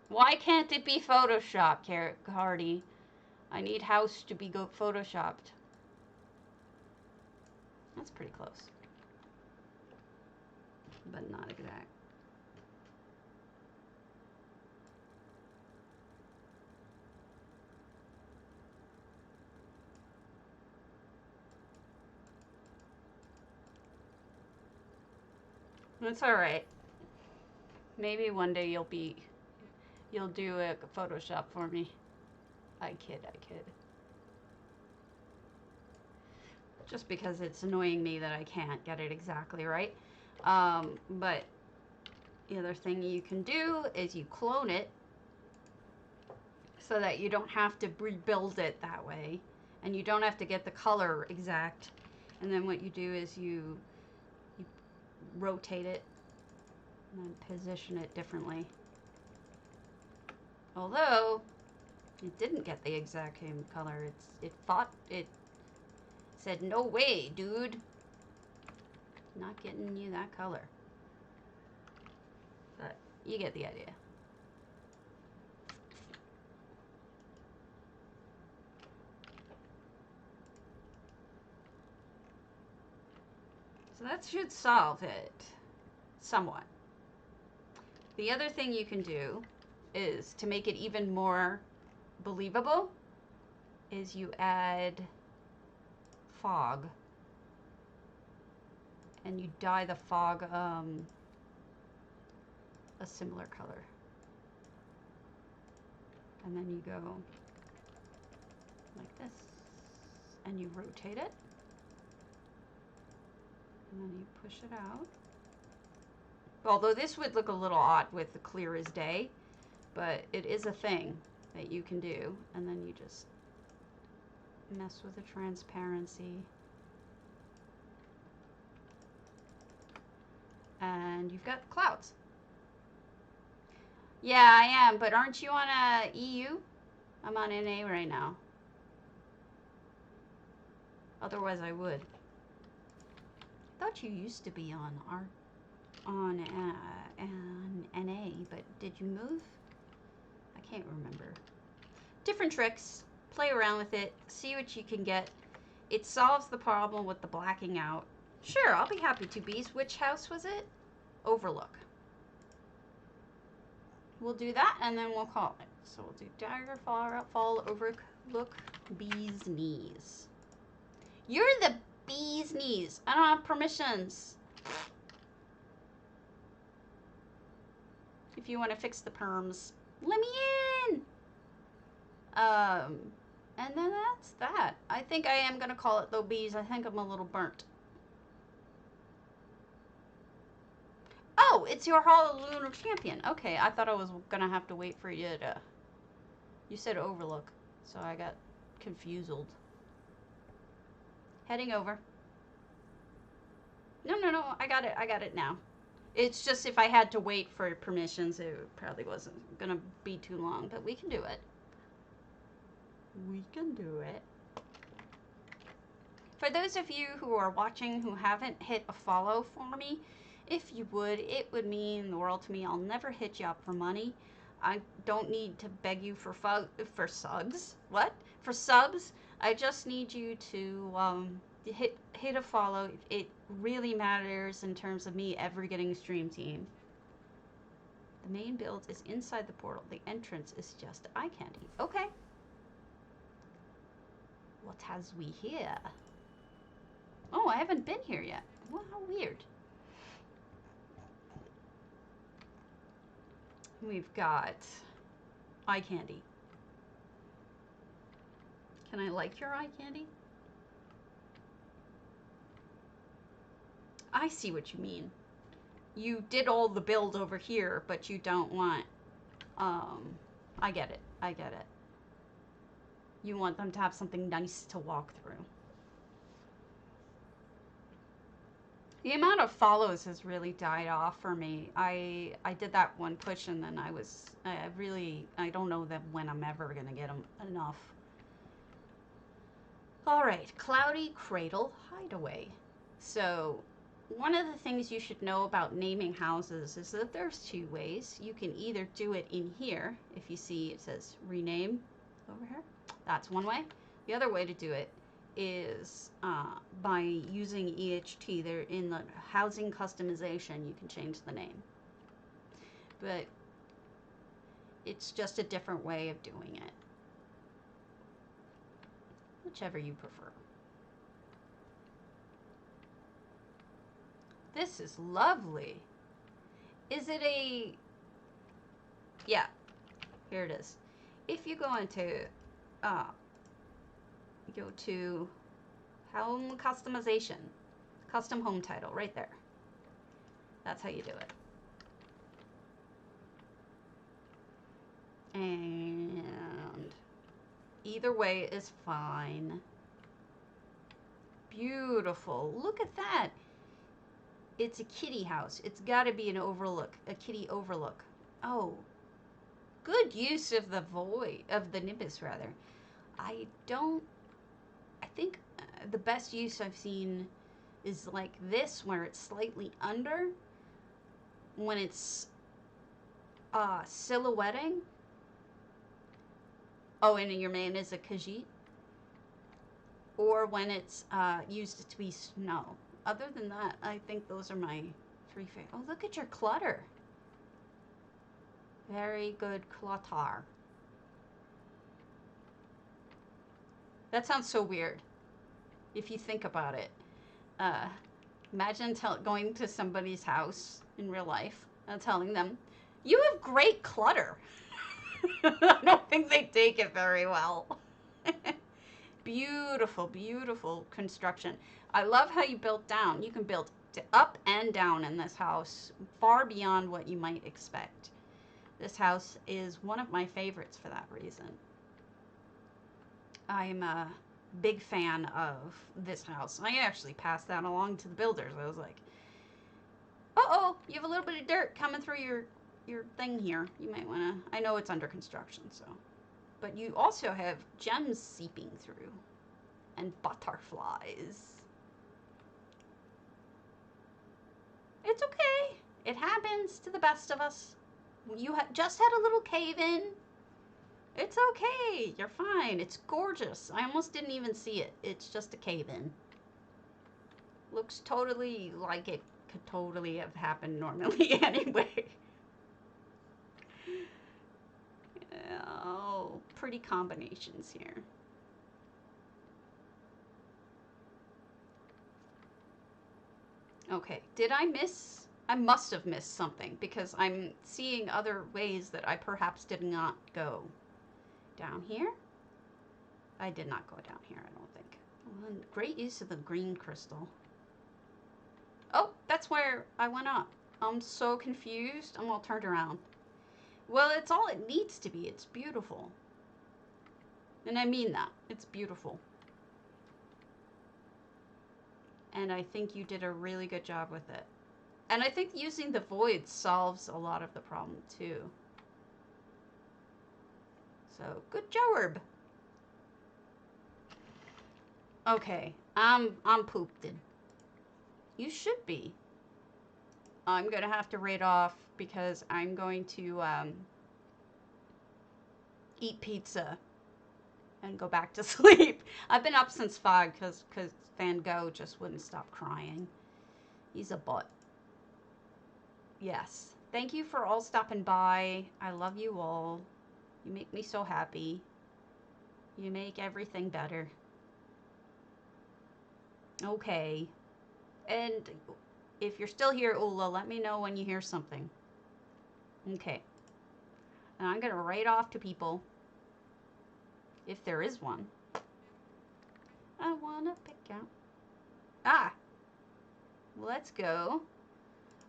Why can't it be photoshopped, Hardy? I need house to be photoshopped. That's pretty close. But not exact. That's alright. Maybe one day you'll do a Photoshop for me. I kid. Just because it's annoying me that I can't get it exactly right. But the other thing you can do is you clone it so that you don't have to rebuild it that way. And you don't have to get the color exact. And then what you do is you rotate it and then position it differently. Although it didn't get the exact same color. It said, no way, dude. Not getting you that color. But you get the idea. So that should solve it somewhat. The other thing you can do is to make it even more believable is you add fog and you dye the fog a similar color, and then you go like this and you rotate it and then you push it out. Although this would look a little odd with the clear as day, but it is a thing that you can do. And then you just mess with the transparency. And you've got clouds. Yeah, I am, but aren't you on a EU? I'm on NA right now. Otherwise I would. I thought you used to be on NA, but did you move? I can't remember. Different tricks. Play around with it. See what you can get. It solves the problem with the blacking out. Sure, I'll be happy to, Bees. Which house was it? Overlook. We'll do that, and then we'll call it. So we'll do Dagger Fall Overlook Beezenees. You're the Beezenees. I don't have permissions. If you want to fix the perms, let me in. And then that's that. I think I am gonna call it though, Bees. I think I'm a little burnt. Oh, it's your Hall of Lunar Champion. Okay, I thought I was gonna have to wait for you to You said overlook, so I got confused. Heading over. No, no, no, I got it now. It's just if I had to wait for permissions, it probably wasn't gonna be too long, but we can do it. We can do it. For those of you who are watching who haven't hit a follow for me, if you would, it would mean the world to me. I'll never hit you up for money. I don't need to beg you for subs. What? For subs? I just need you to hit a follow. It really matters in terms of me ever getting stream team. The main build is inside the portal. The entrance is just eye candy. Okay. What has we here? Oh, I haven't been here yet. Well, how weird. We've got eye candy. Can I like your eye candy? I see what you mean. You did all the build over here, but you don't want, I get it. I get it. You want them to have something nice to walk through. The amount of follows has really died off for me. I did that one push and then I don't know that when I'm ever going to get them enough. All right, Cloudy Cradle Hideaway. So one of the things you should know about naming houses is that there's two ways. You can either do it in here. If you see it says rename over here, that's one way. The other way to do it is by using EHT. They're in the housing customization, you can change the name. But it's just a different way of doing it. Whichever you prefer. This is lovely. Is it a... Yeah, here it is. If you go into... go to home customization, custom home title, right there. That's how you do it. And either way is fine. Beautiful. Look at that. It's a kitty house. It's got to be an overlook, a kitty overlook. Oh, good use of the nimbus rather. I think the best use I've seen is like this, where it's slightly under when it's silhouetting. Oh, and your main is a Khajiit. Or when it's used to be snow. Other than that, I think those are my three favorites. Oh, look at your clutter. Very good clutter. That sounds so weird if you think about it. Imagine going to somebody's house in real life and telling them, you have great clutter. I don't think they take it very well. Beautiful, beautiful construction. I love how you built down. You can build up and down in this house, far beyond what you might expect. This house is one of my favorites for that reason. I'm a big fan of this house. I actually passed that along to the builders. I was like, uh-oh, you have a little bit of dirt coming through your thing here. You might want to, I know it's under construction, so. But you also have gems seeping through and butterflies. It's okay. It happens to the best of us. You just had a little cave in. It's okay. You're fine. It's gorgeous. I almost didn't even see it. It's just a cave in. Looks totally like it could totally have happened normally anyway. Oh, pretty combinations here. Okay, did I miss? I must have missed something because I'm seeing other ways that I perhaps did not go. Down here? I did not go down here, I don't think. Well, great use of the green crystal. Oh, that's where I went up. I'm so confused. I'm all turned around. Well, it's all it needs to be. It's beautiful. And I mean that. It's beautiful. And I think you did a really good job with it. And I think using the void solves a lot of the problem too. So, good job. Okay, I'm pooped in. You should be. I'm gonna have to raid off because I'm going to eat pizza and go back to sleep. I've been up since 5 because Van Gogh just wouldn't stop crying. He's a butt. Yes. Thank you for all stopping by. I love you all. You make me so happy. You make everything better. Okay. And if you're still here, Ula, let me know when you hear something. Okay. And I'm going to raid off to people. If there is one. I want to pick out. Ah. Let's go.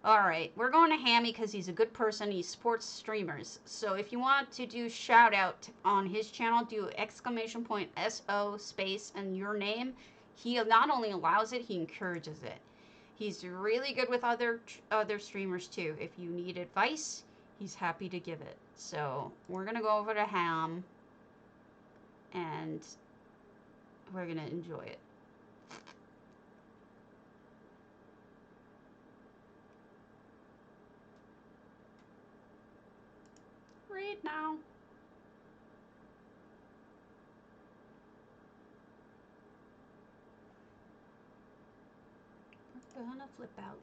Alright, we're going to Hammy because he's a good person. He supports streamers. So if you want to do shout out on his channel, do !SO space and your name. He not only allows it, he encourages it. He's really good with other streamers too. If you need advice, he's happy to give it. So we're going to go over to Ham and we're going to enjoy it. Read now. We're gonna flip out.